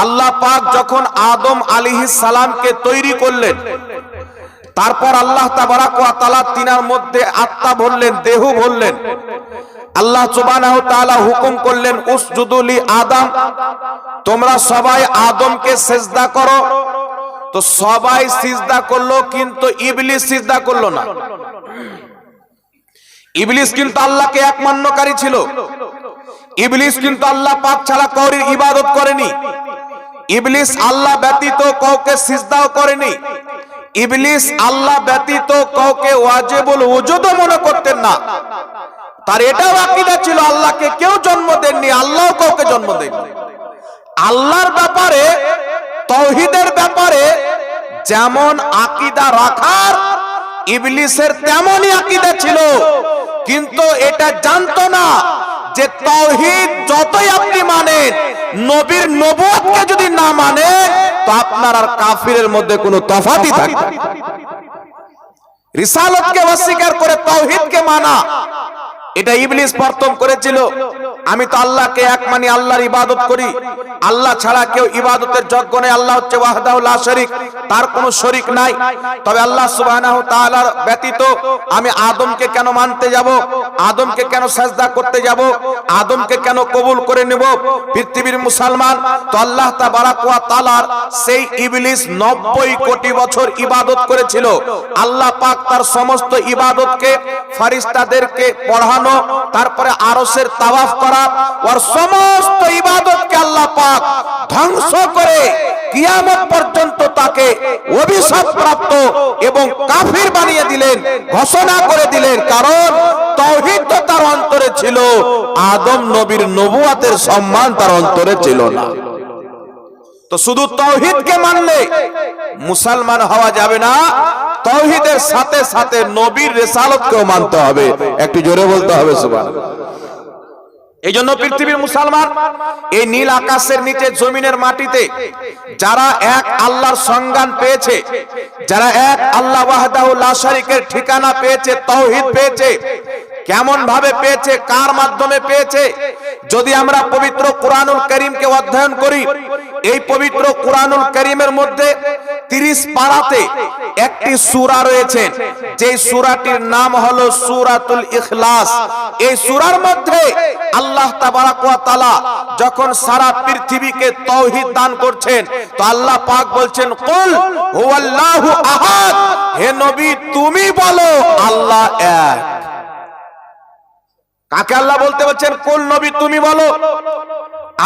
আল্লাহ পাক যখন আদম আলাইহিস সালামকে তৈরি করলেন, তারপর আল্লাহ তাবারাক ওয়া তাআলা তিনার মধ্যে আত্মা ভরলেন, দেহ ভরলেন। আল্লাহ সুবহানাহু ওয়া তাআলা হুকুম করলেন, উসজুদু লি আদম, তোমরা সবাই আদমকে সিজদা করো। তো সবাই সিজদা করলো, কিন্তু ইবলিস সিজদা করলো না। ইবলিস কিন্তু আল্লাহকে এক মান্যকারী ছিল। ইবলিস কিন্তু আল্লাহ পাক ছাড়া কাউর ইবাদত করেনি। ইবলিস আল্লাহ ব্যতীত কাউকে সিজদাও করেনি। ইবলিস আল্লাহ ব্যতীত কাউকে ওয়াজিবুল ওজুদ মনে করতেন না। তার এটাও আকীদা ছিল আল্লাহকে কেউ জন্ম দেননি, আল্লাহও কাউকে জন্ম দেননি। আল্লাহর ব্যাপারে, তাওহীদের ব্যাপারে যেমন আকীদা রাখার ইবলিসের তেমনই আকীদা ছিল, কিন্তু এটা জানতো না যে তাওহীদ যতই আপনি মানেন, নবীর নবুয়তকে যদি না মানেন, তো আপনার আর কাফিরের মধ্যে কোনো তফাতই থাকবে না। রিসালাতকে অস্বীকার করে তাওহীদকে মানা, এটা ইবলিস প্রথম করেছিল। আমি তো আল্লাহকে এক মানি, আল্লাহর ইবাদত করি, আল্লাহ ছাড়া কেউ ইবাদতের যোগ্য নেই, আল্লাহ হচ্ছে ওয়াহদাহু লা শারীক, তার কোনো শরীক নাই। তবে আল্লাহ সুবহানাহু ওয়া তাআলার ব্যতীত আমি আদমকে কেন মানতে যাব, আদমকে কেন সাজদা করতে যাব, আদমকে কেন কবুল করে নেব পৃথিবীর মুসলমান? তো আল্লাহ তাবারাক ওয়া তাআলার সেই ইবলিস 90 কোটি বছর ইবাদত করেছিল। আল্লাহ পাক তার সমস্ত ইবাদতকে ফেরেশতাদেরকে পড়ানো, তারপরে আরশের তাওয়াফ করা, ওর সমস্ত ইবাদতকে আল্লাহ পাক ধ্বংস করে কিয়ামত পর্যন্ত তাকে অভিশাপ প্রাপ্ত এবং কাফির বানিয়ে দিলেন, ঘোষণা করে দিলেন। কারণ তাওহীদ তো তার অন্তরে ছিল, আদম নবীর নবুয়তের সম্মান তার অন্তরে ছিল না। তো শুধু তাওহীদকে মানলে মুসলমান হওয়া যাবে না, তাওহীদের সাথে সাথে নবীর রিসালাতকেও মানতে হবে। একটু জোরে বলতে হবে সুবহানাল্লাহ। এই জন্য পৃথিবীর মুসলমান এই নীল আকাশের নিচে জমিনের মাটিতে যারা এক আল্লাহর সন্ধান পেয়েছে, যারা এক আল্লাহ ওয়াহদাহু লা শারীকের ঠিকানা পেয়েছে, তাওহীদ পেয়েছে, কেমন ভাবে পেয়েছে, কার মাধ্যমে পেয়েছে? যদি আমরা পবিত্র কোরআনুল কারীমকে অধ্যয়ন করি, এই পবিত্র কোরআনুল কারীমের মধ্যে 30 পারাতে একটি সূরা রয়েছে, যে সূরাটির নাম হলো সূরাতুল ইখলাস। এই সূরার মধ্যে আল্লাহ তাবারাক ওয়া তাআলা যখন সারা পৃথিবীকে তাওহীদ দান করছেন, তো আল্লাহ পাক বলছেন, কুল হুয়াল্লাহু আহাদ, হে নবী তুমি বলো আল্লাহ এক। কাকে আল্লাহ বলতে বলছেন কুল নবী তুমি বলো?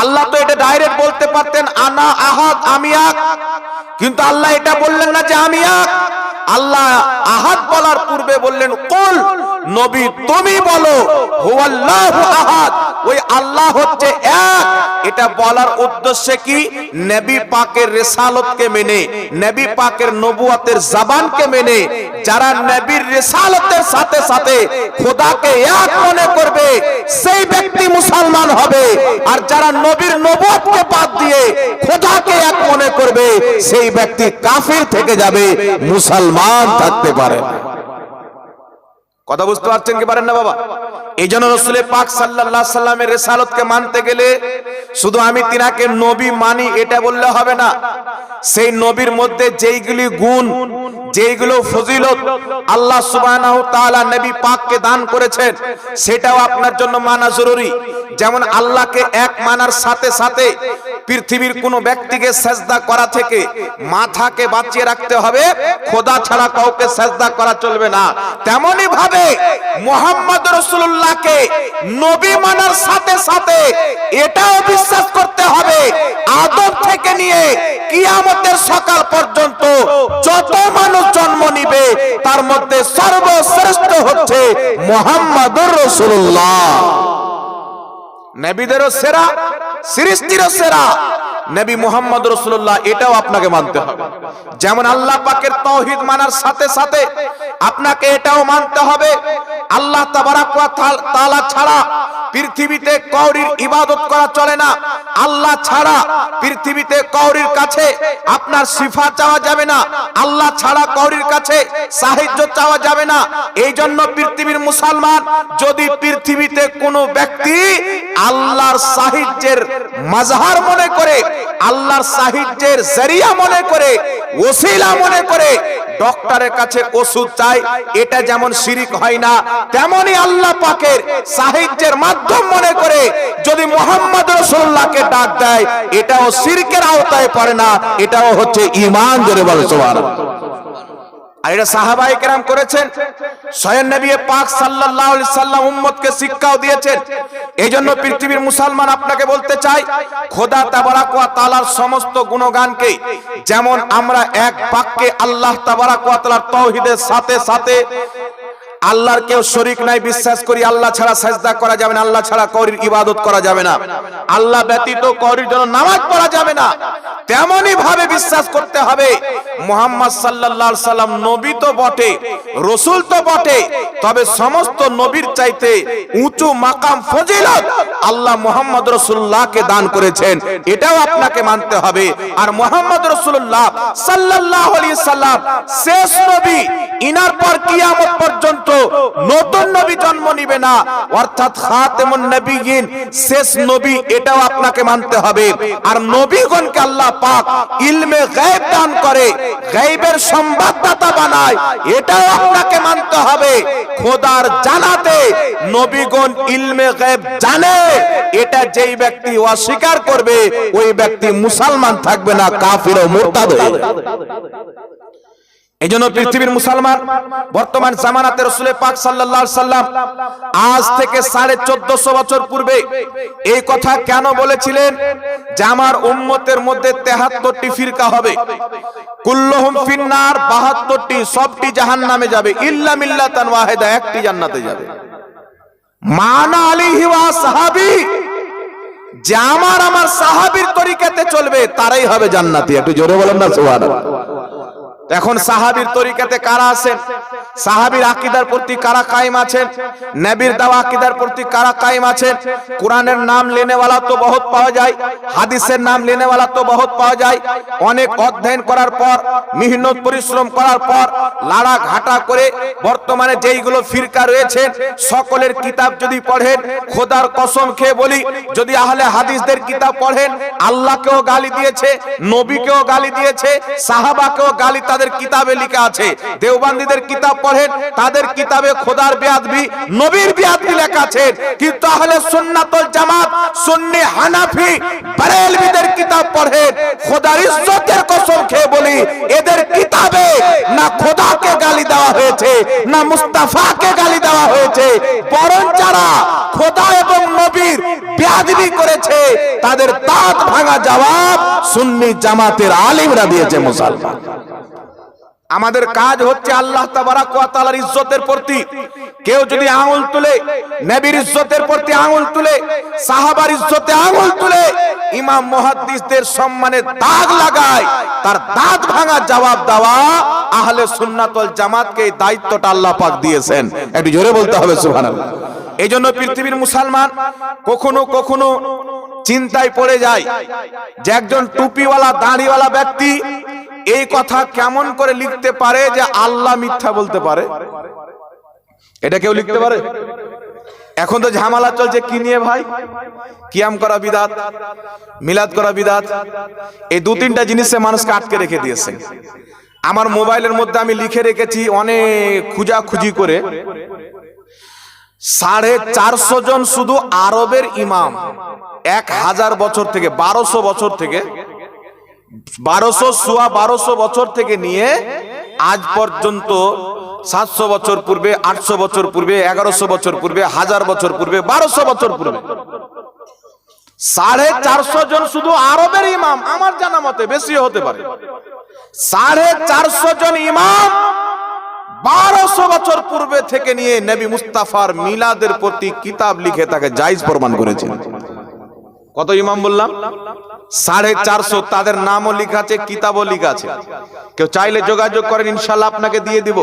আল্লাহ তো এটা ডাইরেক্ট বলতে পারতেন আনা আহাদ, আমি এক, কিন্তু আল্লাহ এটা বললেন না যে আমি এক। আল্লাহ আহাদ বলার পূর্বে বললেন কুল নবী তুমি বলো হুয়াল্লাহু আহাদ, ওই আল্লাহ হচ্ছে এক। এটা বলার উদ্দেশ্য কি? নবী পাকের রিসালাতকে মেনে, নবী পাকের নবুয়তের জবানকে মেনে যারা নবীর রিসালাতের সাথে সাথে খোদাকে এক মনে করবে, সেই ব্যক্তি মুসলমান হবে। আর যারা নবীর নবুয়তকে বাদ দিয়ে খোদাকে এক মনে করবে, সেই ব্যক্তি কাফির থেকে যাবে, মুসলমান থাকতে পারে না। কথা বুঝতে পারছেন কি পারেন না বাবা? এই জন্য রাসূল পাক সাল্লাল্লাহু আলাইহি সাল্লামের রিসালাতকে মানতে গেলে শুধু আমি তিনাকে নবী মানি এটা বললে হবে না। সেই নবীর মধ্যে যেইগুলি গুণ, যেইগুলো ফজিলত আল্লাহ সুবহানাহু ওয়া তাআলা নবী পাককে দান করেছেন, সেটাও আপনার জন্য মানা জরুরি। যেমন আল্লাহকে এক মানার সাথে সাথে পৃথিবীর কোন ব্যক্তিকে সিজদা করা থেকে মাথাকে বাঁচিয়ে রাখতে হবে, খোদা ছাড়া কাউকে সিজদা করা চলবে না। তেমনি ভাবে মুহাম্মদ রাসূলুল্লাহকে নবী মানার সাথে সাথে এটাও বিশ্বাস করতে হবে, আদম থেকে নিয়ে কিয়ামতের সকাল পর্যন্ত যত মানুষ জন্ম নিবে, তার মধ্যে সর্বশ্রেষ্ঠ হচ্ছে মুহাম্মদুর রাসূলুল্লাহ। নবীদেরও সেরা, সৃষ্টিরও সেরা নবী মুহাম্মদ রাসূলুল্লাহ, এটাও আপনাকে মানতে হবে। যেমন আল্লাহ পাকের তাওহীদ মানার সাথে সাথে আপনাকে এটাও মানতে হবে আল্লাহ তাবারাক ওয়া তাআলা ছাড়া পৃথিবীতে কাউরির ইবাদত করা চলে না। আল্লাহ ছাড়া পৃথিবীতে কাউরির কাছে আপনার সিফাত চাওয়া যাবে না, আল্লাহ ছাড়া কাউরির কাছে সাহায্য চাওয়া যাবে না। এই জন্য পৃথিবীর মুসলমান যদি পৃথিবীতে কোনো ব্যক্তি আল্লাহর সাহায্যের মাযহার মনে করে আল্লাহর সাহায্যের জরিয়া মনে করে, ওসিলা মনে করে ডক্টরের কাছে ওষুধ চাই, এটা যেমন শিরিক হয় না, তেমনি আল্লাহ পাকের সাহায্যের মাধ্যম মনে করে যদি মুহাম্মদ রাসূলুল্লাহকে ডাক দেয়, এটাও শিরকের আওতায় পড়ে না, এটাও হচ্ছে ঈমান। জোরে বলো সুবহানাল্লাহ। আর এটা সাহাবায়ে কেরাম করেছেন, স্বয়ং নবী পাক সাল্লাল্লাহু আলাইহি সাল্লাম উম্মতকে শিক্ষাও দিয়েছেন। এইজন্য পৃথিবীর মুসলমান আপনাকে বলতে চাই, খোদা তাবারাক ওয়া তাআলার সমস্ত গুণগানকে যেমন আমরা এক বাক্যে আল্লাহ তাবারাক ওয়া তাআলার তাওহীদের সাথে সাথে আল্লাহর কেউ শরীক নাই বিশ্বাস করি, আল্লাহ ছাড়া সাজদা করা যাবে না, আল্লাহ ছাড়া কাউরির ইবাদত করা যাবে না, আল্লাহ ব্যতীত কাউরির জন্য নামাজ পড়া যাবে না, তেমনি ভাবে বিশ্বাস করতে হবে মুহাম্মদ সাল্লাল্লাহু আলাইহি সাল্লাম নবী তো বটে, রাসূল তো বটে, তবে সমস্ত নবীর চাইতে উঁচু মাকাম ফজিলত আল্লাহ মুহাম্মদ রাসূলুল্লাহকে দান করেছেন, এটাও আপনাকে মানতে হবে। আর মুহাম্মদ রাসূলুল্লাহ সাল্লাল্লাহু আলাইহি সাল্লাম শেষ নবী, ইনার পর কিয়ামত পর্যন্ত নতুন নবী জন্ম নিবে না, অর্থাৎ খাতেমুন নবিয়্যিন শেষ নবী, এটাও আপনাকে মানতে হবে। আর নবীগণকে আল্লাহ পাক ইলমে গায়ব দান করে, গায়বের সংবাদদাতা বানায়, এটাও আপনাকে মানতে হবে। খোদার জানাতে নবীগণ ইলমে গায়ব জানে, এটা যেই ব্যক্তি অস্বীকার করবে ওই ব্যক্তি মুসলমান থাকবে না, কাফির ও মুরতাদ হয়ে যাবে। এইজন্য পৃথিবীর মুসলমান বর্তমান জামানাতে রাসূল পাক সাল্লাল্লাহু আলাইহি সাল্লাম আজ থেকে 1450 বছর পূর্বে এই কথা কেন বলেছিলেন যে আমার উম্মতের মধ্যে 73টি ফিরকা হবে, কুল্লুহুম ফিন্নার, 72টি সবটি জাহান্নামে যাবে, ইল্লা মিল্লাতান ওয়াহিদা, একটি জান্নাতে যাবে। মানা আলাইহি ওয়া সাহাবী, যে আমার সাহাবীর তরিকাতে চলবে তারাই হবে জান্নাতি। একটু জোরে বলেন না সুবহানাল্লাহ। এখন সাহাবীর তরিকাতে কারা আছেন, সাহাবীর আকীদার প্রতি কারা কায়েম আছেন, নবীর দেওয়া আকীদার প্রতি কারা কায়েম আছেন, কোরআনের নাম লেনেওয়ালা তো বহুত পাওয়া যায়, হাদিসের নাম লেনেওয়ালা তো বহুত পাওয়া যায়। অনেক অধ্যয়ন করার পর, মেহনত পরিশ্রম করার পর, লাড়া ঘাটা করে বর্তমানে যেইগুলো ফিরকা রয়েছে সকলের কিতাব যদি পড়েন, খোদার কসম খেয়ে বলি, যদি আহলে হাদিসদের কিতাব পড়েন, আল্লাহকেও গালি দিয়েছে, নবীকেও গালি দিয়েছে, সাহাবাকেও গালি তাদের কিতাবে লেখা আছে। দেওবন্দীদের কিতাব পড়েন, তাদের কিতাবে খোদার বেয়াদবি, নবীর বেয়াদবি লেখা আছে। কিন্তু আহলে সুন্নাত ওয়াল জামাত, সুন্নি, হানাফি, বেরেলভিদের কিতাব পড়েন, খোদার ইজ্জতের কসম খেয়ে বলি, এদের কিতাবে না খোদাকে গালি দেওয়া হয়েছে, না মুস্তাফাকে গালি দেওয়া হয়েছে, বরং যারা খোদা এবং নবীর বেয়াদবি করেছে তাদের দাঁত ভাঙা জবাব সুন্নি জামাতের আলেমরা দিয়েছে। মুসলমান আমাদের কাজ হচ্ছে আল্লাহ তাবারাক ওয়া তাআলার ইজ্জতের প্রতি কেউ যদি আঙ্গুল তুলে, নবীর ইজ্জতের প্রতি আঙ্গুল তুলে, সাহাবার ইজ্জতে আঙ্গুল তুলে, ইমাম মুহাদ্দিসদের সম্মানে দাগ লাগায়, তার দাঁত ভাঙা জবাব দেওয়া আহলে সুন্নাত ওয়াল জামাতকে এই দায়িত্বটা আল্লাহ পাক দিয়েছেন। একটু জোরে বলতে হবে সুবহানাল্লাহ। এইজন্য পৃথিবীর মুসলমান কখনো কখনো চিন্তায় পড়ে যায় যে একজন টুপিওয়ালা দাড়িওয়ালা ব্যক্তি এই কথা কেমন করে লিখতে পারে যে আল্লাহ মিথ্যা বলতে পারে। এটা কেউ লিখতে পারে? এখন তো ঝামেলা চলছে কি নিয়ে ভাই? কিয়াম করা বিদাত, মিলাদ করা বিদাত, এই দু তিনটা জিনিসে মানুষকে আটকে রেখে দিয়েছে। আমার মোবাইলের মধ্যে আমি লিখে রেখেছি অনেক খুঁজাখুঁজি করে, 450 জন শুধু আরবের ইমাম 1000 বছর থেকে, 1200 বছর থেকে, 1200 বছর থেকে নিয়ে আজ পর্যন্ত 700 বছর পূর্বে, 800 বছর পূর্বে, 1100 বছর পূর্বে, 1000 বছর পূর্বে, 1200 বছর পূর্বে 450 জন শুধু আরবের ইমাম, আমার জানা মতে বেশি হতে পারে, 450 জন ইমাম 1200 বছর পূর্বে থেকে নিয়ে নবী মুস্তাফার মিলাদের প্রতি কিতাব লিখে তাকে জায়েজ প্রমাণ করেছেন। কত ইমাম বললাম? 450। তাদের নামও লেখা আছে, কিতাবও লেখা আছে। কেউ চাইলে যোগাযোগ করেন, ইনশাআল্লাহ আপনাকে দিয়ে দিব।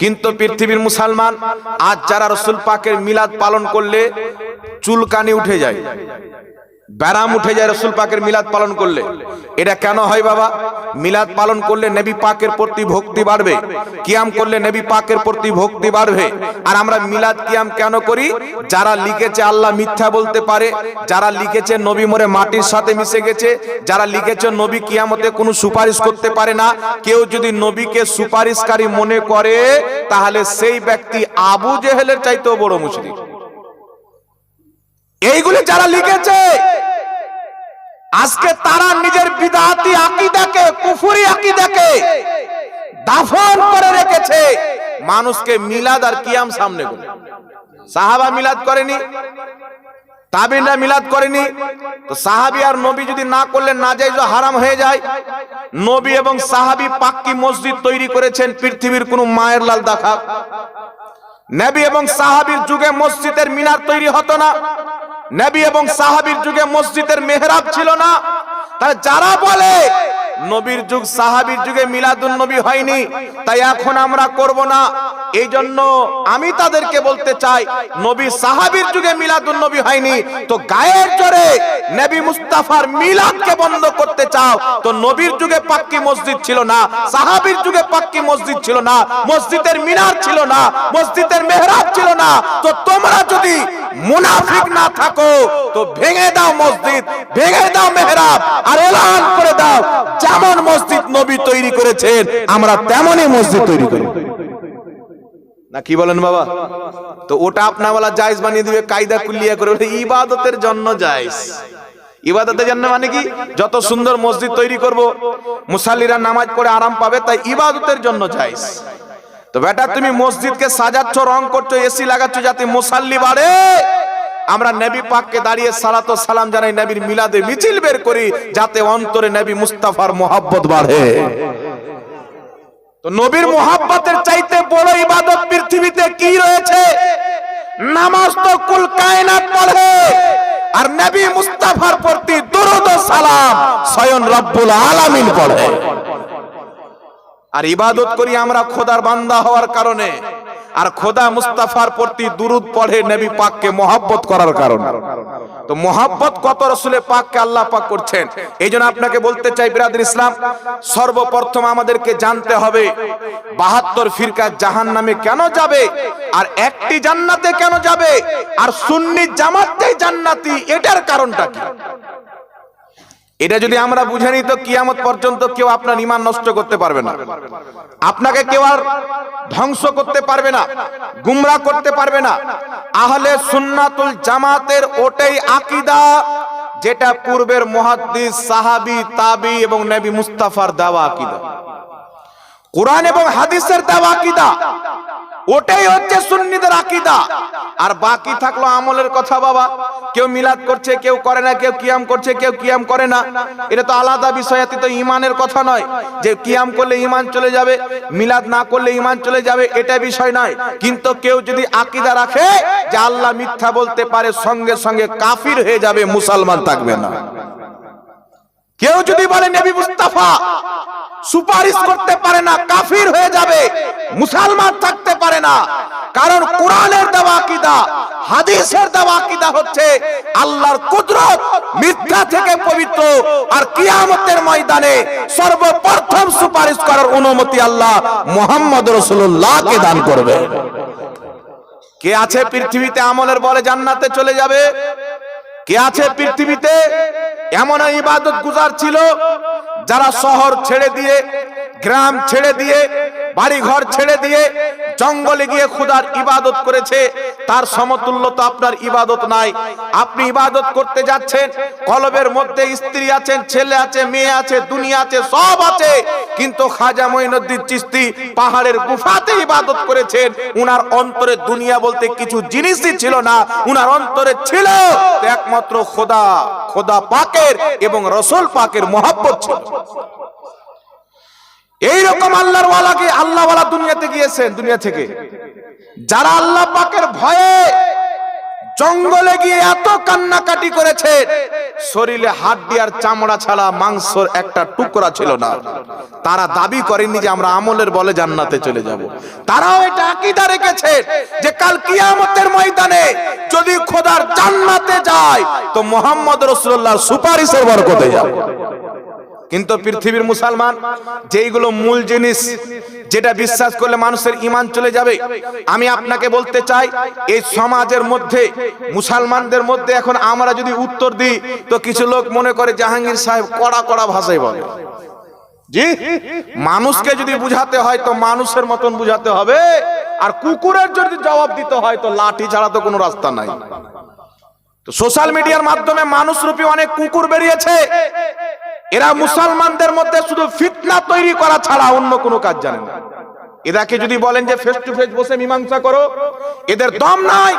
কিন্তু পৃথিবীর মুসলমান আজ যারা রাসূল পাকের মিলাদ পালন করলে চুলকানি উঠে যায়, ব্যারাম উঠে যায় রাসূল পাকের মিলাদ পালন করলে, এটা কেন হয় বাবা? মিলাদ পালন করলে নবী পাকের প্রতি ভক্তি বাড়বে, কিয়াম করলে নবী পাকের প্রতি ভক্তি বাড়বে। আর আমরা মিলাদ কিয়াম কেন করি? যারা লিখেছে আল্লাহ মিথ্যা বলতে পারে, যারা লিখেছে নবী মরে মাটির সাথে মিশে গেছে, যারা লিখেছে নবী কিয়ামতে কোনো সুপারিশ করতে পারে না, কেউ যদি নবীকে সুপারিশকারী মনে করে তাহলে সেই ব্যক্তি আবু জেহেলের চাইতেও বড় মুশরিক। এইগুলি যারা লিখেছে আজকে তারা নিজের বিদআতি আকীদাকে, কুফরি আকীদাকে দাফন করে রেখেছে, মানুষকে মিলাদ আর কিয়াম সামনে করে। সাহাবা মিলাদ করেনি, তাবিনরা মিলাদ করেনি, তো সাহাবী আর নবী যদি না করলে নাজায়েজ হারাম হয়ে যায়। নবী এবং সাহাবী পাক্কি মসজিদ তৈরি করেছেন, পৃথিবীর কোন মায়ের লাল দেখা। নবী এবং সাহাবীর যুগে মসজিদের মিনার তৈরি হতো না, নবী এবং সাহাবীর যুগে মসজিদের মেহরাব ছিল না। তাই যারা বলে নবীর যুগ সাহাবীর যুগে মিলাদুন নবী হয়নি, তাই এখন আমরা করব না, এই জন্য আমি তাদেরকে বলতে চাই নবী সাহাবীর যুগে মিলাদুন নবী হয়নি, তো গায়ের জোরে নবী মুস্তাফার মিলাদকে বন্ধ করতে চাও, তো নবীর যুগে পাক্কি মসজিদ ছিল না, সাহাবীর যুগে পাক্কি মসজিদ ছিল না, মসজিদের মিনার ছিল না, মসজিদের মেহরাব ছিল না, তো তোমরা যদি মুনাফিক না থাকো তো ভেঙে দাও মসজিদ, ভেঙে দাও মেহরাব, আর এলান করে দাও যেমন মসজিদ নবী তৈরি করেছেন আমরা তেমনই মসজিদ তৈরি করি। না কি বলেন বাবা? তো ওটা আপনা বলা জায়েজ বানিয়ে দিবে, কায়দা কুলিয়া করে, ইবাদতের জন্য জায়েজ। ইবাদতের জন্য মানে কি? যত সুন্দর মসজিদ তৈরি করব, মুসাল্লিরা নামাজ পড়ে আরাম পাবে, তাই ইবাদতের জন্য জায়েজ। তো বেটা তুমি মসজিদকে সাজাচ্ছ, রং করছো, এসি লাগাচ্ছ যাতে মুসাল্লি বাড়ে, আমরা নবী পাককে দাঁড়িয়ে সালাত ও সালাম জানাই, নবীর মিলাদে মিছিল বের করি যাতে অন্তরে নবী মুস্তাফার মোহাব্বত বাড়ে। তো নবীর মোহাব্বতের চাইতে বড় ইবাদত পৃথিবীতে কি রয়েছে? নামাজ তো কুল কায়নাত পড়ে, আর নবী মুস্তাফার প্রতি দরুদ ও সালাম স্বয়ং রব্বুল আলামিন পড়ে। আর ইবাদত করি আমরা খোদার বান্দা হওয়ার কারণে, আর খোদা মুস্তাফার প্রতি দুরুদ পড়ে নবী পাককে মহব্বত করার কারণে। তো মহব্বত কত রাসূলে পাককে আল্লাহ পাক করছেন। এইজন্য আপনাকে বলতে চাই বিরাদর ইসলাম, সর্বপ্রথম আমাদেরকে জানতে হবে 72 ফিরকা জাহান্নামে কেন যাবে, আর একটি জান্নাতে কেন যাবে, আর সুন্নি জামাতটাই জান্নাতি, এটার কারণটা কি? এটা যদি আমরা বুঝে নিই তো কিয়ামত পর্যন্ত কেউ আপনার ঈমান নষ্ট করতে পারবে না, আপনাকে কেউ আর ধ্বংস করতে পারবে না, গুমরাহ করতে পারবে না। আহলে সুন্নাতুল জামাতের ওটাই আকীদা যেটা পূর্বের মুহাদ্দিস, সাহাবী, তাবি এবং নবী মুস্তাফার দেওয়া আকীদা, কোরআন এবং হাদিসের দেওয়া আকীদা, ওটাই হচ্ছে সুন্নিদের আকীদা। আর বাকি থাকলো আমলের কথা। বাবা, কেউ মিলাদ করছে, কেউ করে না, কেউ কিয়াম করছে, কেউ কিয়াম করে না, এটা তো আলাদা বিষয়, এতে তো ঈমানের কথা নয় যে কিয়াম করলে ঈমান চলে যাবে, মিলাদ না করলে ঈমান চলে যাবে, এটা বিষয় নয়। কিন্তু কেউ যদি আকীদা রাখে যে আল্লাহ মিথ্যা বলতে পারে, সঙ্গে সঙ্গে কাফির হয়ে যাবে, মুসলমান থাকবে না। কেউ যদি বলে নবী মুস্তাফা সুপারিশ করতে পারে না, কাফির হয়ে যাবে, মুসলমান থাকতে পারে না। কারণ কোরআনের দেওয়া আকীদা, হাদিসের দেওয়া আকীদা হচ্ছে আল্লাহর কুদরত মিথ্যা থেকে পবিত্র, আর কিয়ামতের ময়দানে সর্বপ্রথম সুপারিশ করার অনুমতি আল্লাহ মুহাম্মদ রাসূলুল্লাহকে দান করবে। কে আছে পৃথিবীতে আমলের বলে জান্নাতে চলে যাবে? কে আছে পৃথিবীতে এমন ইবাদত গুজার ছিল যারা শহর ছেড়ে দিয়ে, গ্রাম ছেড়ে দিয়ে, বাড়ি ঘর ছেড়ে দিয়ে জঙ্গলে গিয়ে খোদার ইবাদত করেছে? তার সমতুল্য তো আপনার ইবাদত নাই। আপনি ইবাদত করতে যাচ্ছেন, কলবের মধ্যে স্ত্রী আছেন, ছেলে আছে, মেয়ে আছে, দুনিয়া আছে, সব আছে, কিন্তু খাজা মঈনুদ্দিন চিশতি পাহাড়ের গুফাতে ইবাদত করেছেন। উনার অন্তরে দুনিয়া বলতে কিছু জিনিসই ছিল না, উনার অন্তরে ছিল একমাত্র খোদা, খোদা পাকের এবং রাসূল পাকের মহব্বত ছিল। এইরকম আল্লাহর ওয়ালাকে, আল্লাহ ওয়ালা দুনিয়াতে গিয়েছেন, দুনিয়া থেকে যারা আল্লাহ পাকের ভয়ে জঙ্গলে গিয়ে এত কান্নাকাটি করেছে, শরীরে হাড্ডি আর চামড়া ছাড়া মাংসের একটা টুকরা ছিল না, তারা দাবি করেনি যে আমরা আমলের বলে জান্নাতে চলে যাব। তারাও এটা আকীদা রেখেছে যে কাল কিয়ামতের ময়দানে যদি খোদার জান্নাতে যায় তো মুহাম্মদ রাসূলুল্লাহর সুপারিশের বরকতে যাবে। কিন্তু পৃথিবীর মুসলমান যেইগুলো মূল জিনিস, যেটা বিশ্বাস করলে মানুষের ঈমান চলে যাবে, আমি আপনাকে বলতে চাই এই সমাজের মধ্যে মুসলমানদের মধ্যে এখন আমরা যদি উত্তর দিই তো কিছু লোক মনে করে জাহাঙ্গীর সাহেব কড়া কড়া ভাষায় বলে। জি, মানুষকে যদি বুঝাতে হয় তো মানুষের মতন বুঝাতে হবে, আর কুকুরের যদি জবাব দিতে হয় তো লাঠি ছাড়া তো কোনো রাস্তা নাই। তো সোশ্যাল মিডিয়ার মাধ্যমে মানুষরূপী অনেক কুকুর বেরিয়েছে, এরা মুসলমানদের মধ্যে শুধু ফিতনা তৈরি করা ছাড়া অন্য কোনো কাজ জানে না। এদেরকে যদি বলেন যে ফেস টু ফেস বসে মীমাংসা করো, এদের দম নাই।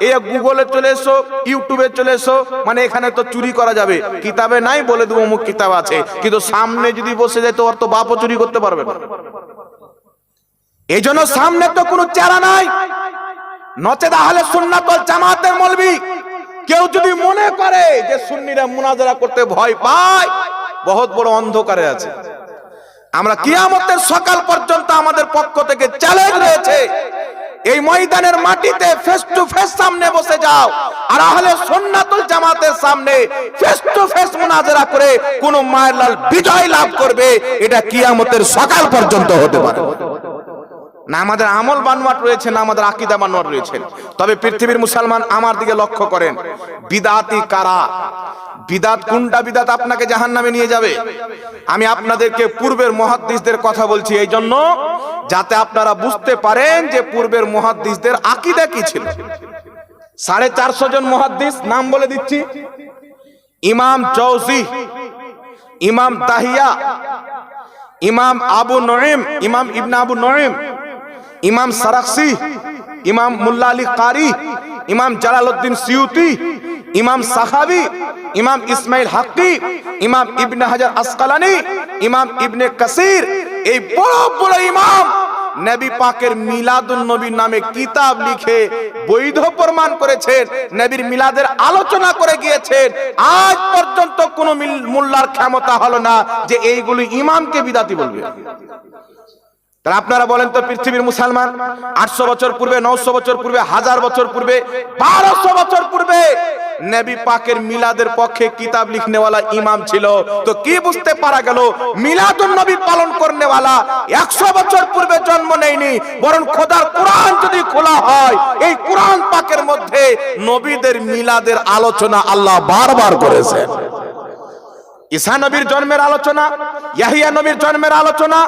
এই গুগলে চলে এসো, ইউটিউবে চলে এসো, মানে এখানে তো চুরি করা যাবে, কিতাবে নাই বলে দেবো অমুক কিতাব আছে, কিন্তু সামনে যদি বসে যায় তো ওর তো বাপও চুরি করতে পারবে না। এই জন্য সামনে তো কোনো চেহারা নাই। নচেত আহলে সুন্নাত ওয়াল জামাতের মৌলবি কেউ যদি মনে করে যে সুন্নিরা মুনাজারা করতে ভয় পায়, বহুত বড় অন্ধকারে আছে। আমরা কিয়ামতের সকাল পর্যন্ত আমাদের পক্ষ থেকে চ্যালেঞ্জ রয়েছে, এই ময়দানের মাটিতে ফেস টু ফেস সামনে বসে যাও, আর আহলে সুন্নাত ওয়াল জামাতের সামনে ফেস টু ফেস মুনাজারা করে কোন মায়ের লাল বিজয় লাভ করবে, এটা কিয়ামতের সকাল পর্যন্ত হতে পারে না। আমাদের আমল বানোয়াট রয়েছে না, আমাদের আকীদা বানোয়াট রয়েছে। তবে পৃথিবীর মুসলমান আমার দিকে লক্ষ্য করেন, বিদাতি কারা? বিদাত কোনটা বিদাত আপনাকে জাহান্নামে নিয়ে যাবে? আমি আপনাদেরকে পূর্বের মুহাদ্দিসদের কথা বলছি এই জন্য যাতে আপনারা বুঝতে পারেন যে পূর্বের মুহাদ্দিসদের আকীদা কি ছিল। 450 জন মুহাদ্দিস নাম বলে দিচ্ছি: ইমাম জৌজি, ইমাম তাহিয়া, ইমাম আবু নঈম, ইমাম ইবনে আবু নঈম, ইমাম সারাখসি, ইমাম মুল্লা আলী কারি, ইমাম জালালউদ্দিন সিউতি, ইমাম সাখাবি, ইমাম ইসমাইল হাক্কি, ইমাম ইবনে হাজার আসকালানি, ইমাম ইবনে কাসির, এই বড় বড় ইমাম নবী পাকের মিলাদুন নবী নামে কিতাব লিখে বৈধ প্রমাণ করেছেন, নবীর মিলাদের আলোচনা করে গিয়েছেন। আজ পর্যন্ত কোন মোল্লার ক্ষমতা হলো না যে এইগুলি ইমামকে বিদাতি বলবে। তাহলে আপনারা বলেন তো, পৃথিবীর মুসলমান 800 বছর পূর্বে, 900 বছর পূর্বে, 1000 বছর পূর্বে, 1200 বছর পূর্বে নবী পাকের মিলাদের পক্ষে কিতাব লিখনেওয়ালা ইমাম ছিল, তো কি বুঝতে পারা গেল মিলাদুন নবী পালন করনেওয়ালা 100 বছর পূর্বে জন্ম নেয়নি, বরং খোদার কোরআন যদি খোলা হয় এই কোরআন পাকের মধ্যে নবীদের মিলাদের আলোচনা আল্লাহ বারবার করেছেন। ঈসা নবীর জন্মের আলোচনা, ইয়াহিয়া নবীর জন্মের আলোচনা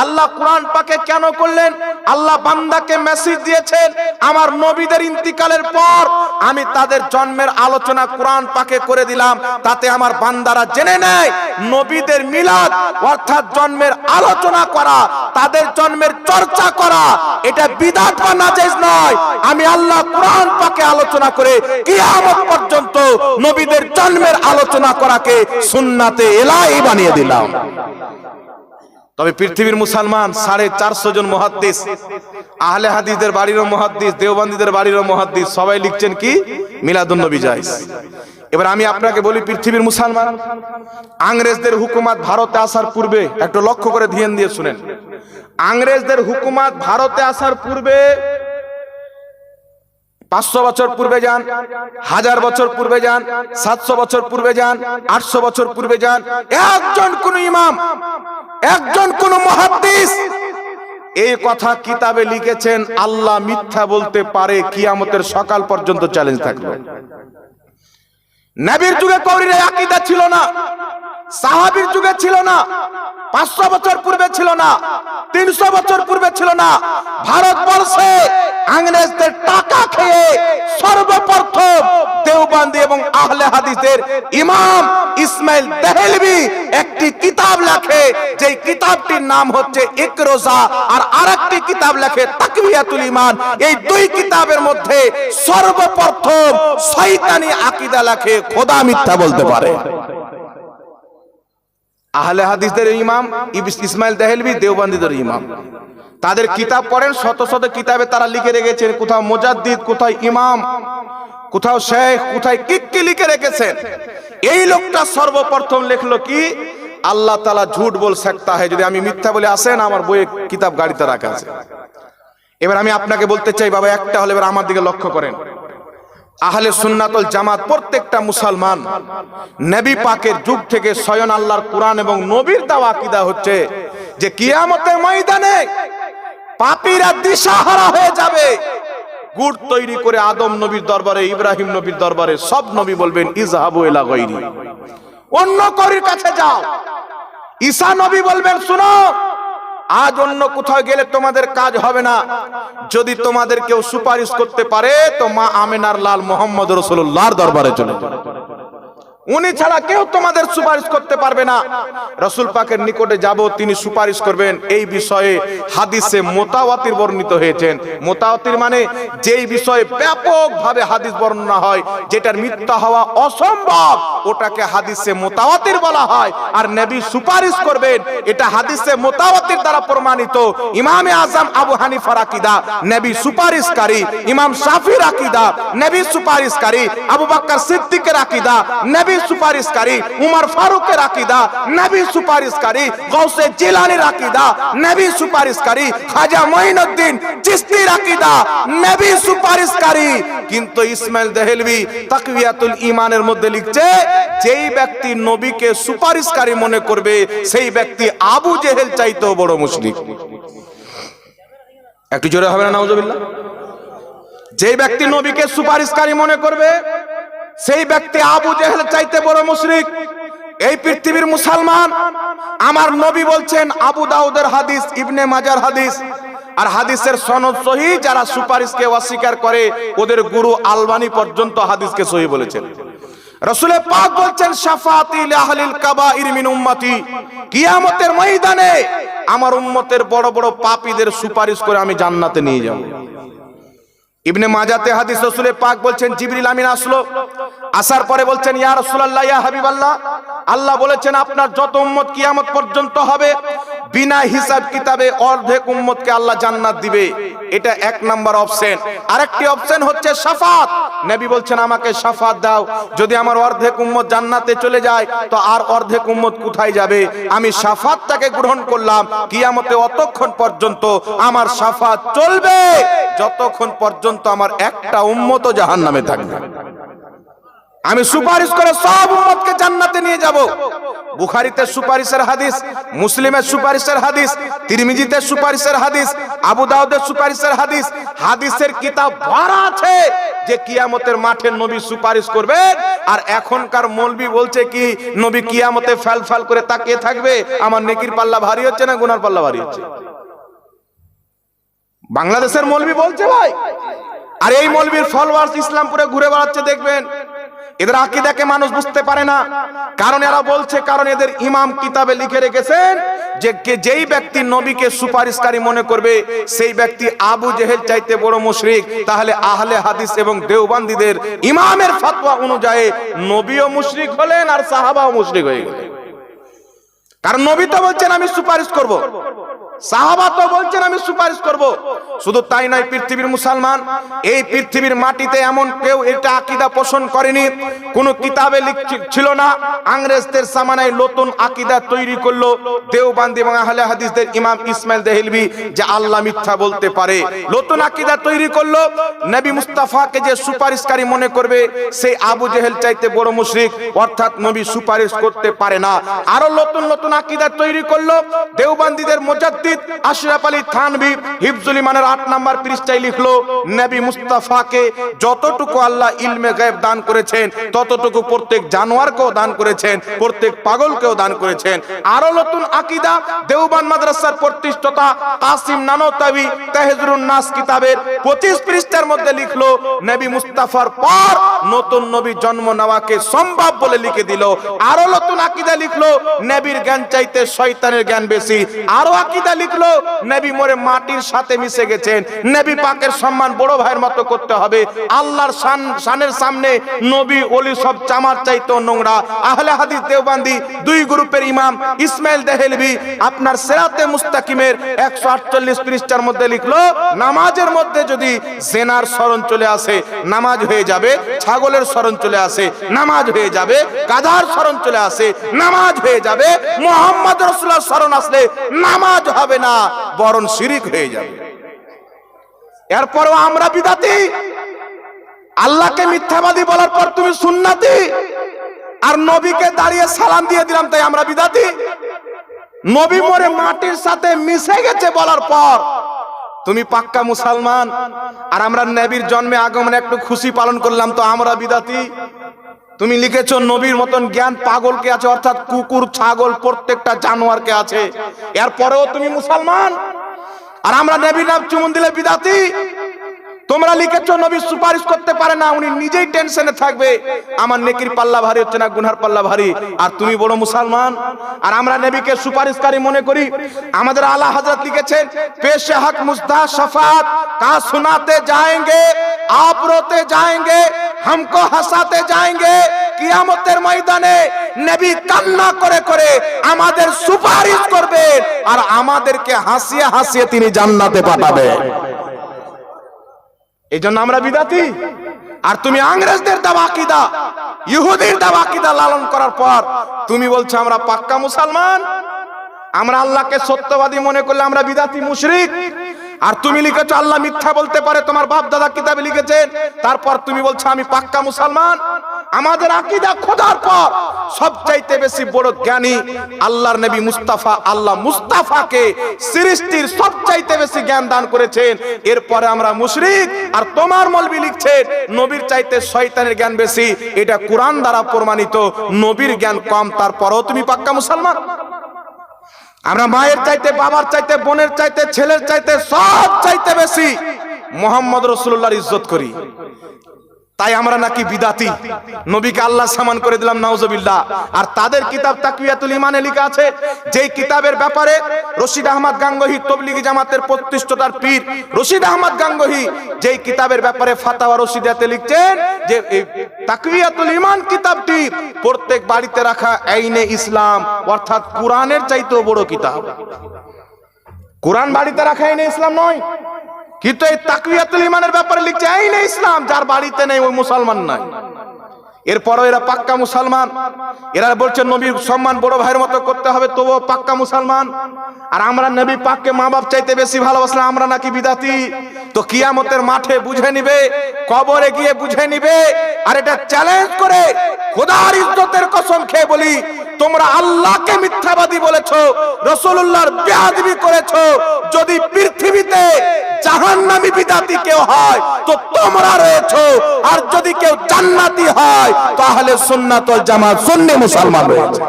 আল্লাহ কোরআন পাকে কেন করলেন? আল্লাহ বান্দাকে মেসেজ দিয়েছেন, আমার নবীদের ইন্তিকালের পর আমি তাদের জন্মের আলোচনা কোরআন পাকে করে দিলাম, তাতে আমার বান্দারা জেনে নেয় নবীদের মিলাদ অর্থাৎ জন্মের আলোচনা করা, তাদের জন্মের চর্চা করা এটা বিদআত বা নাজায়েজ নয়। আমি আল্লাহ কোরআন পাকে আলোচনা করে কিয়ামত পর্যন্ত নবীদের জন্মের আলোচনা করাকে সুন্নাতে ইলাহি বানিয়ে দিলাম। তবে পৃথিবীর মুসলমান 450 জন মুহাদ্দিস, আহলে হাদিসদের বাড়িরও মুহাদ্দিস, দেওবন্দীদের বাড়িরও মুহাদ্দিস, সবাই লিখছেন কি মিলাদুন নবী জায়েজ। এবার আমি আপনাকে বলি, পৃথিবীর মুসলমান ইংরেজদের হুকুমত ভারতে আসার পূর্বে, একটু লক্ষ্য করে ধ্যান দিয়ে শুনেন, ইংরেজদের হুকুমত ভারতে আসার পূর্বে 500 বছর পূর্বে যান, 1000 বছর পূর্বে যান, 700 বছর পূর্বে যান, 800 বছর পূর্বে যান, একজন কোন ইমাম, একজন কোন মুহাদ্দিস এই কথা কিতাবে লিখেছেন আল্লাহ মিথ্যা বলতে পারে, কিয়ামতের সকাল পর্যন্ত চ্যালেঞ্জ থাকবে। নবীর যুগে কওরির আকীদা ছিল না, সাহাবীর যুগে ছিল না, 500 বছর পূর্বে ছিল না, 300 বছর পূর্বে ছিল না। ভারতবর্ষে ইংরেজদের টাকা খেয়ে সর্বপ্রথম দেওবন্দি এবং আহলে হাদিসের ইমাম ইসমাইল দেহলভি একটি কিতাব লেখে, যেই কিতাবটির নাম হচ্ছে ইকরোজা, আর আরেকটি কিতাব লেখে তাকওয়াতুল ঈমান। এই দুই কিতাবের মধ্যে সর্বপ্রথম শয়তানি আকীদা লেখে খোদা মিথ্যা বলতে পারে। আহলে হাদিসদের ইমাম ইসমাইল দেহলভি, দেওবন্দীদের ইমাম, তাদের কিতাব পড়েন, শত শত কিতাবে তারা লিখে রেখেছেন, কোথাও মুজাদ্দিদ, কোথাও ইমাম, কোথাও শেখ, কোথায় কি লিখে রেখেছেন। এই লোকটা সর্বপ্রথম লিখলো কি, আল্লাহ তাআলা ঝুট বল सकता है, যদি আমি মিথ্যা বলে আসেন আমার বইয়ে কিতাব গাড়িতে রাখা আছে। এবার আমি আপনাকে বলতে চাই বাবা, একটা হলে এবার আমার দিকে লক্ষ্য করেন, আহলে সুন্নাতুল জামাত প্রত্যেকটা মুসলমান নবী পাকের যুগ থেকে স্বয়ং আল্লাহর কোরআন এবং নবীর দেওয়া আকীদা হচ্ছে যে কিয়ামতের ময়দানে পাপীরা দিশাহারা হয়ে যাবে। গুড় তৈরি করে আদম নবীর দরবারে, ইব্রাহিম নবীর দরবারে সব নবী বলবেন ইযহাবু ইলা গায়রি, অন্য কারোর কাছে যাও। ঈসা নবী বলবেন শুনো, আজ অন্য কোথাও গেলে তোমাদের কাজ হবে না, যদি তোমাদের কেউ সুপারিশ করতে পারে তো মা আমেনার লাল মুহাম্মদ রাসূলুল্লাহর দরবারে চলে যাও, উনি ছাড়া কেউ তোমাদের সুপারিশ করতে পারবে না। রাসূল পাকের নিকটে যাব, তিনি সুপারিশ করবেন। এই বিষয়ে হাদিসে মুতাওয়াতির বর্ণিত হয়েছেন। মুতাওয়াতির মানে যেই বিষয়ে ব্যাপকভাবে হাদিস বর্ণনা হয়, যেটার মিথ্যা হওয়া অসম্ভব, ওটাকে হাদিসে মুতাওয়াতির বলা হয়। আর নবী সুপারিশ করবেন, এটা হাদিসে মুতাওয়াতির দ্বারা প্রমাণিত। ইমামে আজম আবু হানিফার আকীদা নবী সুপারিশকারী, ইমাম শাফির আকীদা নবী সুপারিশকারী, আবু বকর সিদ্দিকের আকীদা নবী সুপারিশকারী, উমর ফারুকের আকীদা নবী সুপারিশকারী, গাউসে জিলানীর আকীদা নবী সুপারিশকারী, খাজা মঈনুদ্দিন চিশতির আকীদা নবী সুপারিশকারী। কিন্তু ইসমাইল দেহলভী তাকওয়াতুল ঈমানের মধ্যে লিখছে, যেই ব্যক্তি নবীকে সুপারিশকারী মনে করবে সেই ব্যক্তি আবু জেহেল চাইতেও বড় মুশরিক। একটু জোরে হবে না নাউজুবিল্লাহ? যেই ব্যক্তি নবীকে সুপারিশকারী মনে করবে সেই ব্যক্তি আবু জেহেল চাইতে বড় মুশরিক। এই পৃথিবীর মুসলমান, আমার নবী বলছেন, আবু দাউদের হাদিস, ইবনে মাজার হাদিস, আর হাদিসের সনদ সহিহ। যারা সুপারিশকে অস্বীকার করে ওদের গুরু আলবানী পর্যন্ত হাদিসকে সহিহ বলেছেন। রাসূল পাক বলছেন, শাফাআতি লিআহলিল কাবাইর মিন উম্মতি, কিয়ামতের ময়দানে আমার উম্মতের বড় বড় পাপীদের সুপারিশ করে আমি জান্নাতে নিয়ে যাব। ইবনে মাজাতে হাদিস, রাসূল পাক বলছেন, জিবরিল আমিন আসলো, আসার পরে বলছেন, ইয়া রাসূলুল্লাহ, ইয়া হাবিবাল্লাহ, আল্লাহ বলেছেন আপনার যত উম্মত কিয়ামত পর্যন্ত হবে বিনা হিসাব কিতাবে অর্ধেক উম্মতকে আল্লাহ জান্নাত দিবে। এটা এক নাম্বার অপশন। আরেকটি অপশন হচ্ছে শাফাত। নবী বলছেন, আমাকে শাফাত দাও, যদি আমার অর্ধেক উম্মত জান্নাতে চলে যায় তো আর অর্ধেক উম্মত কোথায় যাবে? আমি শাফাতটাকে গ্রহণ করলাম। কিয়ামতে অতক্ষণ পর্যন্ত আমার শাফাত চলবে যতক্ষণ পর্যন্ত আমার একটা উম্মতও জাহান্নামে থাকবে। আমি সুপারিশ করে সব উম্মতকে জান্নাতে নিয়ে যাব। বুখারীতে সুপারিশের হাদিস, মুসলিমের সুপারিশের হাদিস, তিরমিজিতে সুপারিশের হাদিস, আবু দাউদের সুপারিশের হাদিস, হাদিসের কিতাব ভরা আছে যে কিয়ামতের মাঠে নবী সুপারিশ করবেন। আর এখনকার মৌলবি বলছে কি নবী কিয়ামতে ফাল করে তাকিয়ে থাকবে। আমার নেকির পাল্লা ভারী হচ্ছে না গুনার পাল্লা ভারী হচ্ছে? বাংলাদেশের মৌলবি বলছে ভাই। আর এই মৌলবির ফলোয়ার্স ইসলামপুরে ঘুরে বেড়াচ্ছে, দেখবেন। এদের আকীদাকে মানুষ বুঝতে পারে না, কারণ এরা বলছে, কারণ এদের ইমাম কিতাবে লিখে রেখেছেন যে যেই ব্যক্তি নবীকে সুপারিশকারী মনে করবে সেই ব্যক্তি আবু জেহেল চাইতে বড় মুশরিক। তাহলে আহলে হাদিস এবং দেওবন্দীদের ইমামের ফতোয়া অনুযায়ী নবীও মুশরিক হলেন আর সাহাবাও মুশরিক হয়ে গেলেন। কারণ নবী তো বলছেন আমি সুপারিশ করব, সাহাবা তো বলছেন আমি সুপারিশ করব। শুধু তাই নয়, পৃথিবীর মুসলমান, এই পৃথিবীর মাটিতে এমন কেউ এটা আকীদা পোষণ করেনি, কোন কিতাবে ছিল না। ইংরেজদের জামানায় নতুন আকীদা তৈরি করলো দেওবন্দি এবং আহলে হাদিসদের ইমাম ইসমাইল দেহলভী যে আল্লাহ মিথ্যা বলতে পারে। নতুন আকীদা তৈরি করলো, নবী মুস্তাফাকে যে সুপারিশকারী মনে করবে সেই আবু জেহেল চাইতে বড় মুশরিক, অর্থাৎ নবী সুপারিশ করতে পারে না। আরো নতুন নতুন আকীদা তৈরি করলো দেওবন্দীদের মুজাদ্দিদ আশরাফ আলী থানভী হিফজুল ইমানের 8 নাম্বার পৃষ্ঠায় লিখলো, নবী মুস্তাফাকে যতটুকু আল্লাহ ইলমে গায়ব দান করেছেন ততটুকু প্রত্যেক জানোয়ারকেও দান করেছেন, প্রত্যেক পাগলকেও দান করেছেন। আরো নতুন আকীদা দেওবন্দ মাদ্রাসার প্রতিষ্ঠাতা কাসিম নানতাবী তাহজিরুন নাস কিতাবের 25 পৃষ্ঠার মধ্যে লিখলো, নবী মুস্তাফার পর নতুন নবী জন্ম নেওয়াকে সম্ভব বলে লিখে দিল। আরো নতুন আকীদা লিখলো, নবীর জ্ঞান চাইতে শয়তানের জ্ঞান বেশি। আরো আকীদা লিখলো, নবী মরে মাটির সাথে মিশে গেছেন, নবী পাকের সম্মান বড় ভাইয়ের মতো করতে হবে। আল্লাহর শানের সামনে নবী ওলি সব চামার চাইতো নোংরা। আহলে হাদিস দেওবন্দি দুই গ্রুপের ইমাম ইসমাইল দেহলভী আপনার সিরাতে মুস্তাকিমের 148 পৃষ্ঠার মধ্যে লিখলো, নামাজের মধ্যে যদি জিনার স্মরণ চলে আসে নামাজ হয়ে যাবে, ছাগলের স্মরণ চলে আসে নামাজ হয়ে যাবে, গাধার স্মরণ চলে আসে নামাজ হয়ে যাবে, মুহাম্মদ রাসূলুল্লাহর স্মরণ আসলে নামাজ হবে না, বরং শিরিক হয়ে যাবে। এরপরও আমরা বিদাতি, আল্লাহকে মিথ্যাবাদী বলার পর তুমি সুন্নাতি, আর নবীকে দাঁড়িয়ে সালাম দিয়ে দিলাম তাই আমরা বিদাতি। নবী মরে মাটির সাথে মিশে গেছে বলার পর তুমি পাক্কা মুসলমান, আর আমরা নবীর জন্মে আগমনে একটু খুশি পালন করলাম তো আমরা বিদাতি। তুমি লিখেছো নবীর মতন জ্ঞান পাগলকে আছে, অর্থাৎ কুকুর ছাগল প্রত্যেকটা জানোয়ারকে আছে, এরপরেও তুমি মুসলমান, আর আমরা নবীর নাম চুমুন দিলে বিদাতি। তোমরা লিখেছো নবী সুপারিশ করতে পারে না, উনি নিজেই টেনশনে থাকবে, আমার নেকির পাল্লা ভারী হচ্ছে না গুনহার পাল্লা ভারী, আর তুমি বড় মুসলমান। আর আমরা নবীকে সুপারিশকারী মনে করি। আমাদের আলা হযরত লিখেছেন, পেশে হক মুস্তা শফাত কা সুনাতে जाएंगे आप रोते जाएंगे हमको हंसाते जाएंगे। কিয়ামতের ময়দানে নবী কান্না করে করে আমাদের সুপারিশ করবে, আর আমাদেরকে হাসিয়ে হাসিয়ে তিনি জান্নাতে পাঠাবেন। এই জন্য আমরা বিদাতি। আর তুমি ইংরেজদের দেওয়া আকীদা, ইহুদির দেওয়া আকীদা লালন করার পর তুমি বলছো আমরা পাক্কা মুসলমান। আমরা আল্লাহকে সত্যবাদী মনে করলে আমরা বিদাতি মুশরিক। আর তুমি লিখেছো আল্লাহ মিথ্যা বলতে পারে, তোমার বাপ দাদা কিতাবে লিখেছেন, তারপর তুমি বলছো আমি পাক্কা মুসলমান। আমাদের আকীদা খোদার পর সবচাইতে বেশি বড় জ্ঞানী আল্লাহর নবী মুস্তাফা। আল্লাহ মুস্তাফাকে সৃষ্টির সবচাইতে বেশি জ্ঞান দান করেছেন, এরপরে আমরা মুশরিক। আর তোমার মৌলবি লিখছেন নবীর চাইতে শয়তানের জ্ঞান বেশি, এটা কোরআন দ্বারা প্রমাণিত, নবীর জ্ঞান কম, তারপরেও তুমি পাক্কা মুসলমান। আমরা মায়ের চাইতে, বাবার চাইতে, বোনের চাইতে, ছেলের চাইতে, সব চাইতে বেশি মুহাম্মদ রাসূলুল্লাহর ইজ্জত করি, তাই আমরা নাকি বিদাতি, নবীকে আল্লাহ সমান করে দিলাম, নাউজুবিল্লাহ। আর তাদের কিতাব তাকওয়াতুল ঈমানে লেখা আছে, যেই কিতাবের ব্যাপারে রশিদ আহমদ গাঙ্গোহী তবলিগি জামাতের প্রতিষ্ঠাতার পীর রশিদ আহমদ গাঙ্গোহী যেই কিতাবের ব্যাপারে ফাতাওয়া রশিদাতে লিখছেন যে তাকওয়াতুল ঈমান কিতাবটি প্রত্যেক বাড়িতে রাখা আইনে ইসলাম, অর্থাৎ কোরআনের চাইতেও বড় কিতাব। কোরআন বাড়িতে রাখা আইনে ইসলাম নয়, কিন্তু এই তাকওয়াতুল ঈমানের ব্যাপারে লিখছে আইনে ইসলাম, যার বাড়িতে নেই ওই মুসলমান নয়। এরপরও এরা পাক্কা মুসলমান। এরা বলছে নবীর সম্মান বড় ভাইয়ের মতো করতে হবে, তবুও পাক্কা মুসলমান। আর আমরা নবী পাককে মা বাপ চাইতে বেশি ভালোবাসলাম, আমরা নাকি বিদাতি। তো কিয়ামতের মাঠে বুঝে নিবে, কবরে গিয়ে বুঝে নিবে। আর এটা চ্যালেঞ্জ করে খোদার ইজ্জতের কসম খেয়ে বলি, তোমরা আল্লাহকে মিথ্যাবাদী বলেছো, রাসূলুল্লাহর বেয়াদবি করেছো। যদি পৃথিবীতে জাহান্নামী বিদাতি কেউ হয় তো তোমরা রয়েছো, আর যদি কেউ জান্নাতি হয় তাহলে সুন্নাত ওয়াল জামাত সুন্নি মুসলমান রয়েছে।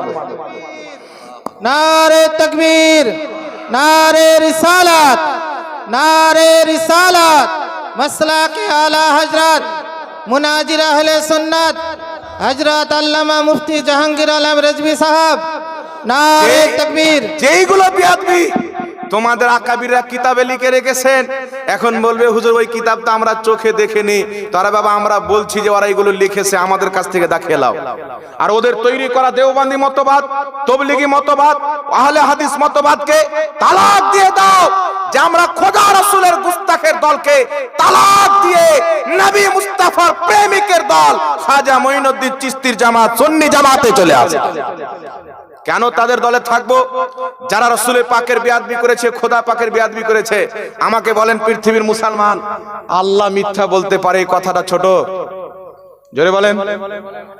নারে তাকবীর, নারে রিসালাত, নারে রিসালাত। মাসলাকে আলা হযরত মুনাজির আহলে সুন্নাত হযরত আল্লামা মুফতি জাহাঙ্গীর আলম রেজভী সাহেব, নারে তাকবীর। যেইগুলো বিয়াদবি তোমাদের আকাবিররা কিতাবে লিখে রেখেছেন, এখন বলবে হুজুর ওই কিতাবটা আমরা চোখে দেখিনি। তারা বাবা আমরা বলছি যে ওরা এগুলো লিখেছে, আমাদের কাছ থেকে দেখিয়ে লাও। আর ওদের তৈরি করা দেওবন্দি মতবাদ, তবলিগি মতবাদ, আহলে হাদিস মতবাদকে তালাক দিয়ে দাও, যে আমরা খোদা রাসূলের গুস্তাখের দলকে তালাক দিয়ে নবী মুস্তাফার প্রেমিকের দল খাজা মঈনুদ্দিন চিশতির জামাত সুন্নি জামাতে চলে আসে। কেন তাদের দলে থাকবো? যারা রাসূলের পাকের বেয়াদবি করেছে, খোদা পাকের বেয়াদবি করেছে। আমাকে বলেন পৃথিবীর মুসলমান আল্লাহ মিথ্যা বলতে পারে, এই কথাটা ছোট? জোরে বলেন।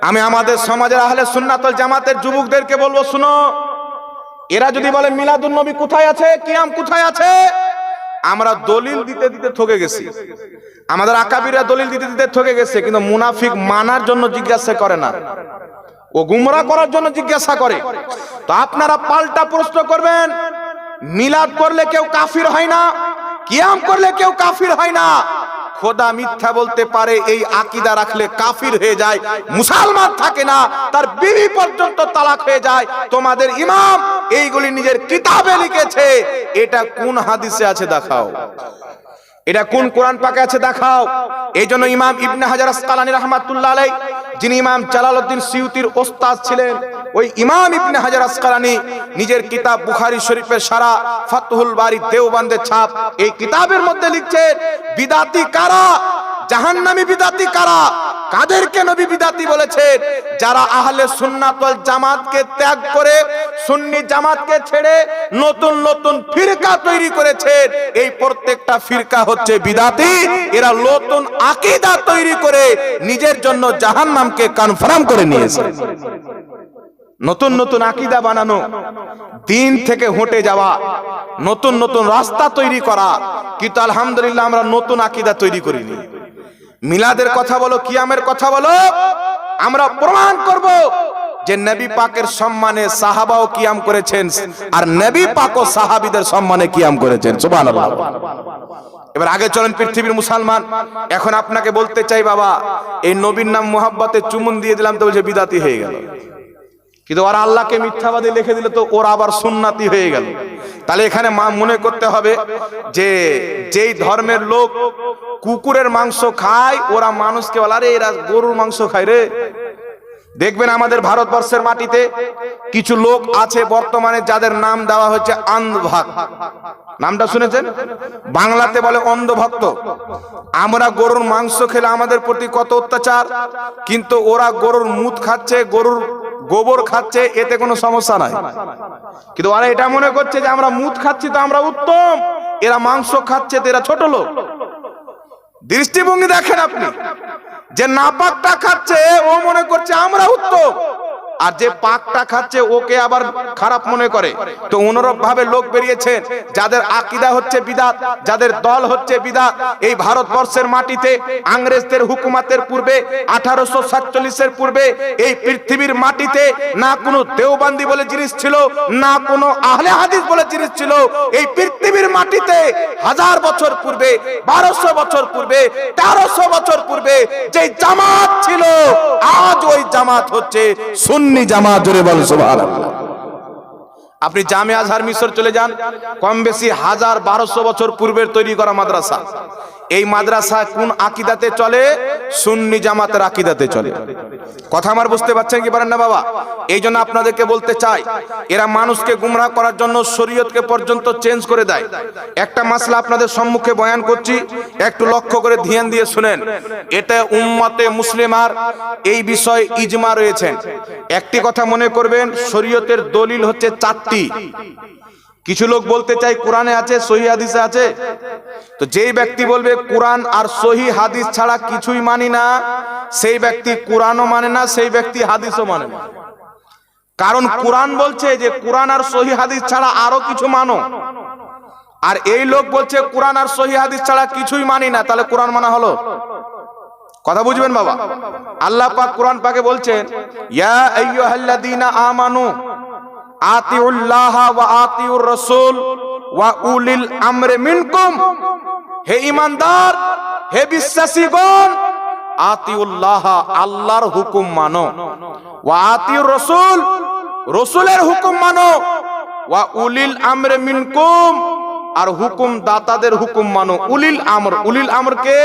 আমি আমাদের সমাজের আহলে সুন্নাত ওয়াল জামাতের যুবকদেরকে বলবো, শুনো, এরা যদি বলে মিলাদুন নবী কোথায় আছে, কিয়াম কোথায় আছে, আমরা দলিল দিতে দিতে থকে গেছি। আমাদের আকাবিররা দলিল দিতে দিতে থকে গেছে, কিন্তু মুনাফিক মানার জন্য জিজ্ঞাসা করে না, ও গুমরা করার জন্য জিজ্ঞাসা করে। তো আপনারা পাল্টা প্রশ্ন করবেন, মিলাদ করলে কেউ কাফির হয় না, কিয়াম করলে কেউ কাফির হয় না। খোদা মিথ্যা বলতে পারে এই আকীদা রাখলে কাফির হয়ে যায়, মুসলমান থাকে না, তার বিবি পর্যন্ত তালাক হয়ে যায়। তোমাদের ইমাম এইগুলি নিজের কিতাবে লিখেছে, এটা কোন হাদিসে আছে দেখাও, এটা কোন কোরআন পাকে আছে দেখাও। এই জন্য ইমাম ইবনে হাজার আসকালানী রাহমাতুল্লাহ আলাইহি, যিনি ইমাম জালালউদ্দিন সিয়ুতির ওস্তাদ ছিলেন, ওই ইমাম ইবনে হাজার আসকালানী নিজের কিতাব বুখারী শরীফের সারা ফাতহুল বারী দেওবন্দের ছাপ, এই কিতাবের মধ্যে লিখছেন বিদাতি কারা, জাহান্নামী বিদাতি কারা। কাদেরকে নবী বিদাতি বলেছেন? যারা আহলে সুন্নাত ওয়াল জামাতকে ত্যাগ করে সুন্নি জামাতকে ছেড়ে নতুন নতুন ফিরকা তৈরি করেছেন। এই প্রত্যেকটা ফিরকা হচ্ছে বিদাতি। এরা নতুন আকীদা তৈরি করে নিজের জন্য জাহান্নামকে কনফার্ম করে নিয়েছে। নতুন নতুন আকীদা বানানো, দিন থেকে হটে যাওয়া, নতুন নতুন রাস্তা তৈরি করা। কিন্তু আলহামদুলিল্লাহ আমরা নতুন আকীদা তৈরি করিনি। মিলাদের কথা বলো, কিয়ামের কথা বলো, আমরা প্রমাণ করব যে নবী পাকের সম্মানে সাহাবাও কিয়াম করেছেন আর নবী পাক ও সাহাবীদের সম্মানে কিয়াম করেছেন। সুবহানাল্লাহ। এবার আগে চলেন পৃথিবীর মুসলমান, এখন আপনাকে বলতে চাই বাবা, এই নবীর নাম মুহাব্বতে চুমুন দিয়ে দিলাম তো বলছে বিদাতি হয়ে গেল। কিন্তু ওরা আল্লাহকে মিথ্যাবাদী লিখে দিলে তো ওরা আবার সুন্নাতি হয়ে গেল। তাহলে এখানে মনে করতে হবে যে যেই ধর্মের লোক কুকুরের মাংস খায় ওরা মানুষকে বলে আরে এরা গরুর মাংস খায় রে। দেখবেন আমাদের ভারতবর্ষের মাটিতে কিছু লোক আছে বর্তমানে যাদের নাম দেওয়া হচ্ছে অন্ধভক্ত। নামটা শুনেছেন? বাংলাতে বলে অন্ধভক্ত। আমরা গরুর মাংস খেলে আমাদের প্রতি কত অত্যাচার, কিন্তু ওরা গরুর মুত খাচ্ছে, গরুর গোবর খাচ্ছে, এতে কোনো সমস্যা নাই। কিন্তু ওরা এটা মনে করছে যে আমরা মুত খাচ্ছি তো আমরা উত্তম, এরা মাংস খাচ্ছে তো এরা ছোট লোক। দৃষ্টিভঙ্গি দেখেন আপনি, যে নাপাকটা খাচ্ছে ও মনে করছে আমরা উত্তম, আর যে পাকটা খাচ্ছে ওকে আবার খারাপ মনে করে। তো অনুরূপ ভাবে লোক বেরিয়েছেন যাদের আকীদা হচ্ছে বিদআত, যাদের দল হচ্ছে বিদআত। এই ভারতবর্ষের মাটিতে ইংরেজদের হুকুমতের পূর্বে 1847 পূর্বে এই পৃথিবীর মাটিতে না কোনো দেওবন্দি বলে জিনিস ছিল, না কোনো আহলে হাদিস বলে জিনিস ছিল। এই পৃথিবীর মাটিতে 1000 বছর পূর্বে, 1200 বছর পূর্বে, 1300 বছর পূর্বে যে জামাত ছিল, আজ ওই জামাত হচ্ছে সুন্নি জামাত। জোরে বল সুবহানাল্লাহ। আপনি জামে আজহার মিশর চলে যান, কম বেশি 1000-1200 বছর পূর্বের তৈরি করা মাদ্রাসা। এই মাদ্রাসা কোন আকীদাতে চলে? সুন্নি জামাতের আকীদাতে চলে। কথা আমার বুঝতে পারছেন কি পারেন না বাবা? এই জন্য আপনাদেরকে বলতে চাই, এরা মানুষকে গুমরাহ করার জন্য শরীয়তকে পর্যন্ত চেঞ্জ করে দেয়। একটা মাসলা আপনাদের সম্মুখে বয়ান করছি, একটু লক্ষ্য করে ধ্যান দিয়ে শুনেন। এটা উম্মতে মুসলিমার এই বিষয়ে ইজমা রয়েছেন। একটি কথা মনে করবেন, শরীয়তের দলিল হচ্ছে 4টি। কিছু লোক বলতে চাই কোরআনে আছে, সহি হাদিসে আছে। তো যেই ব্যক্তি বলবে কোরআন আর সহি হাদিস ছাড়া কিছুই মানি না, সেই ব্যক্তি কোরআনও মানে না, সেই ব্যক্তি হাদিসও মানে না। কারণ কোরআন বলছে যে কোরআন আর সহি হাদিস ছাড়া আরো কিছু মানো, আর এই লোক বলছে কোরআন আর সহি হাদিস ছাড়া কিছুই মানি না। তাহলে কোরআন মানা হলো? কথা বুঝবেন বাবা। আল্লাহ পাক কোরআন পাকে বলছেন, ইয়া আইয়ুহাল্লাযীনা আমানু আতিউল্লাহ ওয়া আতিউর রাসূল ওয়া উলিল আমরি মিনকুম। হে ঈমানদার, হে বিশ্বাসীগণ, আতিউল্লাহ আল্লাহর হুকুম মানো, ওয়া আতিউর রাসূল রাসূলের হুকুম মানো, ওয়া উলিল আমরি মিনকুম আর হুকুম দাতাদের হুকুম মানো। উলিল আমর, উলিল আমরকে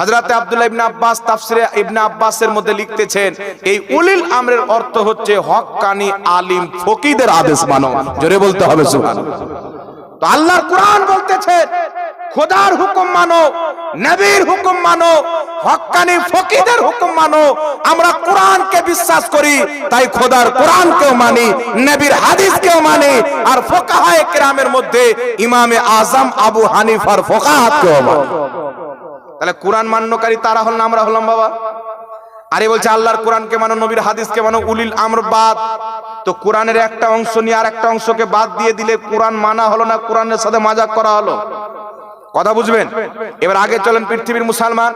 হযরত আব্দুল্লাহ ইবনে আব্বাস তাফসিরে ইবনে আব্বাসের মধ্যে লিখতেছেন, এই উলিল আমরের অর্থ হচ্ছে হক্কানি আলিম ফকিদের আদেশ মানো। জোরে বলতে হবে সুবহানাল্লাহ। তো আল্লাহর কোরআন বলতেছে খোদার হুকুম মানো, নবীর হুকুম মানো, হক্কানি ফকিদের হুকুম মানো। আমরা কোরআনকে বিশ্বাস করি, তাই খোদার কোরআনকেও মানি, নবীর হাদিসকেও মানি, আর ফুকাহায়ে কিরামের মধ্যে ইমামে আজম আবু হানিফার ফুকাহাতকেও মানি। তাহলে কোরআন মান্যকারী তারা হল না আমরা হলাম বাবা। আরে বলছে আল্লাহর কোরআনকে মানো, নবীর হাদিসকে মানো, উলিল আমর বাদ। তো কোরআনের একটা অংশ নিয়ে আর একটা অংশকে বাদ দিয়ে দিলে কোরআন মানা হলো না, কোরআনের সাথে মাজাক করা হলো। কথা বুঝবেন? এবার আগে চলেন পৃথিবীর মুসলমান,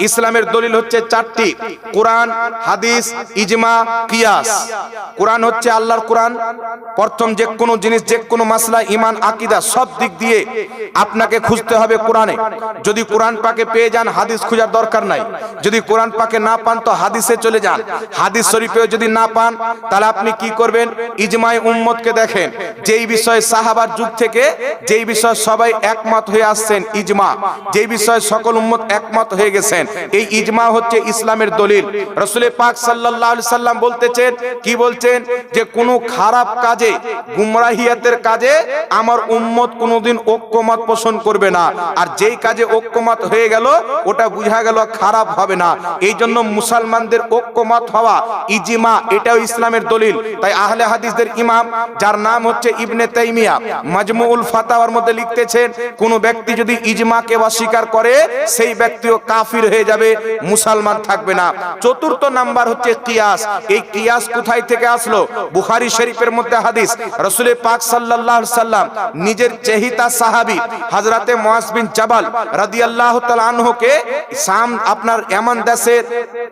ইসলামের দলিল হচ্ছে 4টি: কোরআন, হাদিস, ইজমা, কিয়াস। কোরআন হচ্ছে আল্লাহর কোরআন। প্রথম যে কোনো জিনিস, যে কোনো মাসলা, ঈমান, আকীদা সব দিক দিয়ে আপনাকে খুঁজতে হবে কোরআনে। যদি কোরআন পাকে পেয়ে যান, হাদিস খোঁজার দরকার নাই। যদি কোরআন পাকে না পান তো হাদিসে চলে যান। হাদিস শরীফেও যদি না পান তাহলে আপনি কি করবেন? ইজমায়ে উম্মতকে দেখেন, যেই বিষয়ে সাহাবার যুগ থেকে যেই বিষয়ে সবাই একমত হয়ে আসছেন, ইজমা, যে বিষয়ে সকল উম্মত একমত হয়ে গেছেন, এই ইজমা হচ্ছে ইসলামের দলিল। রাসূল পাক সাল্লাল্লাহু আলাইহি সাল্লাম বলতেছেন, কি বলছেন, যে কোনো খারাপ কাজে, গুমরাহিয়াতের কাজে আমার উম্মত কোনোদিন ঐক্যমত পোষণ করবে না, আর যেই কাজে ঐক্যমত হয়ে গেল ওটা বুঝা গেল খারাপ হবে না। এই জন্য মুসলমানদের ঐক্যমত হওয়া ইজমা, এটাও ইসলামের দলিল। তাই আহলে হাদিসদের ইমাম, যার নাম হচ্ছে ইবনে তাইমিয়া, মাজমুউল ফাতাওয়ার মধ্যে লিখতেছেন, কোন ব্যক্তি যদি ইজমাকে অস্বীকার করে সেই ব্যক্তিও কাফির হয়ে যাবে, মুসলমান থাকবে না। চতুর্থ নাম্বার হচ্ছে কিয়াস। এই কিয়াস কোথায় থেকে আসলো? বুখারী শরীফের মধ্যে হাদিস, রাসূল পাক সাল্লাল্লাহু আলাইহি সাল্লাম নিজের চেহিতা সাহাবী হযরতে মুআজ বিন জাবাল রাদিয়াল্লাহু তাআলা আনহুকে শাম আপনার ইয়ামান দেশের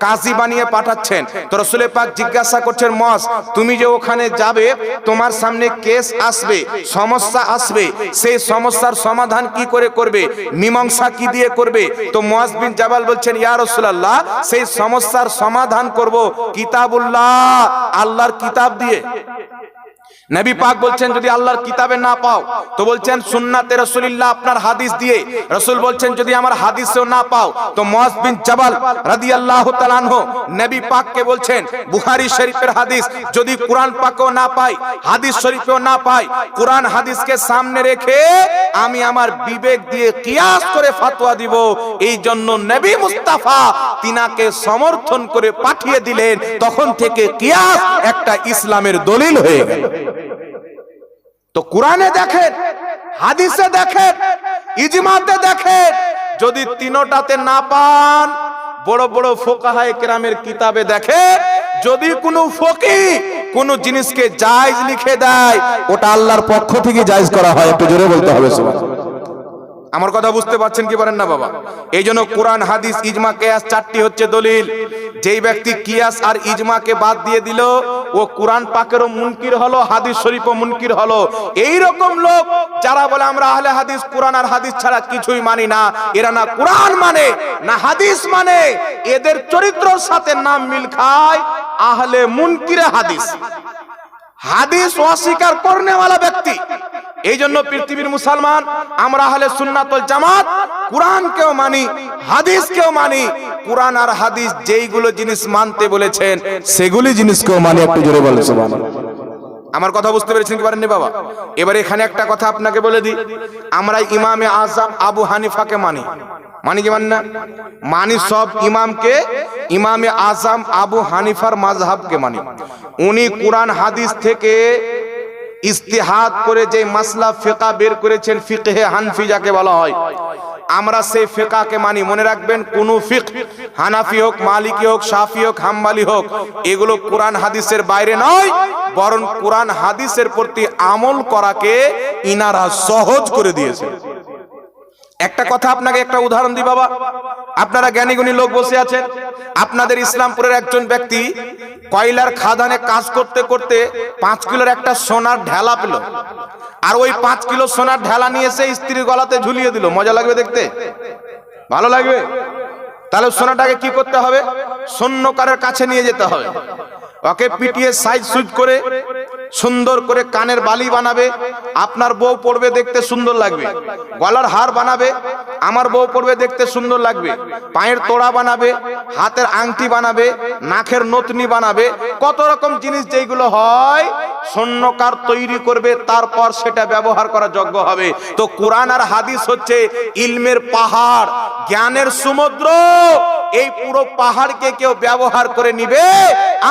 কাজী বানিয়ে পাঠাচ্ছেন। তো রাসূল পাক জিজ্ঞাসা করছেন, মুআজ তুমি যে ওখানে যাবে, তোমার সামনে কেস আসবে, সমস্যা আসবে, সেই সমস্যার সমাধান কি করে করবে, মীমাংসা কি দিয়ে করবে? তো মুআজ বিন জাবাল বলছেন, ইয়া রাসূলুল্লাহ, সেই সমস্যার সমাধান করব কিতাবুল্লাহ, আল্লাহর কিতাব দিয়ে। নবী পাক বলছেন, যদি আল্লাহর কিতাবে না পাও তো বলছেন সুন্নাতে রাসূলুল্লাহ, আপনার হাদিস দিয়ে। রাসূল বলছেন, যদি আমার হাদিসেও না পাও তো মুআজ বিন জাবাল রাদিয়াল্লাহু তাআলা আনহু নবী পাককে বলছেন, বুখারী শরীফের হাদিস, যদি কোরআন পাকেও না পাই, হাদিস শরীফেও না পাই, কোরআন হাদিসকে সামনে রেখে আমি আমার বিবেক দিয়ে কিয়াস করে ফতোয়া দিব। এই জন্য নবী মুস্তাফা তিনাকে সমর্থন করে পাঠিয়ে দিলেন। তখন থেকে কিয়াস একটা ইসলামের দলিল হয়ে গেল। তো কোরআনে দেখেন, হাদিসে দেখেন, ইজমাতে দেখেন, যদি তিনটাতে না পান, বড় বড় ফুকাহায়ে কেরামের কিতাবে দেখেন, যদি কোনো ফকিহ কোন জিনিসকে জায়েজ লিখে দেয়, ওটা আল্লাহর পক্ষ থেকে জায়েজ করা হয়। একটু জোরে বলতে হবে সুবহানাল্লাহ। আমার কথা বুঝতে পারছেন কি পারেন না বাবা? এই জন্য কোরআন, হাদিস, ইজমা, কিয়াস চারটি হচ্ছে দলিল। যেই ব্যক্তি কিয়াস আর ইজমাকে বাদ দিয়ে দিল, ও কোরআন পাকেরও মুনকির হলো, হাদিস শরীফও মুনকির হলো। এই রকম লোক যারা বলে আমরা আহলে হাদিস, কোরআন আর হাদিস ছাড়া কিছুই মানি না, এরা না কোরআন মানে না হাদিস মানে, এদের চরিত্রের সাথে নাম মিল খায় আহলে মুনকিরে হাদিস, হাদিস অস্বীকার করনে ওয়ালা ব্যক্তি। এই জন্য পৃথিবীর মুসলমান আমরা আহলে সুন্নাত ওয়াল জামাত কোরআনকেও মানি, হাদিসকেও মানি। কোরআন আর হাদিস যেইগুলো জিনিস মানতে বলেছেন সেগুলি জিনিসকেও মানি। একটু জোরে বলেন সুবহানাল্লাহ। আমার কথা বুঝতে পেরেছেন কি পারেননি বাবা? এবার এখানে একটা কথা আপনাকে বলে দিই, আমরা ইমামে আযম আবু হানিফাকে মানি, মানি কি মানি না? মানি সব ইমামকে, ইমামে আযম আবু হানিফার মাযহাবকে মানি। উনি কোরআন হাদিস থেকে ইজতিহাদ করে যে মাসলা ফিকহ বের করেছেন, ফিকহে হানফি যাকে বলা হয়, আমরা সেই ফিকহকে মানি। মনে রাখবেন, কোন ফিকহ, হানাফি হোক, মালিকি হোক, শাফি হোক, হাম্বলি হোক, এগুলো কোরআন হাদিসের বাইরে নয়, বরং কোরআন হাদিসের প্রতি আমল করাকে ইনারা সহজ করে দিয়েছে। একটা কথা আপনাকে একটা উদাহরণ দিই বাবা, আপনারা জ্ঞানী গুণী লোক বসে আছেন, আপনাদের ইসলামপুরের একজন ব্যক্তি কয়লার খাদানে কাজ করতে করতে 5 কিলোর একটা সোনার ঢেলা পেল, আর ওই 5 কিলো সোনার ঢেলা নিয়ে এসে স্ত্রীর গলাতে ঝুলিয়ে দিল। মজা লাগবে দেখতে? ভালো লাগবে? তাহলে সোনাটাকে কি করতে হবে? স্বর্ণকারের কাছে নিয়ে যেতে হবে, ওকে পিটিয়ে সাইজ সুইজ করে সুন্দর করে কানের বালি বানাবে, আপনার বউ পড়বে, দেখতে সুন্দর লাগবে। গলার হার বানাবে, আমার বউ পড়বে, দেখতে সুন্দর লাগবে। পায়ের তোড়া বানাবে, হাতের আংটি বানাবে, নাকের নথনি বানাবে, কত রকম জিনিস যেগুলো হয় স্বর্ণকার তৈরি করবে, তারপর সেটা ব্যবহার করার যোগ্য হবে। তো কোরআন আর হাদিস হচ্ছে ইলমের পাহাড়, জ্ঞানের সমুদ্র। এই পুরো পাহাড়কে কেউ ব্যবহার করে নিবে,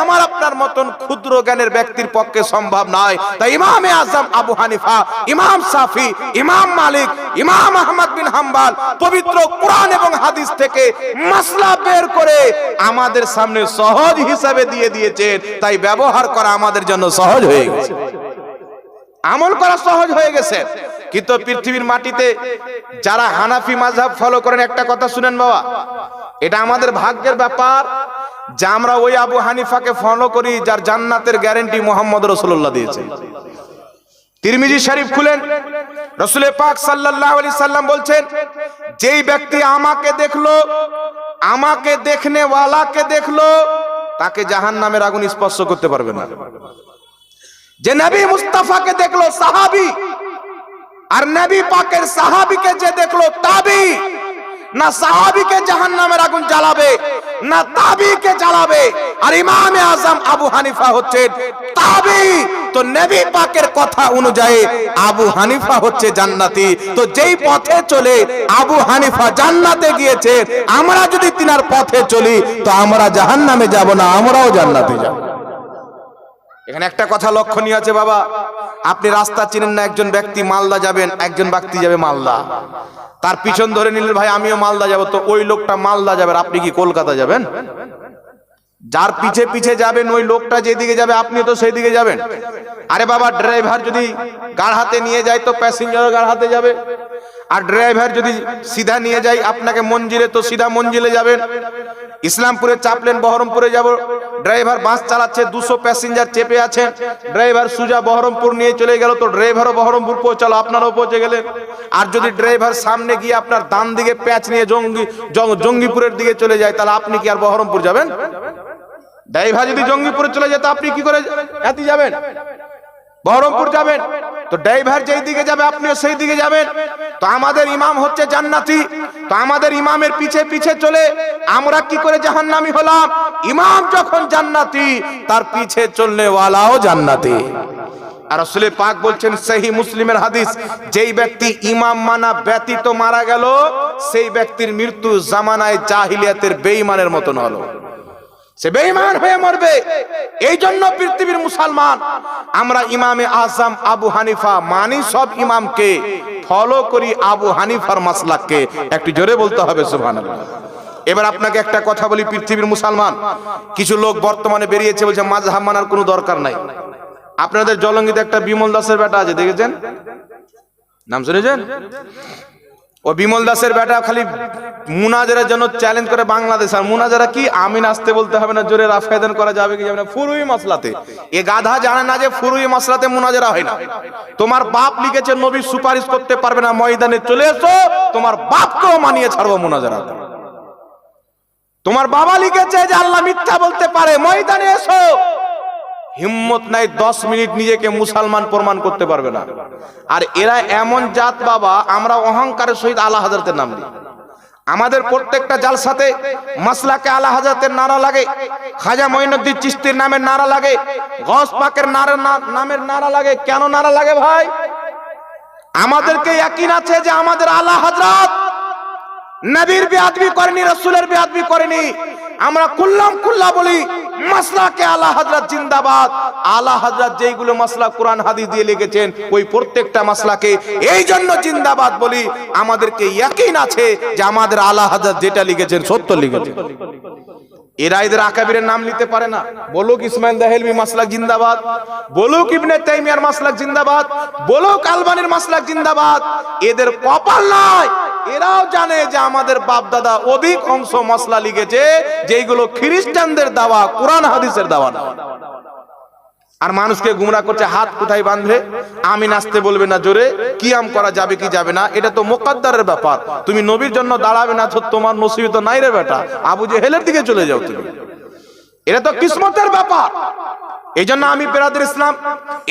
আমার আপনার মতন ক্ষুদ্র জ্ঞানের ব্যক্তির পক্ষে সম্ভব নয়। তাই ইমামে আযম আবু হানিফা, ইমাম শাফি, ইমাম মালিক, ইমাম আহমদ বিন হাম্বল পবিত্র কোরআন এবং হাদিস থেকে মাসলা বের করে আমাদের সামনে সহজ হিসাবে দিয়ে দিয়েছেন। তাই ব্যবহার করা আমাদের জন্য সহজ হয়ে গেছে, আমল করা সহজ হয়ে গেছে। কিন্তু পৃথিবীর মাটিতে যারা হানাফি মাযহাব ফলো করেন, একটা কথা শুনেন বাবা, এটা আমাদের ভাগ্যের ব্যাপার যে আমরা ওই আবু হানিফাকে ফলো করি যার জান্নাতের গ্যারান্টি মুহাম্মদ রাসূলুল্লাহ দিয়েছেন। তিরমিজি শরীফ খুলেন, রাসূল পাক সাল্লাল্লাহু আলাইহি সাল্লাম বলছেন, যেই ব্যক্তি আমাকে দেখলো, আমাকে দেখনে ওয়ালাকে দেখলো, তাকে জাহান্নামের আগুন স্পর্শ করতে পারবে না। যে নবী মুস্তাফাকে দেখলো, সাহাবী আর নবী পাকের সাহাবীকে যে দেখলো তাবি, না সাহাবীকে জাহান্নামের আগুন জ্বালাবে না তাবিকে জ্বালাবে। আর ইমামে আজম আবু হানিফা হচ্ছেন তাবি, তো নবী পাকের কথা অনুযায়ী আবু হানিফা হচ্ছে জান্নাতি। তো যেই পথে চলে আবু হানিফা জান্নাতে গিয়েছে, আমরা যদি তিনার পথে চলি তো আমরা জাহান্নামে যাব না, আমরাও জান্নাতে যাব। এখানে একটা কথা লক্ষণীয় আছে বাবা, আপনি রাস্তা চিনেন না, একজন ব্যক্তি মালদা যাবেন, একজন ব্যক্তি যাবে মালদা, তার পিছন ধরে নিলেন ভাই আমিও মালদা যাব, তো ওই লোকটা মালদা যাবে, আপনি কি কলকাতা যাবেন? যার পিছে পিছে যাবেন ওই লোকটা যেদিকে যাবে আপনি তো সেই দিকে যাবেন। আরে বাবা, ড্রাইভার যদি গাড়হাতে নিয়ে যায় তো প্যাসেঞ্জারও গাড়হাতে যাবে, আর ড্রাইভার যদি সিধা নিয়ে যায় আপনাকে মঞ্জিলে তো সিধা মঞ্জিলে যাবেন। ইসলামপুরে চাপলেন বহরমপুরে যাব, ড্রাইভার বাস চালাচ্ছে, 200 প্যাসেঞ্জার চেপে আছেন, ড্রাইভার সুজা বহরমপুর নিয়ে চলে গেল, তো ড্রাইভারও বহরমপুর পৌঁছালো, আপনারাও পৌঁছে গেলেন। আর যদি ড্রাইভার সামনে গিয়ে আপনার ডান দিকে প্যাচ নিয়ে জঙ্গিপুরের দিকে চলে যায়, তাহলে আপনি কি আর বহরমপুর যাবেন? ড্রাইভার যদি জঙ্গিপুরে চলে যায় তো আপনি কি করে এতে যাবেন? বহরমপুর যাবেন। তো ড্রাইভার যেই দিকে যাবে আপনিও সেই দিকে যাবেন। তো আমাদের ইমাম হচ্ছে জান্নাতি, তো আমাদের ইমামের পিছে পিছে চলে আমরা কি করে জাহান্নামী হলাম? ইমাম যখন জান্নাতি, তার পিছে চলনে ওয়ালাও জান্নাতি। আর রাসূল পাক বলছেন সহিহ মুসলিমের হাদিস, যেই ব্যক্তি ইমাম মানা ব্যতীত মারা গেল সেই ব্যক্তির মৃত্যু জামানায় জাহিলিয়াতের বেঈমানের মতন হলো, সে বেঈমান হয়ে মরবে। এই জন্য পৃথিবীর মুসলমান আমরা ইমামে আজম আবু হানিফা মানি, সব ইমামকে ফলো করি আবু হানিফার মাসলাককে। একটু জোরে বলতে হবে সুবহানাল্লাহ। এবার আপনাকে একটা কথা বলি, পৃথিবীর মুসলমান কিছু লোক বর্তমানে বেরিয়েছে বলছে মাযহাব মানার কোনো দরকার নাই। আপনাদের জলঙ্গিতে একটা বিমল দাসের বেটা আছে, দেখেছেন? নাম শুনেছেন? ও বিমল দাসের বেটা খালি মুনাজারের জন্য চ্যালেঞ্জ করে বাংলাদেশ। আর মুনাজারা কি? আমিন আসতে বলতে হবে না, জোরে রাফায়দান করা যাবে কি যাবে না, ফুরুই মাসলাতে। এ গাধা জানে না যে ফুরুই মাসলাতে মুনাজারা হয় না। তোমার বাপ লিখেছে নবী সুপারিশ করতে পারবে না, ময়দানে চলে এসো, তোমার বাপকেও মানিয়ে ছাড়বো মুনাজারা। তোমার বাবা লিখেছে যে আল্লাহ মিথ্যা বলতে পারে, ময়দানে এসো। হিম্মত নাই 10 মিনিট নিজেকে মুসলমান প্রমাণ করতে পারবে না। আর এরা এমন জাত বাবা, আমরা অহংকারের সহিত আলা হযরতের নাম দিই। আমাদের প্রত্যেকটা জালসাতে মাসলাকে আলা হযরতের নারা লাগে, খাজা মঈনুদ্দিন চিশতির নামের নারা লাগে, গওস পাকের নামের নারা লাগে। কেন নারা লাগে ভাই? আমাদেরকে ইয়াকিন আছে যে আমাদের আলা হযরত নবীর বেয়াদবি করেনি, রাসূলের বেয়াদবি করেনি। আমরা কুল্লা বলি মাসলাকে আলা হযরত জিন্দাবাদ। আলা হযরত যেইগুলো মাসলা কোরআন হাদিস দিয়ে লিখেছেন ওই প্রত্যেকটা মাসলাকে এই জন্য জিন্দাবাদ বলি, আমাদেরকে ইয়াকিন আছে যে আমাদের আলা হযরত যেটা লিখেছেন সত্য লিখেছেন। এরা এদের আকাবিরের নাম নিতে পারে না। বলুক ইসমাইল দেহলভি মাসলাক জিন্দাবাদ, বলুক ইবনে তাইমিয়ার মাসলাক জিন্দাবাদ, বলুক আলবানির মাসলাক জিন্দাবাদ। এদের কপাল নয়, এরাও জানে যে আমাদের বাপ দাদা অধিক অংশ মাসলা লিখেছে যেগুলো খ্রিস্টানদের দাওয়া, কোরআন হাদিসের দাওয়া না। আর মানুষকে গুমরা করছে। হাত কোথায় বাঁধবে? আমিন আসতে বলবে না জোরে, কিয়াম করা যাবে কি যাবে না এটা তো মুকদ্দারের ব্যাপার। তুমি নবীর জন্য দাঁড়াবে না তো তোমার নসিবে তো নাই রে বেটা, আবু জেহেলের দিকে চলে যাও তুমি। এটা তো কিসমতের ব্যাপার। এই জন্য আমি বেরাদর ইসলাম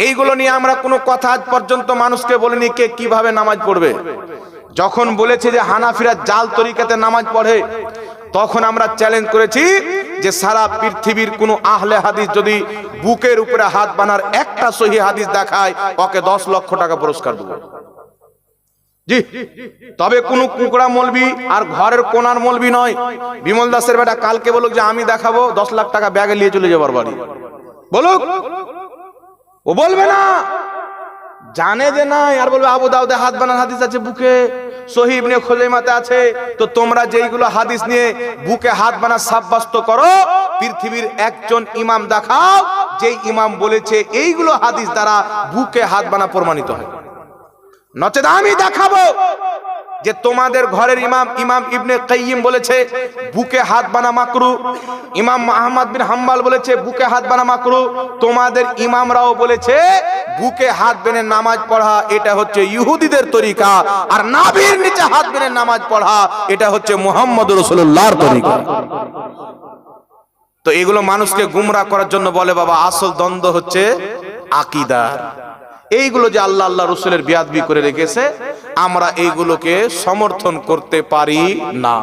এইগুলো নিয়ে আমরা কোনো কথা আজ পর্যন্ত মানুষকে বলিনি কে কিভাবে নামাজ পড়বে। যখন বলেছে যে হানাফিরা জাল তরিকাতে নামাজ পড়ে, তখন আমরা চ্যালেঞ্জ করেছি যে সারা পৃথিবীর কোন আহলে হাদিস যদি বুকের উপরে হাত বানার একটা সহিহ হাদিস দেখায়, ওকে 10 লক্ষ টাকা পুরস্কার দেব। জি, তবে কোন কুকড়া মৌলবি আর ঘরের কোনার মৌলবি নয়। বিমল দাসের বেটা কালকে বলুক যে আমি দেখাবো, 10 লাখ টাকা ব্যাগে নিয়ে চলে যাবার বাড়ি, বলুক। ও বলবে না, জানে যে নাই, আর বলবে আবু দাউদে হাত বানার হাদিস আছে বুকে, সহিহ ইবনে খুজাইমাতে আছে। তো তোমরা যেইগুলো হাদিস নিয়ে বুকে হাত বানা সাব্যস্ত করো, পৃথিবীর একজন ইমাম দেখাও যেই ইমাম বলেছে এইগুলো হাদিস দ্বারা বুকে হাত বানা প্রমাণিত হয়। নচেত আমি দেখাবো যে তোমাদের ঘরের ইমাম ইবনে কাইয়িম বলেছে বুকে হাত বানা মাকরু, ইমাম আহমদ বিন হাম্বল বলেছে বুকে হাত বানা মাকরু, তোমাদের ইমামরাও বলেছে বুকে হাত বেনে নামাজ পড়া এটা হচ্ছে ইহুদিদের তরিকা, আর নাভির নিচে হাত বেনে নামাজ পড়া এটা হচ্ছে মুহাম্মদ রাসূলুল্লাহর তরিকা। তো এগুলো মানুষকে গুমরাহ করার জন্য বলে বাবা। আসল দ্বন্দ্ব হচ্ছে আকীদার। এইগুলো যে আল্লাহ আল্লাহ রসুলের বিয়াদবি করে রেখেছে, আমরা এইগুলোকে সমর্থন করতে পারি না।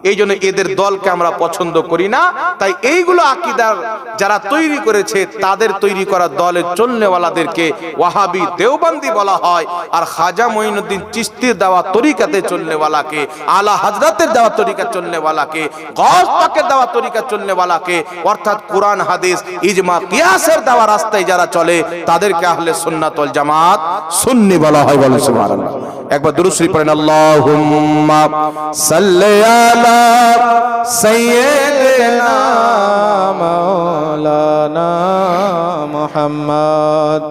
এই জন্য এদের দলকে আমরা পছন্দ করি না। তাই এইগুলো আকীদার যারা তৈরি করেছে, তাদের তৈরি করা দলের চলনেওয়ালাদেরকে ওয়াহাবি দেওবন্দি বলা হয়। আর খাজা মঈনুদ্দিন চিশতির দেওয়া তরিকাতে চলনেওয়ালাকে, আলা হযরতের দেওয়া তরিকা চলনেওয়ালাকে, গওস পাকের দেওয়া তরিকা চলনেওয়ালাকে, অর্থাৎ কোরআন হাদিস ইজমা কিয়াসের দেওয়া রাস্তায় যারা চলে, তাদেরকে আহলে সুন্নাত ওয়াল জামাত সুন্নি বলা হয়। বলেন সুবহানাল্লাহ। একবার দুরূদ শরীফ পড়েন, আল্লাহুম্মা সাল্লি আলা সাইয়্যিদিনা মাওলানা মুহাম্মদ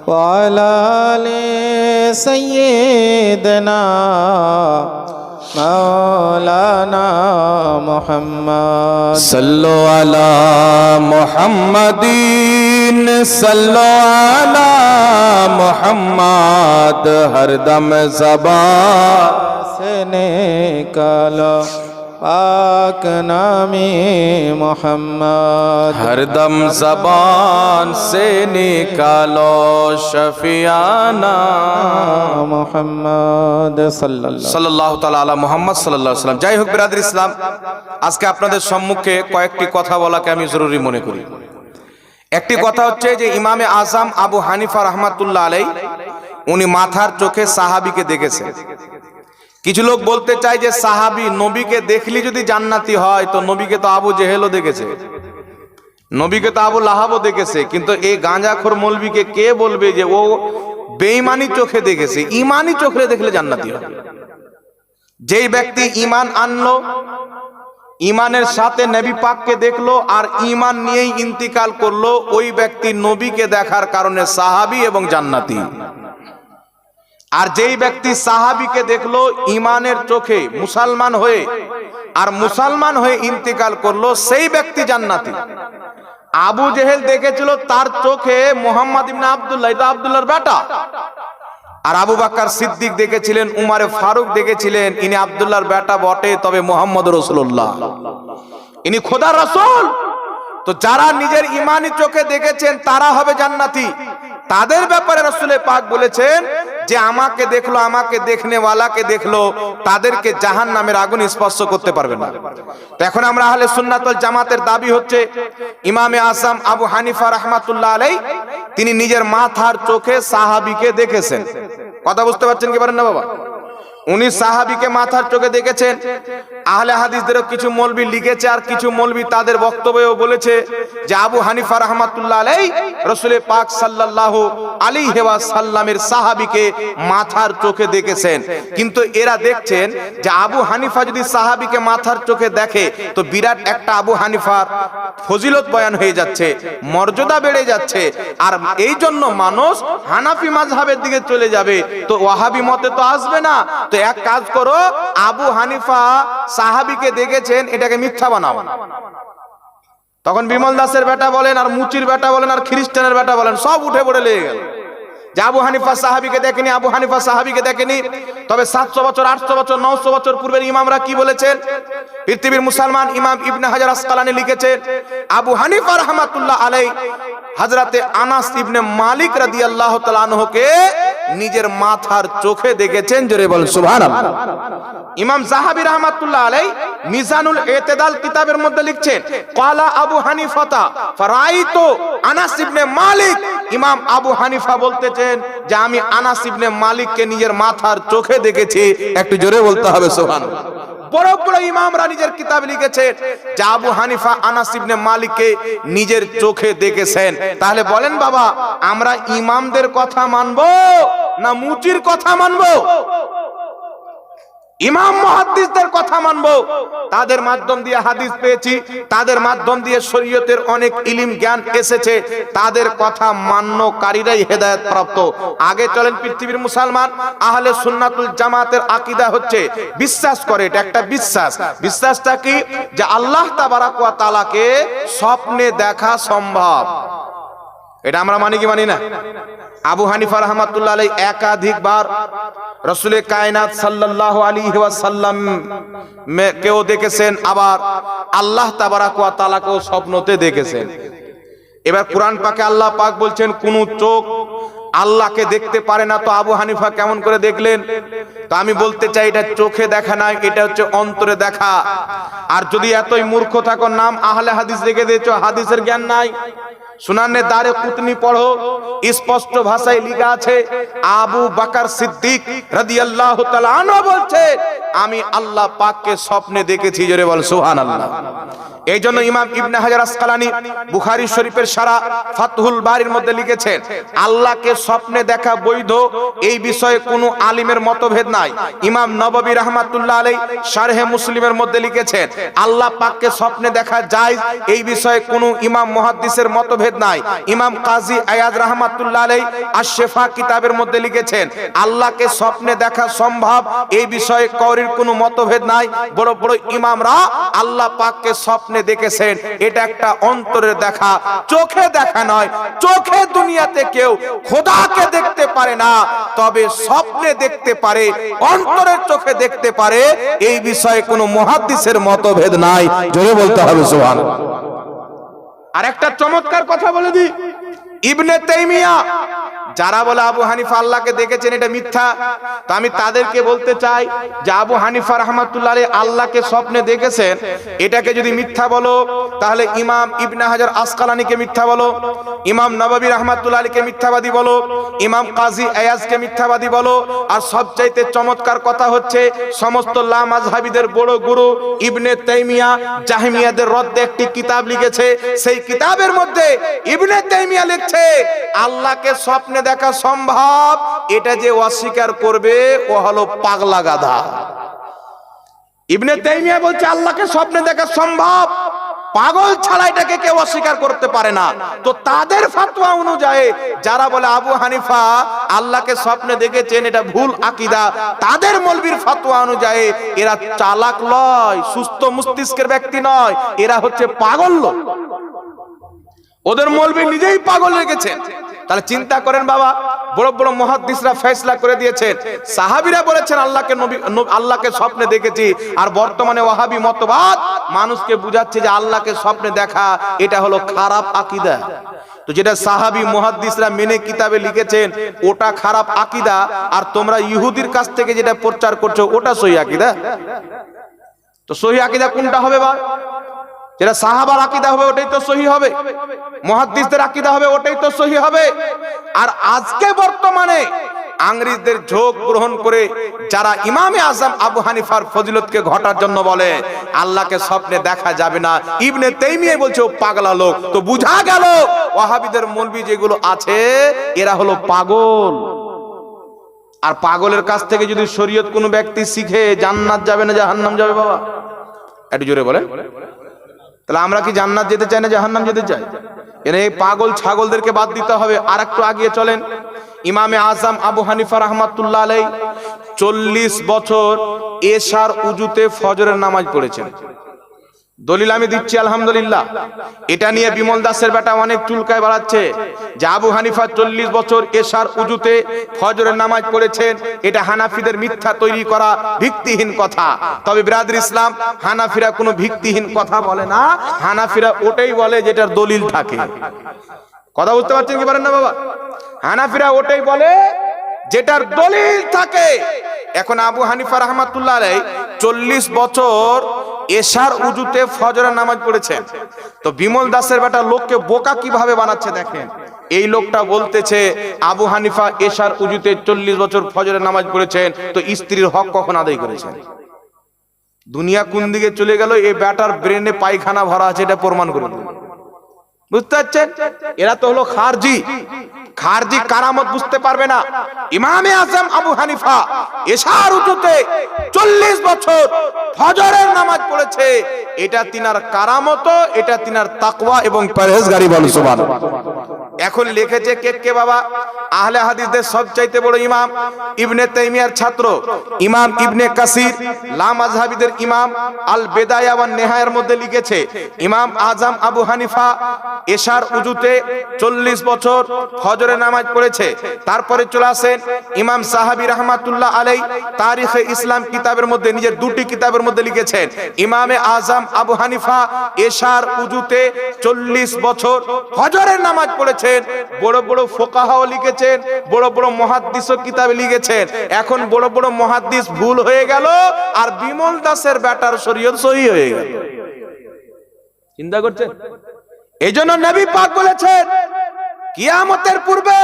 ওয়া আলা আলি সাইয়্যিদিনা মাওলানা মুহাম্মদ। সাল্লু আলা মুহাম্মাদিন সাল্লু আলা মুহাম্মদ, হরদম ज़बान से निकालो पाक नामी मोहम्मद, हरदम ज़बान से निकालो शफियाना मोहम्मद সাল্লাল্লাহু তাআলা আলা মুহাম্মদ সাল্লাল্লাহু আলাইহি ওয়াসাল্লাম। যাই হোক বিরাদর ইসলাম, আজকে আপনাদের সম্মুখে কয়েকটি কথা বলাকে আমি জরুরি মনে করি। একটি কথা হচ্ছে যে ইমামে আজম আবু হানিফা রাহমাতুল্লাহ আলাইহি উনি মাথার চোখে সাহাবীকে দেখেছেন। কিছু লোক বলতে চায় যে সাহাবী নবীকে দেখলি যদি জান্নাতি হয়, তো নবীকে তো আবু জেহেলও দেখেছে, নবীকে তো আবু লাহাবও দেখেছে। কিন্তু এই গাঁজাখোর মৌলবীকে কে বলবে যে ও বেঈমানি চোখে দেখেছে? ঈমানি চোখে দেখলে জান্নাতি হবে। যেই ব্যক্তি ঈমান আনলো, ঈমানের সাথে নবী পাককে দেখলো আর ঈমান নিয়েই ইন্তিকাল করলো, ওই ব্যক্তি নবীকে দেখার কারণে সাহাবী এবং জান্নাতি। আর যেই ব্যক্তি সাহাবীকে দেখলো ঈমানের চোখে মুসলমান হয়ে, আর মুসলমান হয়ে ইন্তিকাল করলো, সেই ব্যক্তি জান্নাতি। আবু জেহেল দেখেছিল তার চোখে মুহাম্মদ ইবনে আব্দুল্লাহ, এটা আব্দুল্লাহর বেটা। আর আবু বকর সিদ্দিক দেখেছিলেন, উমারে ফারুক দেখেছিলেন, ইনি আব্দুল্লাহর বেটা বটে, তবে মুহাম্মদ রাসূলুল্লাহ, ইনি খোদার রাসূল। তো যারা নিজের ঈমানি চোখে দেখেছেন তারা হবে জান্নাতি। তাদের ব্যাপারে রাসূল পাক বলেছেন যে আমাকে দেখলো, আমাকে দেখনে ওয়ালাকে দেখলো, তাদেরকে জাহান্নামের আগুন স্পর্শ করতে পারবে না। তো এখন আমরা আহলে সুন্নাত ওয়াল জামাতের দাবি হচ্ছে ইমামে আজম আবু হানিফা রাহমাতুল্লাহ আলাইহি তিনি নিজের মাথার চোখে সাহাবীকে দেখেছেন। কথা বুঝতে পারছেন কি পারেন না বাবা? উনি সাহাবীকে মাথার চোখে দেখেছেন। আহলে হাদিসদেরও কিছু মৌলবি লিখেছে, আর কিছু মৌলবি তাদের বক্তব্যেও বলেছে যে আবু হানিফা রাহমাতুল্লাহ আলাইহি রাসূল পাক সাল্লাল্লাহু আলাইহি ওয়াসাল্লামের সাহাবীকে মাথার চোখে দেখেছেন। কিন্তু এরা দেখছেন যে আবু হানিফা যদি সাহাবীকে মাথার চোখে দেখে, তো বিরাট একটা আবু হানিফার ফজিলত বয়ান হয়ে যাচ্ছে, মর্যাদা বেড়ে যাচ্ছে। আর এই জন্য মানুষ হানাফি মাযহাবের দিকে চলে যাবে, তো ওয়াহাবি মতে তো আসবে না। তো এক কাজ করো, আবু হানিফা সাহাবীকে দেখেছেন এটাকে মিথ্যা বানাও। তখন বিমল দাসের বেটা বলেন, আর মুচির বেটা বলেন, আর খ্রিস্টানের বেটা বলেন, সব উঠে পড়ে লেগে গেল যে আবু হানিফা সাহাবীকে দেখেনি, আবু হানিফা সাহাবীকে দেখেনি। তবে 700 বছর, 800 বছর, 900 বছর পূর্বের ইমামরা কি বলেছেন? পৃথিবীর মুসলমান ইমাম ইবনে হাজার আসকালানী লিখেছেন, আবু হানিফা রাহমাতুল্লাহ আলাইহি হযরতে আনাস ইবনে মালিক রাদিয়াল্লাহু তাআলা আনহুকে নিজের মাথার চোখে দেখেছেন। জোরে বল সুবহানাল্লাহ। ইমাম যাহাবী রাহমাতুল্লাহ আলাইহি মিজানুল ইতিদাল কিতাবের মধ্যে লিখছেন, ক্বালা আবু হানিফাতা ফারাইতু আনাস ইবনে মালিক। ইমাম আবু হানিফা বলতেছেন যে আমি আনাস ইবনে মালিককে নিজের মাথার চোখে দেখেছি। একটু জোরে বলতে হবে সুবহানাল্লাহ। বড় বড় ইমামরা নিজের কিতাবে লিখেছেন যে আবু হানিফা আনাস ইবনে মালিককে নিজের চোখে দেখেছেন। তাহলে বলেন বাবা, আমরা ইমামদের কথা মানবো না মুচির কথা মানবো? ইমাম মুহাদ্দিসদের কথা মানবো। তাদের মাধ্যম দিয়ে হাদিস পেয়েছি, তাদের মাধ্যম দিয়ে শরীয়তের অনেক ইলম জ্ঞান এসেছে, তাদের কথা মান্যকারীরাই হেদায়েত প্রাপ্ত। আগে চলেন পৃথিবীর মুসলমান আহলে সুন্নাতুল জামাতের আকীদা হচ্ছে বিশ্বাস করে, এটা একটা বিশ্বাস। বিশ্বাসটা কি? যে আল্লাহ তাবারাক ওয়া তাআলাকে স্বপ্নে দেখা সম্ভব। এটা আমরা মানি কি মানি না? আবু হানিফা রাহমাতুল্লাহ আলাইহি একাধিকবার রাসূলে কায়নাত সাল্লাল্লাহু আলাইহি ওয়াসাল্লাম কেও দেখেছেন, আবার আল্লাহ তাবারাক ওয়া তাআলাকেও স্বপ্নতে দেখেছেন। এবার কোরআন পাকে আল্লাহ পাক বলছেন, কোন চোখ আল্লাহকে দেখতে পারে না, তো আবু হানিফা কেমন করে দেখলেন? তো আমি বলতে চাই এটা চোখে দেখা নয়, এটা হচ্ছে অন্তরে দেখা। আর যদি এতই মূর্খ থাকো, নাম আহলে হাদিস রেখে দিয়েছো, হাদিসের জ্ঞান নাই। সুনানে দারে কুতনি পড়ো, স্পষ্ট ভাষায় লেখা আছে আবু বকর সিদ্দিক রাদিয়াল্লাহু তাআলা আনহু বলছে আমি আল্লাহ পাককে স্বপ্নে দেখেছি। জোরে বল সুবহানাল্লাহ। এই জন্য ইমাম ইবনে হাজার আসকালানী বুখারী শরীফের সারা ফাতহুল বারির মধ্যে লিখেছেন আল্লাহকে স্বপ্নে দেখা বৈধ, এই বিষয়ে কোনো আলিমের মতভেদ নাই। ইমাম নববী রাহমাতুল্লাহ আলাইহি শারহে মুসলিমের মধ্যে লিখেছেন আল্লাহ পাককে স্বপ্নে দেখা জায়েজ, এই বিষয়ে কোনো ইমাম মুহাদ্দিসের মতভেদ নাই। ইমাম কাজী আয়াদ রাহমাতুল্লাহ আলাইহি আশ-শিফা কিতাবের মধ্যে লিখেছেন আল্লাহকে স্বপ্নে দেখা সম্ভব, এই বিষয়ে কারোর কোনো মতভেদ নাই। বড় বড় ইমামরা আল্লাহ পাককে স্বপ্নে দেখেছেন। এটা একটা অন্তরের দেখা, চোখে দেখা নয়। চোখে দুনিয়াতে কেউ খোদাকে দেখতে পারে না, তবে স্বপ্নে দেখতে পারে, অন্তরের চোখে দেখতে পারে। এই বিষয়ে কোনো মুহাদ্দিসের মতভেদ নাই। জোরে বলতে হবে সুবহানাল্লাহ। আর একটা চমৎকার কথা বলে দিই, ইবনে তাইমিয়া যারা বলে আবু হানিফা আল্লাহকে দেখেছেন এটা মিথ্যা, তো আমি তাদেরকে বলতে চাই যে আবু হানিফা রাহমাতুল্লাহ আলাইহি আল্লাহকে স্বপ্নে দেখেছেন, এটাকে যদি মিথ্যা বলো তাহলে ইমাম ইবনে হাজার আসকালানীকে মিথ্যা বলো, ইমাম নববী রাহমাতুল্লাহ আলাইহিকে মিথ্যাবাদী বলো, ইমাম কাজী আয়াজকে মিথ্যাবাদী বলো। আর সবচাইতে চমৎকার কথা হচ্ছে সমস্ত লা মাযহাবীদের বড় গুরু ইবনে তাইমিয়া জাহমিয়াদের রদ্দে একটি কিতাব লিখেছে। সেই কিতাবের মধ্যে ইবনে তাইমিয়া লিখছে আল্লাহকে স্বপ্নে দেখা সম্ভব, এটা যে অস্বীকার করবে ও হলো পাগলা গাধা। ইবনে তাইমিয়া বলছে আল্লাহকে স্বপ্নে দেখা সম্ভব, পাগল ছাড়া এটাকে কেউ অস্বীকার করতে পারে না। তো তাদের ফতোয়া অনুযায়ী যারা বলে আবু হানিফা আল্লাহকে স্বপ্নে দেখেছেন এটা ভুল আকীদা, তাদের মৌলবীর ফতোয়া অনুযায়ী এরা চালাক নয়, সুস্থ মস্তিষ্কের ব্যক্তি নয়, এরা হচ্ছে পাগল লোক। ওদের মৌলবী নিজেই পাগল রেখেছেন। তাহলে চিন্তা করেন বাবা, বড় বড় মুহাদ্দিসরা ফয়সালা করে দিয়েছেন, সাহাবীরা বলেছেন আল্লাহকে স্বপ্নে দেখেছি। আর বর্তমানে ওয়াহাবী মতবাদ মানুষকে বুঝাচ্ছে যে আল্লাহকে স্বপ্নে দেখা এটা হলো খারাপ আকীদা। তো যেটা সাহাবী মুহাদ্দিসরা মেনে কিতাবে লিখেছেন ওটা খারাপ আকীদা, আর তোমরা ইহুদির কাছ থেকে যেটা প্রচার করছো ওটা সহি আকীদা। তো সহি আকীদা কোনটা হবে বা? যেটা সাহাবার আকীদা হবে ওটাই তো সহি হবে, মুহাদ্দিসদের আকীদা হবে ওটাই তো সহি হবে। আর আজকে বর্তমানে ইংরেজদের ঝোঁক গ্রহণ করে যারা ইমামে আজম আবু হানিফার ফজিলতকে ঘটার জন্য বলে আল্লাহকে স্বপ্নে দেখা যাবে না, ইবনে তাইমিয়া বলছে ও পাগলা লোক। তো বুঝা গেল ওয়াহাবীদের মৌলবী যেগুলো আছে এরা হলো পাগল। আর পাগলের কাছ থেকে যদি শরীয়ত কোনো ব্যক্তি শিখে জান্নাত যাবে না জাহান্নাম যাবে? বাবা একটু জোরে বলে। তাহলে আমরা কি জান্নাত যেতে চাই না জাহান্নাম যেতে চাই? এই পাগল ছাগলদেরকে বাদ দিতে হবে। আর একটু আগিয়ে চলেন, ইমামে আজম আবু হানিফা রাহমাতুল্লাহ আলাইহি 40 বছর এশার উজুতে ফজরের নামাজ পড়েছেন। দলিল আমি দিচ্ছি আলহামদুলিল্লাহ। এটা নিয়ে বিমল দাসের বেটা অনেক চুলকায় বাড়াচ্ছে যে আবু হানিফা 40 বছর এশার উজুতে ফজরের নামাজ পড়েছেন, এটা হানাফিদের মিথ্যা তৈরি করা ভিত্তিহীন কথা। তবে বিরাদর ইসলাম, হানাফিরা কোনো ভিত্তিহীন কথা বলে না, হানাফিরা ওটাই বলে যেটার দলিল থাকে। কথা বুঝতে পারছেন কি পারেন না বাবা? হানাফিরা ওটাই বলে যেটার দলিল থাকে। এখন আবু হানিফা রাহমাতুল্লাহ আলাইহি 40 বছর এশার উজুতে ফজরের নামাজ পড়েছেন। তো বিমল দাসের বেটা লোককে বোকা কিভাবে বানাচ্ছে দেখেন। এই লোকটা বলতেছে আবু হানিফা এশার উজুতে 40 বছর ফজরের নামাজ পড়েছেন, তো স্ত্রীর হক কখন আদায় করেছেন? দুনিয়া কোন দিকে চলে গেল, এই বেটার ব্রেনে পায়খানা ভরা আছে, এটা প্রমাণ করে দিন। বুঝতে পারছেন? এরা তো হলো খারজি। খারজি কারামত বুঝতে পারবে না। ইমামে আজম আবু হানিফা এশার উজুতে 40 বছর ফজরের নামাজ পড়েছে, এটা তিনার কারামত, এটা তিনার তাকওয়া এবং পরহেজগারি। বলো সুবহানাল্লাহ। এখন লিখেছে কে বাবা? আহলে হাদিসদের সবচাইতে বড় ইমাম ইবনে তাইমিয়ার ছাত্র ইমাম ইবনে কাসির, লা মাযহাবীদের ইমাম আল বিদায়া ওয়ান নিহায়ার মধ্যে লিখেছে ইমাম আজম আবু হানিফা এশার উজুতে 40 বছর ফজরের নামাজ পড়েছে। তারপরে চলে আসেন ইমাম সাহাবী রাহমাতুল্লাহ আলাইহি তারিখে ইসলাম কিতাবের মধ্যে, নিজের দুটি কিতাবের মধ্যে লিখেছেন ইমামে আজম আবু হানিফা এশার উজুতে 40 বছর ফজরের নামাজ পড়েছে। করেছেন, বড় বড় ফোকাহাও লিখেছেন, বড় বড় মুহাদ্দিসও কিতাবে লিখেছেন। এখন বড় বড় মুহাদ্দিস ভুল হয়ে গেল আর বিমল দাসের ব্যাটার শরীয়ত সহি হয়ে গেল। চিন্তা করছেন? এই জন্য নবী পাক বলেছেন কিয়ামতের পূর্বে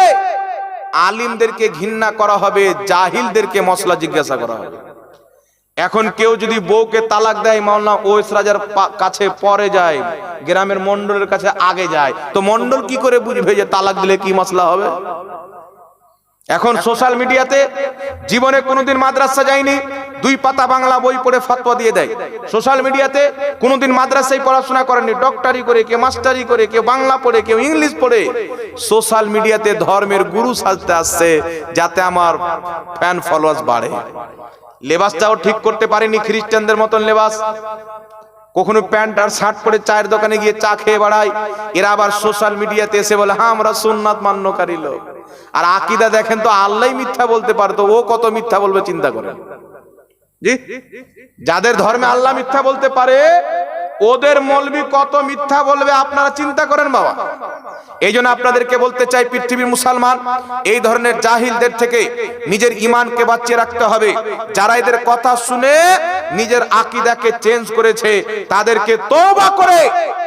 আলিমদেরকে ঘৃণা করা হবে, জাহিলদেরকে মসলা জিজ্ঞাসা করা হবে। এখন কেউ যদি বউকে তালাক দেয়, মাওলানা ওয়েস রাজার কাছে পরে যায়, গ্রামের মন্ডলের কাছে আগে যায়, তো মন্ডল কি করে বুঝবে যে তালাক দিলে কি মসলা হবে? এখন সোশ্যাল মিডিয়াতে জীবনে কোনোদিন মাদ্রাসা যায়নি, 2 পাতা বাংলা বই পড়ে ফতোয়া দিয়ে দেয়। সোশ্যাল মিডিয়াতে কোনোদিন মাদ্রাসায় পড়াশোনা করেনি, ডক্টরি করে, কেউ মাস্টারি করে, কেউ বাংলা পড়ে, কেউ ইংলিশ পড়ে, সোশ্যাল মিডিয়াতে ধর্মের গুরু সাজতে আসছে যাতে আমার ফ্যান ফলোয়ার্স বাড়ে। লেবাসটাও ঠিক করতে পারেনি, খ্রিস্টানদের মতন লেবাস, কখনো প্যান্ট আর শার্ট পরে চায়ের দোকানে গিয়ে চা খেয়ে বেড়ায়। এরা আবার সোশ্যাল মিডিয়াতে এসে বলে হ্যাঁ আমরা সুন্নাত মান্যকারী লোক। আর আকীদা দেখেন তো, আল্লাহই মিথ্যা বলতে পারতো, ও কত মিথ্যা বলবে চিন্তা করেন। জি, যাদের ধর্মে আল্লাহ মিথ্যা বলতে পারে ওদের মৌলবি কত মিথ্যা বলবে আপনারা চিন্তা করেন বাবা। এই জন্য আপনাদেরকে বলতে চাই, পৃথিবীর মুসলমান এই ধরনের জাহিলদের থেকে নিজের ঈমানকে বাঁচিয়ে রাখতে হবে। যারা এদের কথা শুনে নিজের আকীদাকে চেঞ্জ করেছে তাদেরকে তওবা করে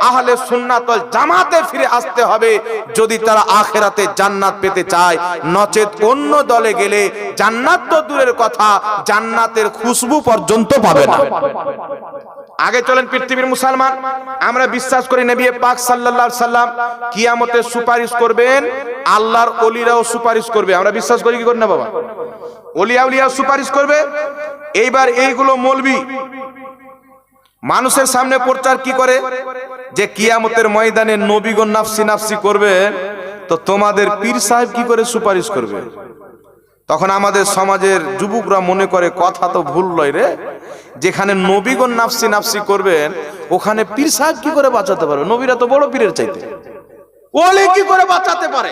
আহলে সুন্নাত ওয়াল জামাতে ফিরে আসতে হবে যদি তারা আখিরাতে জান্নাত পেতে চায়। নচেত অন্য দলে গেলে জান্নাত তো দূরের কথা, জান্নাতের খুশবু পর্যন্ত পাবে না। আগে চলেন পৃথিবীর মুসলমান, আমরা বিশ্বাস করি নবী পাক সাল্লাল্লাহু আলাইহি সাল্লাম কিয়ামতে সুপারিশ করবেন, আল্লাহর ওলিরাও সুপারিশ করবে। আমরা বিশ্বাস করি কি করি না বাবা? ওলিয়া উলিয়া সুপারিশ করবে। এইবার এইগুলো মৌলবি মানুষের সামনে প্রচার কি করে যে কিয়ামতের ময়দানে নবীগণ নাফসি নাফসি করবে, তো তোমাদের পীর সাহেব কি করে সুপারিশ করবে? তখন আমাদের সমাজের যুবকরা মনে করে কথা তো ভুল লয় রে, যেখানে নবীগণ নাফসি নাফসি করবেন ওখানে পীর সাহেব কি করে বাঁচাতে পারবে? নবীরা তো বড় পীরের চাইতে, ওলি কি করে বাঁচাতে পারে?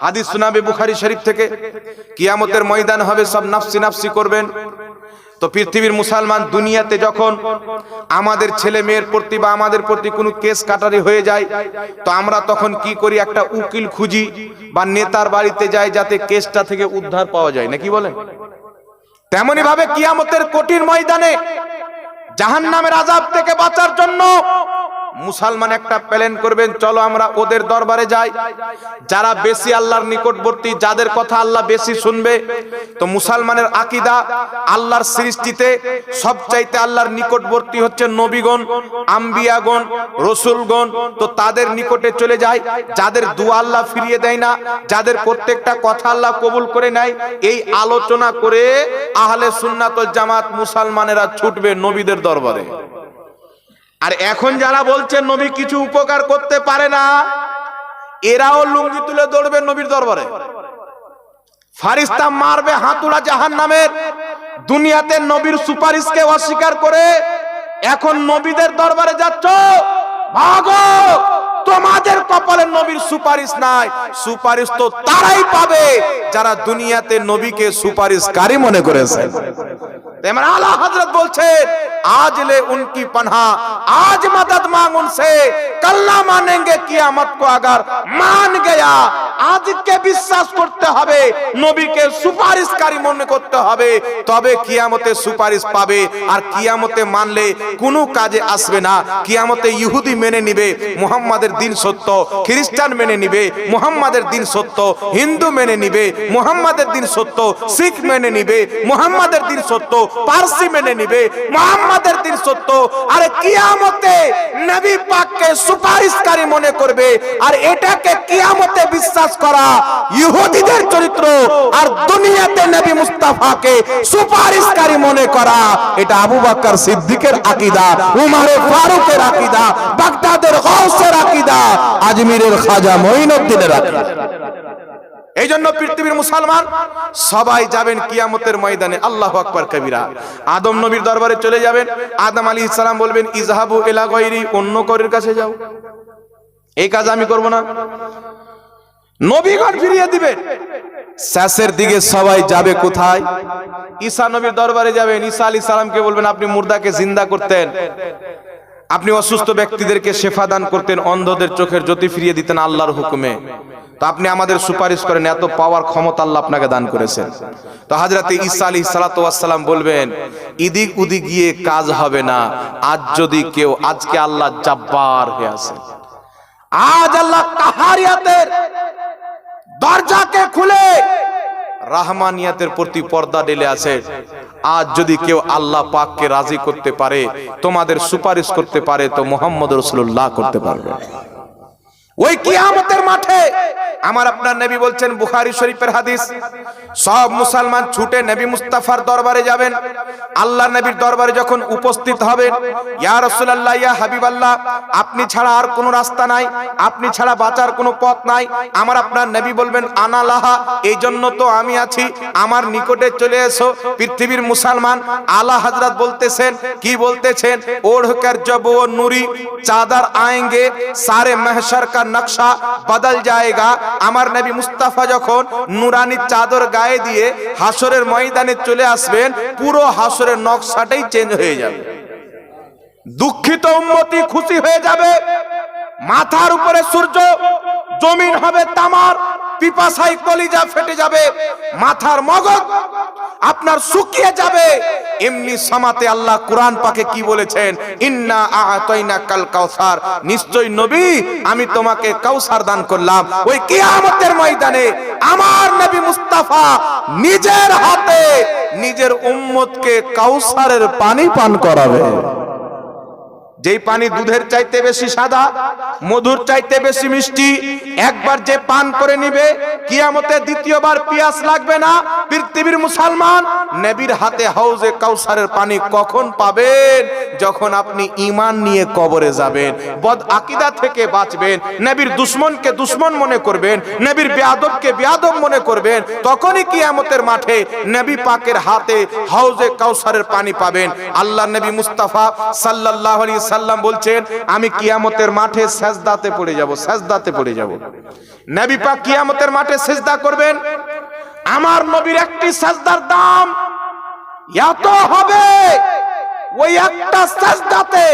হাদিস শোনাবে বুখারী শরীফ থেকে, কিয়ামতের ময়দান হবে সব নাফসি নাফসি করবেন। তো পৃথিবীর মুসলমান দুনিয়াতে যখন আমাদের ছেলে মেয়ের প্রতি বা আমাদের প্রতি কোনো কেস কাটারি হয়ে যায়, তো আমরা তখন কি করি? একটা উকিল খুঁজি বা নেতার বাড়িতে যাই যাতে কেসটা থেকে উদ্ধার পাওয়া যায়, নাকি বলেন? তেমনি ভাবে কিয়ামতের কঠিন ময়দানে জাহান্নামের আযাব থেকে বাঁচার জন্য মুসলমান একটা প্ল্যান করবেন, চলো আমরা ওদের দরবারে যাই যারা বেশি আল্লাহর নিকটবর্তী, যাদের কথা আল্লাহ বেশি শুনবে। তো মুসলমানের আকীদা আল্লাহর সৃষ্টিতে সবচাইতে আল্লাহর নিকটবর্তী হচ্ছে নবীগণ, আম্বিয়াগণ, রাসূলগণ। তো তাদের নিকটে চলে যায়, যাদের দুআ আল্লাহ ফিরিয়ে দেয় না, যাদের প্রত্যেকটা কথা আল্লাহ কবুল করে নেয়। এই আলোচনা করে আহলে সুন্নাত ওয়াল জামাত মুসলমানেরা ছুটবে নবীদের দরবারে। আর এখন যারা বলছেন নবী কিছু উপকার করতে পারে না, এরাও লুঙ্গি তুলে দৌড়বে নবীর দরবারে, ফারিস্তা মারবে হাতুড়া জাহান্নামের। দুনিয়াতে নবীর সুপারিশকে অস্বীকার করে এখন নবীদের দরবারে যাচ্ছ, ভাগো, তোমাদের কপালে নবীর সুপারিশ নাই। সুপারিশ তো তারাই পাবে যারা দুনিয়াতে নবীকে সুপারিশকারী মনে করেছে। তেমন আলা হযরত বলছেন, आज ले उनकी पनाह, आज मदद मांग उनसे, कल ना मानेंगे कियामत को अगर मान गया। আজকে বিশ্বাস করতে হবে, নবীকে সুপারিশকারী মনে করতে হবে, তবে কিয়ামতে সুপারিশ পাবে। আর কিয়ামতে মানলে কোনো কাজে আসবে না। কিয়ামতে ইহুদি মেনে নিবে মুহাম্মাদের দিন সত্য, খ্রিস্টান মেনে নিবে মুহাম্মাদের দিন সত্য, হিন্দু মেনে নিবে মুহাম্মাদের দিন সত্য, শিখ মেনে নিবে মুহাম্মাদের দিন সত্য, পারসি মেনে নিবে মুহাম্মাদের দিন সত্য। আর কিয়ামতে নবী পাককে সুপারিশকারী মনে করবে। আর এটাকে কিয়ামতে বিশ্বাস করা ইহুদিদের চরিত্র, আর দুনিয়াতে নবী মুস্তাফাকে সুপারিশকারী মনে করা এটা আবু বকর সিদ্দিকের আকীদা, উমর ফারুকের আকীদা, বাগদাদের গাউসের আকীদা, আজমিরের খাজা মঈনুদ্দিনের আকীদা। এই জন্য পৃথিবীর মুসলমান সবাই যাবেন কিয়ামতের ময়দানে, আল্লাহু আকবার কবিরা। আদম নবীর দরবারে চলে যাবেন, আদম আলাইহিস সালাম বলবেন ইযহাবু ইলা গায়রি, অন্য কারোর কাছে যাও, এই কাজ আমি করব না। নবীগণ ফিরিয়ে দিবেন। শেষের দিকে সবাই যাবে কোথায়? ঈসা নবীর দরবারে যাবেন। ঈসা আলাইহিস সালামকে বলবেন আপনি মুর্দাকে জিন্দা করতেন, আপনি অসুস্থ ব্যক্তিদেরকে শেফা দান করতেন, অন্ধদের চোখের জ্যোতি ফিরিয়ে দিতেন আল্লাহর হুকুমে। তো আপনি আমাদের সুপারিশ করেন, এত পাওয়ার ক্ষমতা আল্লাহ আপনাকে দান করেছেন। তো হযরত ঈসা আলাইহিস সালাতু ওয়াস সালাম বলবেন, ইদিক উদিক গিয়ে কাজ হবে না। আজ যদি কেউ, আজকে আল্লাহ জব্বার হয়ে আছে, আজ আল্লাহ কাহারিয়াতের দরজাকে খুলে রাহমানিয়াতের প্রতি পর্দা ঢেলে আছে। আজ যদি কেউ আল্লাহ পাককে রাজি করতে পারে, তোমাদের সুপারিশ করতে পারে, তো মুহাম্মদ রাসূলুল্লাহ করতে পারবে। ওই কিয়ামতের মাঠে আমার আপনার নবী বলছেন, বুখারী শরীফের হাদিস, সব মুসলমান ছুটে নবী মুস্তাফার দরবারে যাবেন। আল্লাহর নবীর দরবারে যখন উপস্থিত হবেন, ইয়া রাসূলুল্লাহ, ইয়া হাবিবাল্লাহ, আপনি ছাড়া আর কোনো রাস্তা নাই, আপনি ছাড়া বাঁচার কোনো পথ নাই। আমার আপনার নবী বলবেন, আনা লাহা, এই জন্য তো আমি আছি, আমার নিকটে চলে এসো। পৃথিবীর মুসলমান আলা হযরত বলতেছেন, কি বলতেছেন, ওढ़ कर जब वो नूरी चादर आएंगे सारे महशर का नक्शा बदल जाएगा। আমার নবী মুস্তাফা যখন নুরানি চাদর গায়ে দিয়ে হাসরের ময়দানে চলে আসবেন, পুরো হাসরের নকশাটাই চেঞ্জ হয়ে যাবে। দুঃখিত উম্মতি খুশি হয়ে যাবে। মাথার উপরে সূর্য, জমিন হবে তামার, পিপাসায় কলিজা ফেটে যাবে, মাথার মগজ আপনার শুকিয়ে যাবে। এমনি সমাতে আল্লাহ কুরআন পাকে কি বলেছেন, ইন্না আ'তাইনাকাল কাউসার, নিশ্চয় নবী আমি তোমাকে কাউসার দান করলাম। ওই কিয়ামতের ময়দানে আমার নবী মুস্তাফা নিজের হাতে নিজের উম্মতকে কাউসারের পানি পান করাবে। যেই পানি দুধের চাইতে বেশি সাদা, মধুর চাইতে বেশি মিষ্টি, একবার যে পান করে নিবে, কিয়ামতে দ্বিতীয়বার পিয়াস লাগবে না। পৃথিবীর মুসলমান নবীর হাতে হাউজে কাউসারের পানি কখন পাবেন? যখন আপনি ঈমান নিয়ে কবরে যাবেন, বদ আকীদা থেকে বাঁচবেন, নবীর দুশমনকে দুশমন মনে করবেন, নবীর বেয়াদবকে বেয়াদব মনে করবেন, তখনই কিয়ামতের মাঠে নবী পাকের হাতে হাউজে কাউসারের পানি পাবেন। আল্লাহ নবী মুস্তাফা সাল্লাল্লাহু আলাইহি সাল্লাম বলছেন, আমি কিয়ামতের মাঠে সেজদাতে পড়ে যাব, সেজদাতে পড়ে যাব। নবী পাক কিয়ামতের মাঠে সেজদা করবেন, আমার নবীর একটি সেজদার দাম এত হবে, ওই একটা সেজদাতে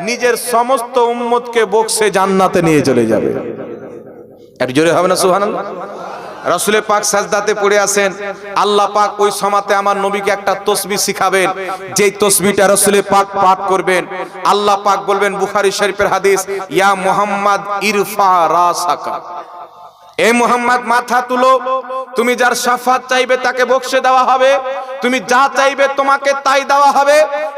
নিজের সমস্ত উম্মতকে বক্সে জান্নাতে নিয়ে চলে যাবে। একটু জোরে হবে না সুবহানাল্লাহ? রাসূল পাক সাজদাতে পড়ে আছেন, আল্লাহ পাক ওই সমাতে আমার নবীকে একটা তাসবিহ শিখাবেন, যেই তাসবিহটা রাসূল পাক পাঠ করবেন, আল্লাহ পাক বলবেন, বুখারী শরীফের হাদিস, ইয়া মুহাম্মদ ইরফা রাসাকা, এ মুহাম্মদ মাথা তুলো, তুমি যার শাফাত চাইবে তাকে বক্সে দেওয়া হবে, তুমি যা চাইবে তোমাকে তাই দেওয়া হবে।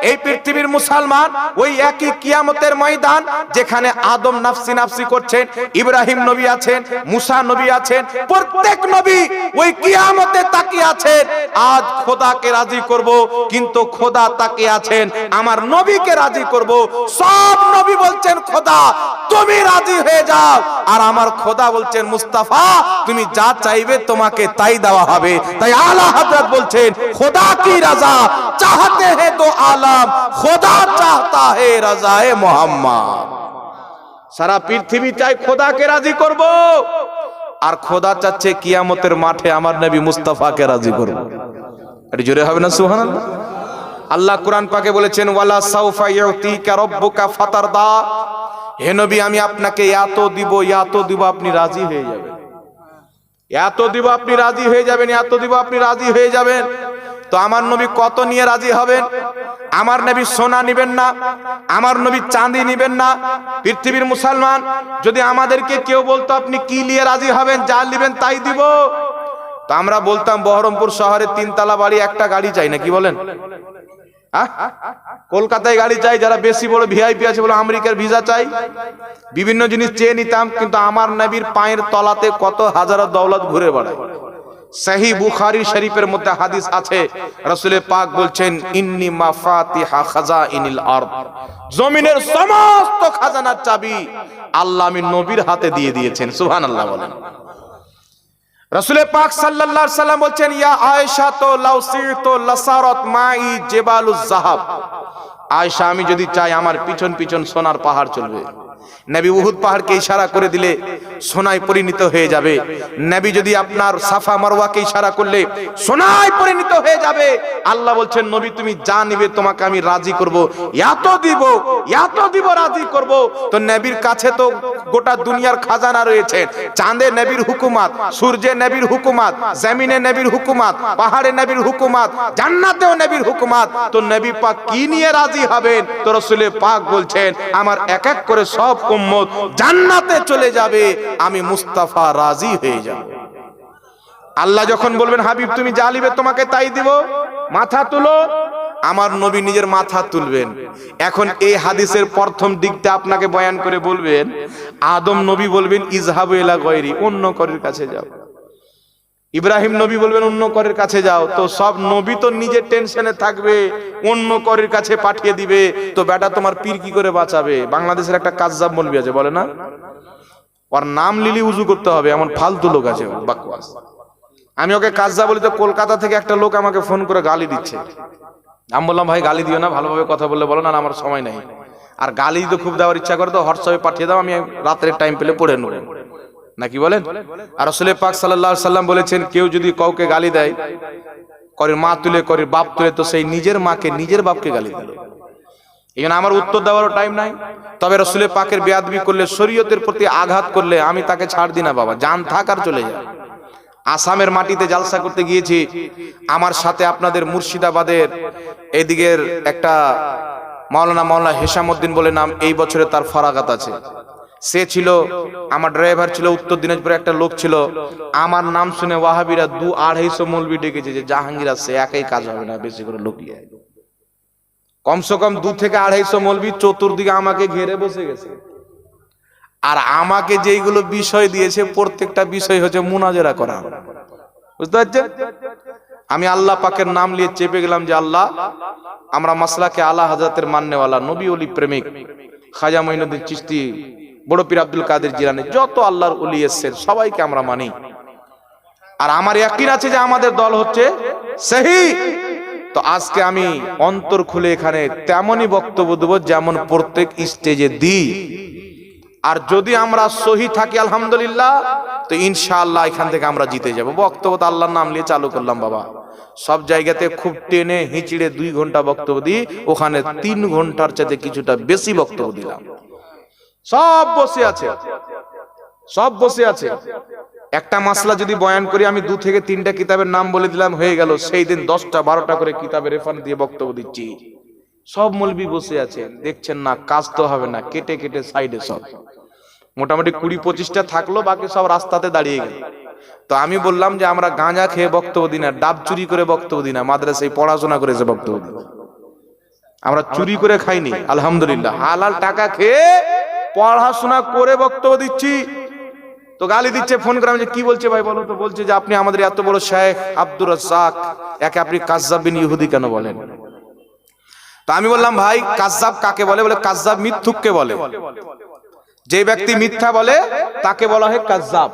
এই পৃথিবীর মুসলমান ওই একই কিয়ামতের ময়দান, যেখানে আদম নাফসি নাফসি করছেন, ইব্রাহিম নবী আছেন, মুসা নবী আছেন, প্রত্যেক নবী ওই কিয়ামতে তাকিয়ে আছেন, আজ খোদাকে রাজি করব, কিন্তু খোদা তাকিয়ে আছেন আমার নবীকে রাজি করব। সব নবী বলছেন, খোদা তুমি রাজি হয়ে যাও, আর আমার খোদা বলছেন, মুস্তাফা তুমি যা চাইবে তোমাকে তাই দেওয়া হবে। তাই আলা হযরত বলছেন, খোদা কি রাজা চাহতে हैं तो आलम খোদা চাহতা है রাজায়ে মোহাম্মদ। সারা পৃথিবী চাই খোদাকে রাজি করব, আর খোদা চাচ্ছে কিয়ামতের মাঠে আমার নবী মুস্তাফাকে রাজি করব। এটা জোরে হবে না সুবহানাল্লাহ? আল্লাহ কুরআন পাকে বলেছেন, ওয়ালা সাউফা ইউতিকা রাব্বুকা ফাতারদা, হে নবী আমি আপনাকে এত দিব, এত দিব, আপনি রাজি হয়ে যাবেন, এত দিব আপনি রাজি হয়ে যাবেন, এত দিব আপনি রাজি হয়ে যাবেন। তো আমার নবী কত নিয়ে রাজি হবেন? আমার নবী সোনা নিবেন না, আমার নবী চাঁদি নিবেন না। পৃথিবীর মুসলমান যদি আমাদেরকে কেউ বলতো আপনি কি নিয়ে রাজি হবেন, যা নিবেন তাই দিব, তো আমরা বলতাম বহরমপুর শহরে 3 তলা বাড়ি, একটা গাড়ি চাই না, কি বলেন? কলকাতায় গাড়ি চাই, যারা বেশি বড় ভিআইপি আছে বলে আমেরিকার ভিসা চাই, বিভিন্ন জিনিস চেয়ে নিতাম। কিন্তু আমার নবীর পায়ের তলাতে কত হাজার দৌলত ঘুরে বেড়ায়। সহিহ বুখারী শরীফের মধ্যে হাদিস আছে, রাসূল পাক বলছেন, ইন্নী মাফাতিহা খাজাইনিল আরদ, জমিনের সমস্ত খাজানার চাবি আল্লাহ আমি নবীর হাতে দিয়ে দিয়েছেন। সুবহানাল্লাহ বলেন। রাসূল পাক সাল্লাল্লাহু আলাইহি সাল্লাম বলছেন, ইয়া আয়েশা তো লাউসিতু লাসারাত মাই জেবালুজ যাহাব, আয়েশা আমি যদি চাই আমার পিছন পিছন সোনার পাহাড় চলবে। নবী উহুদ পাহাড়কে ইশারা করে দিলে সোনায় পরিণত হয়ে যাবে। নবী যদি আপনার সাফা মারওয়াকে ইশারা করলে সোনায় পরিণত হয়ে যাবে। আল্লাহ বলছেন নবী তুমি যা নিবে তোমাকে আমি রাজি করব, এত দিব রাজি করব। তো নবীর কাছে তো গোটা দুনিয়ার খাজানা রয়েছে। চাঁদে নবীর হুকুমত, সূর্যে নবীর হুকুমত, জমিনে নবীর হুকুমত, পাহাড়ে নবীর হুকুমত, জান্নাতেও নবীর হুকুমত। তো নবী পাক কি নিয়ে রাজি হবেন? তো রাসূল পাক বলছেন আমার এক এক করে সব উম্মত জান্নাতে চলে যাবে, আমি মুস্তাফা রাজি হয়ে যাব। আল্লাহ যখন বলবেন হাবিব তুমি যা নিবে তোমাকে তাই দিব, মাথা তুলো, আমার নবী নিজের মাথা তুলবেন। এখন এই হাদিসের প্রথম দিকটা আপনাকে বয়ান করে বলবেন, আদম নবী বলবেন ইজহাবু ইলা গায়রি, অন্য করের কাছে যাও। ইব্রাহিম নবী বলবেন অন্য করের কাছে যাও। তো সব নবী তো নিজের টেনশনে থাকবে, অন্য করের কাছে পাঠিয়ে দিবে। তো বেটা তোমার পীর কি করে বাঁচাবে? বাংলাদেশের একটা কাজ্জাব মৌলবি আছে, বলে না ওর নাম লিলি উজু করতে হবে, এমন ফালতু লোক আছে বাকওয়াস। আমি ওকে কাজ্জাব বলি তো কলকাতা থেকে একটা লোক আমাকে ফোন করে গালি দিচ্ছে। আমি বললাম ভাই গালি দিও না, ভালোভাবে কথা বললে বলো না, আমার সময় নেই। আর গালি তো খুব দেওয়ার ইচ্ছা করে তো হোয়াটসঅ্যাপে পাঠিয়ে দাও, আমি রাতের টাইম পেলে পড়ে নেব, নাকি বলেন? আর রাসূল পাক সাল্লাল্লাহু আলাইহি সাল্লাম বলেছেন কেউ যদি কাউকে গালি দেয়, করে মা তুলে করে বাপ তুলে, তো সেই নিজের মাকে নিজের বাপকে গালি দিল। এখানে আমার উত্তর দেওয়ারও টাইম নাই। তবে রাসূল পাকের বেয়াদবি করলে, শরীয়তের প্রতি আঘাত করলে আমি তাকে ছাড় দিই না বাবা, জান থাক আর চলে যায়। আসামের মাটিতে জালসা করতে গিয়েছি, আমার সাথে আপনাদের মুর্শিদাবাদের এদিকের একটা মাওলানা হেশামউদ্দিন বলে নাম, এই বছরে তার ফরাগাত আছে। সে ছিল আমার ড্রাইভার, ছিল উত্তর দিনাজপুরে একটা লোক ছিল। আমার নাম শুনে ওয়াহাবিরা 200-250 মৌলবি ডেকেছে যে জাহাঙ্গীর আসছে, একাই কাজ হবে না, বেশি করে লোক নিয়ে কমসে কম 2 থেকে 250 মৌলবি চতুর্দিকে আমাকে ঘিরে বসে গেছে। আর আমাকে যেইগুলো বিষয় দিয়েছে প্রত্যেকটা বিষয় হচ্ছে মুনাজারা করা, বুঝতে পারছেন? আমি আল্লাহ পাকের নাম নিয়ে চেপে গেলাম যে আল্লাহ আমরা মাসলাকে আলা হযরতের মাননেওয়ালা, নবী ওলি প্রেমিক, খাজা মঈনুদ্দিন চিশতি, বড় পীর আব্দুল কাদের জিলানী, যত আল্লাহর ওলি এসেছেন সবাইকে আমরা মানি। আর আমার ইয়াকিন আছে যে আমাদের দল হচ্ছে সহি। তো আজকে আমি অন্তর খুলে এখানে তেমনই বক্তব্য দেব যেমন প্রত্যেক স্টেজে দিই। আর যদি আমরা সহি থাকি আলহামদুলিল্লাহ, তো ইনশাআল্লাহ এখান থেকে আমরা জিতে যাব। বক্তব্য তো আল্লাহর নাম নিয়ে চালু করলাম বাবা, সব জায়গাতে খুব টেনে হিঁচড়ে 2 ঘন্টা বক্তব্য দিই, ওখানে 3 ঘন্টার চাইতে কিছুটা বেশি বক্তব্য দিলাম। সব বসে আছে। একটা মাসলা যদি বয়ান করি, আমি 2 থেকে 3টা কিতাবের নাম বলে দিলাম, হয়ে গেল। সেই দিন 10টা-12টা করে কিতাবের রেফারেন্স দিয়ে বক্তব্য দিচ্ছি। সব মৌলবি বসে আছে, দেখছেন না? কাজ তো হবে না, কেটে কেটে সাইডে সব মোটামুটি 20-25টা থাকলো, বাকি সব রাস্তাতে দাঁড়িয়ে গেল। তো আমি বললাম যে আমরা গাঁজা খেয়ে বক্তব্য দিই না, ডাব চুরি করে বক্তব্য দিই না, মাদ্রাসায় পড়াশোনা করে এসে বক্তব্য দিই। আমরা চুরি করে খাইনি আলহামদুলিল্লাহ, হালাল টাকা খেয়ে পড়াশোনা করে বক্তব্য দিচ্ছি। তো গালি দিচ্ছে, ফোন করে আমি যে কি বলছে ভাই বলো তো, বলছে যে আপনি আমাদের এত বড় শেখ আব্দুর রাজ্জাক, একে আপনি কাজ্জাব বিন ইহুদি কেন বলেন? তো আমি বললাম ভাই কাজ্জাব কাকে বলে? বলে কাজ্জাব মিথ্যুককে বলে, যে ব্যক্তি মিথ্যা বলে তাকে বলা হয় কাজ্জাব।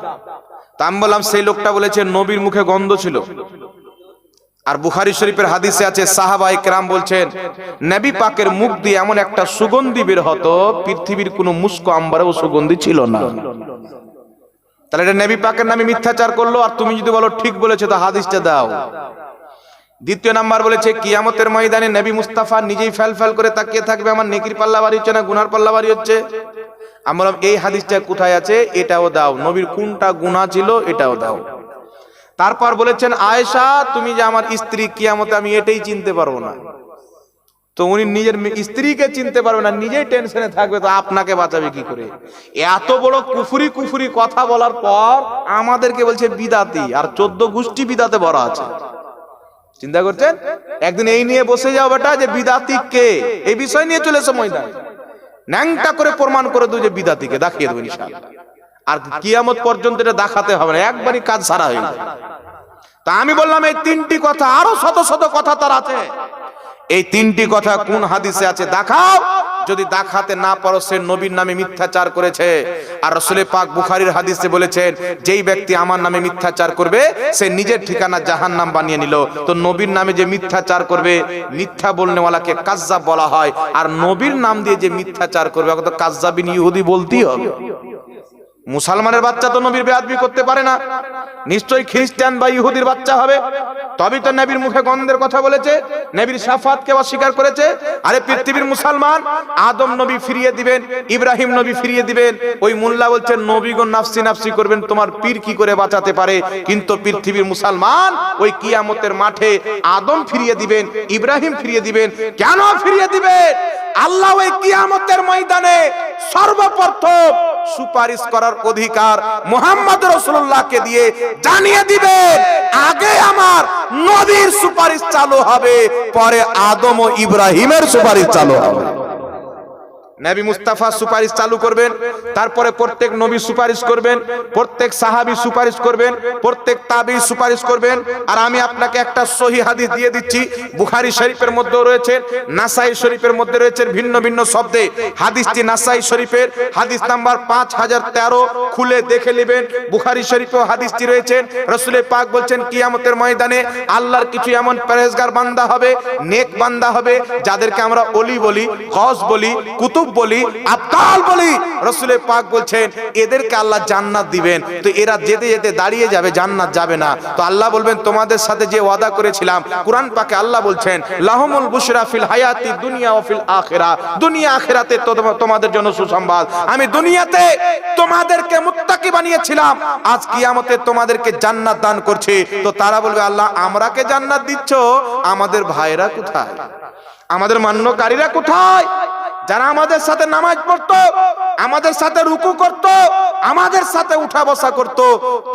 তা আমি বললাম সেই লোকটা বলেছে নবীর মুখে গন্ধ ছিল। আর বুখারী শরীফের হাদিসে আছে সাহাবায়ে কেরাম বলছেন নবী পাকের মুখ দিয়ে এমন একটা সুগন্ধি বের হতো, পৃথিবীর কোনো মুস্ক আম্বারেও সুগন্ধি ছিল না। তাহলে এটা নবী পাকের নামে মিথ্যাচার করলো। আর তুমি যদি বলো ঠিক বলেছে, তো হাদিসটা দাও। দ্বিতীয় নাম্বার বলেছে কিয়ামতের ময়দানে নবী মুস্তাফা নিজেই ফেল করে তাকিয়ে থাকবে, আমার নেকির পাল্লা ভারী হচ্ছে না গুনার পাল্লা ভারী হচ্ছে। আমরা এই হাদিসটা কোথায় আছে এটাও দাও, নবীর কোনটা গুনাহ ছিল এটাও দাও। তারপর বলেছেন আয়েশা তুমি যে আমার স্ত্রী, কিয়ামতে আমি এটাই চিনতে পারবো না। তো উনি নিজের স্ত্রীকে চিনতে পারবে না, নিজেই টেনশনে থাকবে, তো আপনাকে বাঁচাবে কি করে? এত বড় কুফরি কথা বলার পর আমাদেরকে বলছে বিদাতি, আর 14 গোষ্ঠী বিদাতে ভরা আছে। চিন্তা করছেন? একদিন এই নিয়ে বসে যাও বেটা যে বিদাতি কে, এই বিষয় নিয়ে চলে এসো ময়দানে, ন্যাংটা করে প্রমাণ করে দেবো যে বিদাতিকে দেখিয়ে দেবো ইনশাআল্লাহ। আর কিয়ামত পর্যন্ত এটা দেখাতে হবে না, একবারই কাজ সারা হয়ে যাবে। তা আমি বললাম এই 3টি কথা, আরো শত শত কথা তার আছে। এই 3টি কথা কোন হাদিসে আছে দেখাও, যদি দেখাতে না পারো সে নবীর নামে মিথ্যাচার করেছে। আর রাসূল পাক বুখারীর হাদিসে বলেছেন, যেই ব্যক্তি আমার নামে মিথ্যাচার করবে সে নিজের ঠিকানা জাহান্নাম বানিয়ে নিল। তো নবীর নামে যে মিথ্যাচার করবে, মিথ্যা বলনেওয়ালাকে কাজ্জাব বলা হয়। আর নবীর নাম দিয়ে যে মিথ্যাচার করবে ওকে তো কাজ্জাবিন ইহুদি বলতেই হবে। মুসলমানের বাচ্চা তো নবীর বেয়াদবি করতে পারে না, নিশ্চয়ই খ্রিস্টান বা ইহুদির বাচ্চা হবে, তবেই তো নবীর মুখে গন্ধের কথা বলেছে, নবীর শাফাতকে অস্বীকার করেছে। আরে পৃথিবীর মুসলমান, আদম নবী ফিরিয়ে দিবেন, ইব্রাহিম নবী ফিরিয়ে দিবেন, ওই মোল্লা বলছেন নবীগণ নাফসি নাফসি করবেন, তোমার পীর কি করে বাঁচাতে পারে? কিন্তু পৃথিবীর মুসলমান ওই কিয়ামতের মাঠে আদম ফিরিয়ে দিবেন, ইব্রাহিম ফিরিয়ে দিবেন। কেন ফিরিয়ে দিবেন? আল্লাহ ওই কিয়ামতের ময়দানে সর্বপ্রথম সুপারিশ করার অধিকার মুহাম্মদ রাসূলুল্লাহকে দিয়ে জানিয়ে দিবেন, আগে আমার নবীর সুপারিশ চালু হবে, পরে আদম ও ইব্রাহিমের সুপারিশ চালু হবে। নবী মুস্তাফা সুপারিশ চালু করবেন, তারপরে প্রত্যেক নবী সুপারিশ করবেন, প্রত্যেক সাহাবী সুপারিশ করবেন, প্রত্যেক তাবী সুপারিশ করবেন। আর আমি আপনাকে একটা সহিহ হাদিস দিয়ে দিচ্ছি, বুখারী শরীফের মধ্যে রয়েছে, নাসাই শরীফের মধ্যে রয়েছে ভিন্ন ভিন্ন শব্দে। হাদিসটি নাসাই শরীফের হাদিস নাম্বার 5013, খুলে দেখে নেবেন। বুখারী শরীফেও হাদিসটি রয়েছে। রাসূল পাক বলছেন, কিয়ামতের ময়দানে আল্লাহর কিছু এমন পরহেজগার বান্দা হবে, নেক বান্দা হবে, যাদেরকে আমরা ওলি বলি, গস বলি, কুতুব বলি, আবদাল বলি। রাসূল পাক বলছেন এদেরকে আল্লাহ জান্নাত দিবেন। তো এরা যেতে যেতে দাঁড়িয়ে যাবে, জান্নাত যাবে না। তো আল্লাহ বলবেন, তোমাদের সাথে যে ওয়াদা করেছিলাম, কোরআন পাকে আল্লাহ বলছেন, লাহুমুল বুশরা ফিল হায়াতি দুনিয়া ওয়া ফিল আখিরা, দুনিয়া আখিরাতে তোমাদের জন্য সুসংবাদ। আমি দুনিয়াতে তোমাদেরকে মুত্তাকি বানিয়েছিলাম, আজ কিয়ামতে তোমাদেরকে জান্নাত দান করছি। তো তারা বলবে, আল্লাহ আমরাকে জান্নাত দিচ্ছ, আমাদের ভাইরা কোথায়? আমাদের মান্যকারীরা কোথায়? যারা আমাদের সাথে নামাজ পড়তো, আমাদের সাথে রুকু করত, আমাদের সাথে উঠা বসা করত,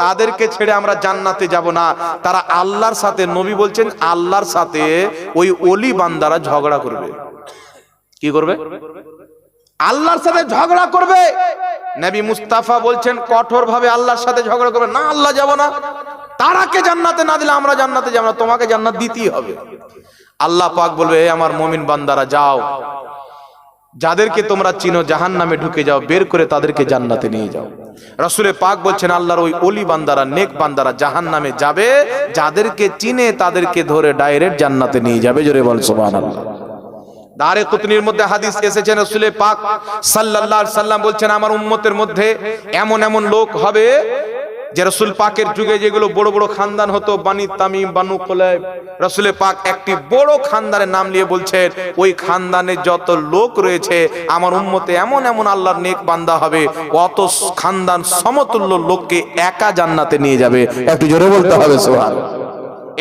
তাদেরকে ছেড়ে আমরা জান্নাতে যাব না। তারা আল্লাহর সাথে, নবী বলছেন আল্লাহর সাথে ওই ওলি বান্দারা ঝগড়া করবে। কি করবে? আল্লাহর সাথে ঝগড়া করবে। নবী মুস্তাফা বলছেন কঠোর ভাবে আল্লাহর সাথে ঝগড়া করবে না, আল্লাহ যাব না, তারাকে জান্নাতে না দিলে আমরা জান্নাতে যাব না, তোমাকে জান্নাত দিতেই হবে। আল্লাহ পাক বলবে, হে আমার মুমিন বান্দারা, যাও, যাদেরকে তোমরা চিনো জাহান্নামে ঢুকে যাও, বের করে তাদেরকে জান্নাতে নিয়ে যাও। রাসূল পাক বলছেন আল্লাহর ওই ওলি বান্দারা, নেক বান্দারা জাহান্নামে যাবে, যাদেরকে চিনে তাদেরকে ধরে ডাইরেক্ট জান্নাতে নিয়ে যাবে। জোরে বল সুবহানাল্লাহ। দারে কুতনির মধ্যে হাদিস এসেছে, রাসূল পাক সাল্লাল্লাহু আলাইহি সাল্লাম বলছেন, আমার উম্মতের মধ্যে এমন এমন লোক হবে যে রাসূল পাকের যুগে যেগুলো বড় বড় খানদান হতো, বানি তামিম, বানু কুলাইব, রাসূল পাক একটি বড় খানদানের নাম নিয়ে বলছেন, ওই খানদানে যত লোক রয়েছে আমার উম্মতে এমন এমন আল্লাহর নেক বান্দা হবে, অত খানদান সমতুল্য লোককে একা জান্নাতে নিয়ে যাবে। একটু জোরে বলতে হবে সুবহানাল্লাহ।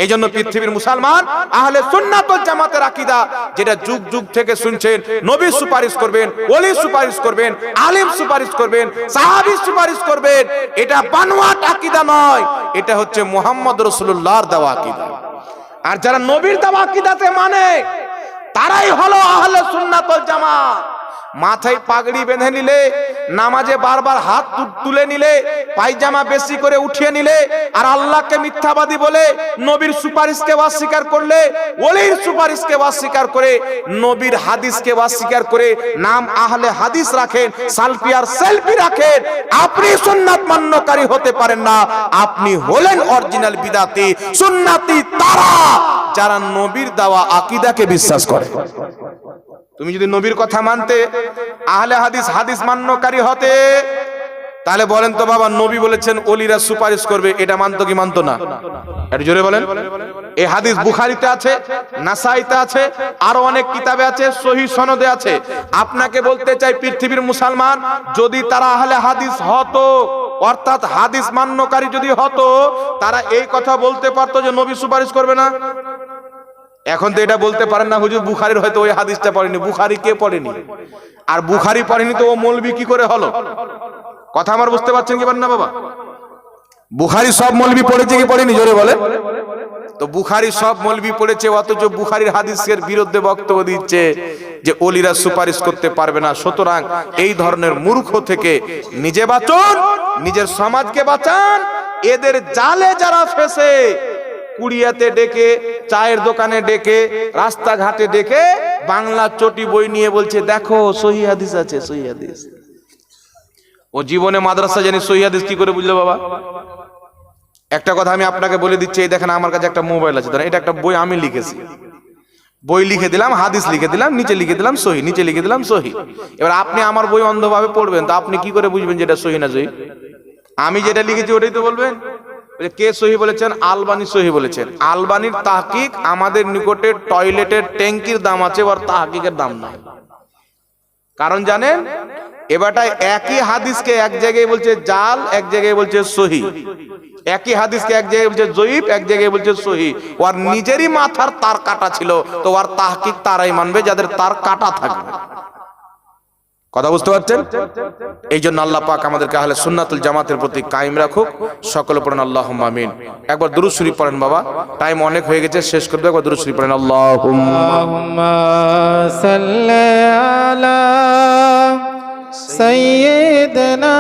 এই জন্য পৃথিবীর মুসলমান আহলে সুন্নাত ওয়াল জামাতের আকীদা, যেটা যুগ যুগ থেকে শুনছেন, নবী সুপারিশ করবেন, ওলি সুপারিশ করবেন, আলেম সুপারিশ করবেন, সাহাবী সুপারিশ করবেন, এটা বানোয়াট আকীদা নয়, এটা হচ্ছে মুহাম্মদ রাসূলুল্লাহর দেওয়া আকীদা। আর যারা নবীর দেওয়া আকীদাতে মানে, তারাই হলো আহলে সুন্নাত ওয়াল জামাত। মাথায় পাগড়ি বেঁধে নিলে, নামাজে বারবার হাত তুলে নিলে, পায়জামা বেশি করে উঠিয়ে নিলে, আর আল্লাহকে মিথ্যাবাদী বলে নবীর সুপারিশকে অস্বীকার করলে, ওলির সুপারিশকে অস্বীকার করে, নবীর হাদিসকে অস্বীকার করে নাম আহলে হাদিস রাখেন, সালফি আর সেলফি রাখেন, আপনি সুন্নাত মান্যকারী হতে পারেন না। আপনি হলেন অরিজিনাল বিদাতি। সুন্নাতি তারা যারা নবীর দেওয়া আকীদাকে বিশ্বাস করে। তুমি যদি নবীর কথা মানতে, আহলে হাদিস, হাদিস মান্যকারী হতে, তাহলে বলেন তো বাবা, নবী বলেছেন ওলিরা সুপারিশ করবে, এটা মানতো কি মানতো না? একটু জোরে বলেন। এই হাদিস বুখারীতে আছে, নাসাইতে আছে, আরো অনেক কিতাবে আছে, সহিহ সনদে আছে। আপনাকে বলতে চাই, পৃথিবীর মুসলমান যদি তারা আহলে হাদিস হতো, অর্থাৎ হাদিস মান্যকারী যদি হতো, তারা এই কথা বলতে পারতো যে নবী সুপারিশ করবে না। এখন তো এটা বলতে পারেন না, হুজুর বুখারীর হয়তো ওই হাদিসটা পড়েনি। বুখারী কে পড়েনি? আর বুখারী পড়েনি তো ও মৌলবি কি করে হলো? কথা আমার বুঝতে পারছেন কি পারেন না বাবা? বুখারী সব মৌলবি পড়েছে কি পড়েনি? জোরে বলে। তো বুখারী সব মৌলবি পড়েছে, অথচ বুখারীর হাদিসের বিরুদ্ধে বক্তব্য দিচ্ছে যে ওলিরা সুপারিশ করতে পারবে না। সুতরাং এই ধরনের মূর্খ থেকে নিজে বাঁচুন, নিজের সমাজকে বাঁচান। এদের জালে যারা ফেসে, কুড়িয়াতে ডেকে, চায়ের দোকানে ডেকে, রাস্তাঘাটে ডেকে বাংলা চটি বই নিয়ে বলছে দেখো সহিহ হাদিস আছে, সহিহ হাদিস। ও জীবনে মাদ্রাসা জানি সহিহ হাদিস কি করে বুঝলো বাবা? একটা কথা আমি আপনাকে বলে দিচ্ছি, এই দেখেন আমার কাছে একটা মোবাইল আছে, এটা একটা বই আমি লিখেছি, বই লিখে দিলাম, হাদিস লিখে দিলাম, নিচে লিখে দিলাম সহি, নিচে লিখে দিলাম সহি। এবার আপনি আমার বই অন্ধভাবে পড়বেন, তো আপনি কি করে বুঝবেন যেটা সহি না সহি? আমি যেটা লিখেছি ওটাই তো বলবেন। কে সহি বলেছেন? আলবানী সহি বলেছেন। আলবানীর তাহকিক আমাদের নিকটে টয়লেটের ট্যাঙ্কির দাম আছে, ওর তাহকিকের দাম নাই। কারণ জানেন, এবারটায় একই হাদিসকে এক জায়গায় বলছে জাল, এক জায়গায় বলছে সহি। একই হাদিসকে এক জায়গায় বলছে জয়ীফ, এক জায়গায় বলছে সহি। ওর নিজেরই মাথার তার কাটা ছিল, তো ওর তাহকিক তারাই মানবে যাদের তার কাটা থাকবে। কথা বুঝতে পারছেন? এই জন্য আল্লাহ পাক আমাদেরকে আহলে সুন্নাতুল জামাতের প্রতি কায়েম রাখুক। সকলে পড়েন আল্লাহুম্মা আমিন। একবার দুরূদ শরীফ পড়েন বাবা, টাইম অনেক হয়ে গেছে, শেষ করতে একবার দুরূদ শরীফ পড়েন। আল্লাহুম্মা সাল্লি আলা সাইয়্যিদিনা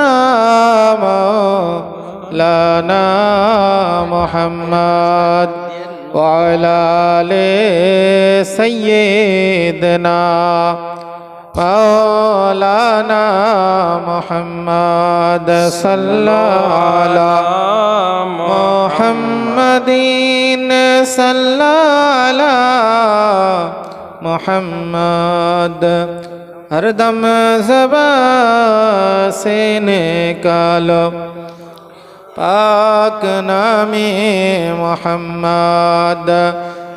মাওলানা মুহাম্মদ ওয়া আলা আলি সাইয়্যিদিনা মাওলানা মুহাম্মদ সাল্লাল্লাহু মুহাম্মাদিন সাল্লাল্লাহু মুহাম্মদ हरदम ज़बान से निकालो पाक नामे मोहम्मद,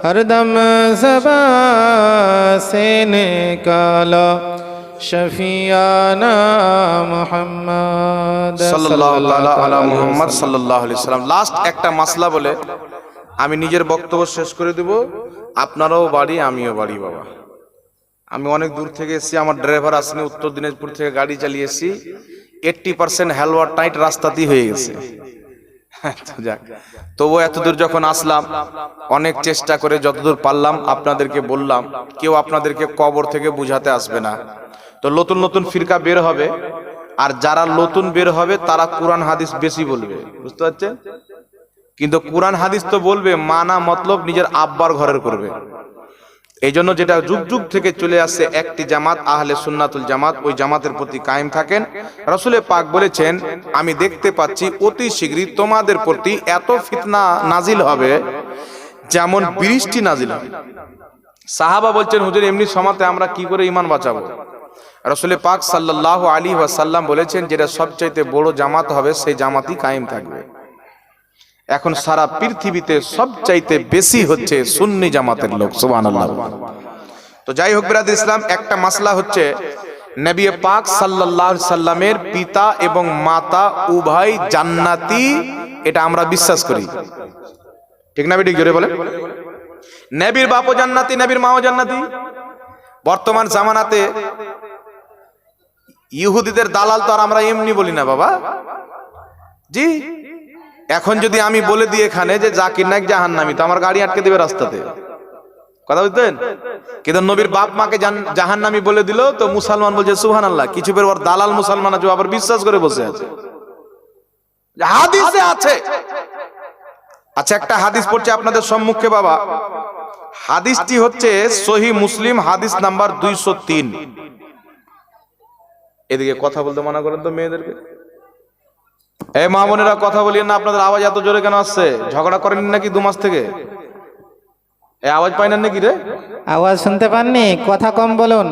हरदम ज़बान से निकालो शफियाना मोहम्मद সাল্লাল্লাহু তাআলা আলা মুহাম্মদ সাল্লাল্লাহু আলাইহি সাল্লাম। লাস্ট একটা মাসলা বলে আমি নিজের বক্তব্য শেষ করে দেব। আপনারাও বাড়ি, আমিও বাড়ি বাবা। আমি অনেক দূর থেকে এসেছি, আমার ড্রাইভার আসেনি, উত্তর দিনাজপুর থেকে গাড়ি চালিয়ে এসেছি। 80% হেলওয়ার টাইট রাস্তাতেই হয়ে গেছে। যাক, তবু এত দূর যখন আসলাম, অনেক চেষ্টা করে যতদূর পারলাম আপনাদেরকে বললাম। কেউ আপনাদেরকে কবর থেকে বুঝাতে আসবে না। তো নতুন নতুন ফিরকা বের হবে, আর যারা নতুন বের হবে তারা কোরআন হাদিস বেশি বলবে, বুঝতে পারছেন? কিন্তু কোরআন হাদিস তো বলবে, মানা মতলব নিজের আব্বার ঘরের করবে। এই জন্য যেটা যুগ যুগ থেকে চলে আসছে একটি জামাত, আহলে সুন্নাতুল জামাত, ওই জামাতের প্রতি কায়েম থাকেন। রাসূল পাক বলেছেন, আমি দেখতে পাচ্ছি অতি শীঘ্রই তোমাদের প্রতি এত ফিতনা নাজিল হবে যেমন বৃষ্টি নাজিল হবে। সাহাবা বলছেন, হুজুর এমনি সময়তে আমরা কি করে ঈমান বাঁচাবো? রাসূল পাক সাল্লাল্লাহু আলাইহি ওয়াসাল্লাম বলেছেন, যেটা সবচাইতে বড় জামাত হবে সেই জামাতই কায়েম থাকবে। এখন সারা পৃথিবীতে সবচাইতে বেশি হচ্ছে সুন্নি জামাতের লোক, সুবহানাল্লাহ। তো যাই হোক বিরাদর ইসলাম, একটা মাসলা হচ্ছে নবী পাক সাল্লাল্লাহু আলাইহি সাল্লামের পিতা এবং মাতা উভয় জান্নাতি, এটা আমরা বিশ্বাস করি, ঠিক না? বেটি জোরে বলে। নবীর বাপও জান্নাতি, নবীর মাও জান্নাতি। বর্তমান জামানাতে ইহুদিদের দালাল তো আর আমরা এমনি বলি না বাবা, জি। এখন যদি আমি বলে দিই এখানে যে জাকির নায়েক জাহান্নামী, তো আমার গাড়ি আটকে দিবে রাস্তাতে, কথা বুঝতেন? কিন্তু নবীর বাপ মাকে জাহান্নামী বলে দিল, তো মুসলমান বলছে সুবহানাল্লাহ। কিছু বের ওর দালাল মুসলমান আছে, আবার বিশ্বাস করে বসে আছে, হাদিসে আছে। আচ্ছা, একটা হাদিস পড়ছে আপনাদের সম্মুখে বাবা। হাদিসটি হচ্ছে সহিহ মুসলিম, হাদিস নাম্বার 203। এদিকে কথা বলতে মানা করেন তো মেয়েদেরকে। এই মা বোনেরা কথা বলিয়েন না, আপনাদের আওয়াজ এত জোরে কেন আসছে? ঝগড়া করেন নাকি 2 মাস থেকে? এই আওয়াজ পাই না নাকি রে? আওয়াজ শুনতে পাননি? কথা কম বলুন।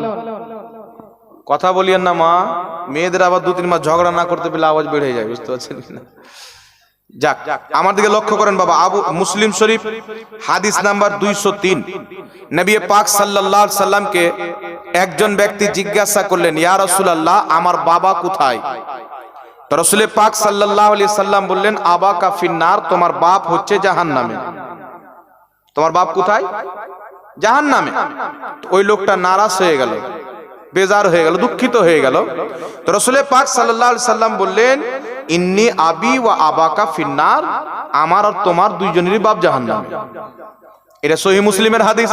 কথা বলিয়েন না মা। মেয়েদের আবার 2-3 মাস ঝগড়া না করতে পেলে আওয়াজ বেড়ে যায়, বুঝতে পারছেন কিনা? যাক, আমার দিকে লক্ষ্য করেন বাবা। আবু মুসলিম শরীফ হাদিস নাম্বার 203। নবী পাক সাল্লাল্লাহু আলাইহি সাল্লামকে একজন ব্যক্তি জিজ্ঞাসা করলেন, ইয়া রাসূলুল্লাহ, আমার বাবা কোথায়? তো রাসূল পাক সাল্লাল্লাহু আলাইহি সাল্লাম বললেন, আবাকা ফিন্নার, তোমার বাপ হচ্ছে জাহান্নামে। তোমার বাপ কোথায়? জাহান্নামে। ওই লোকটা নারাজ হয়ে গেল, বেজার হয়ে গেল, দুঃখিত হয়ে গেল। তো রাসূল পাক সাল্লাল্লাহু আলাইহি সাল্লাম বললেন, ইন্নী আবি ওয়া আবাকা ফিন্নার, আমার আর তোমার দুইজনেরই বাপ জাহান্নামে। এটা সহিহ মুসলিমের হাদিস।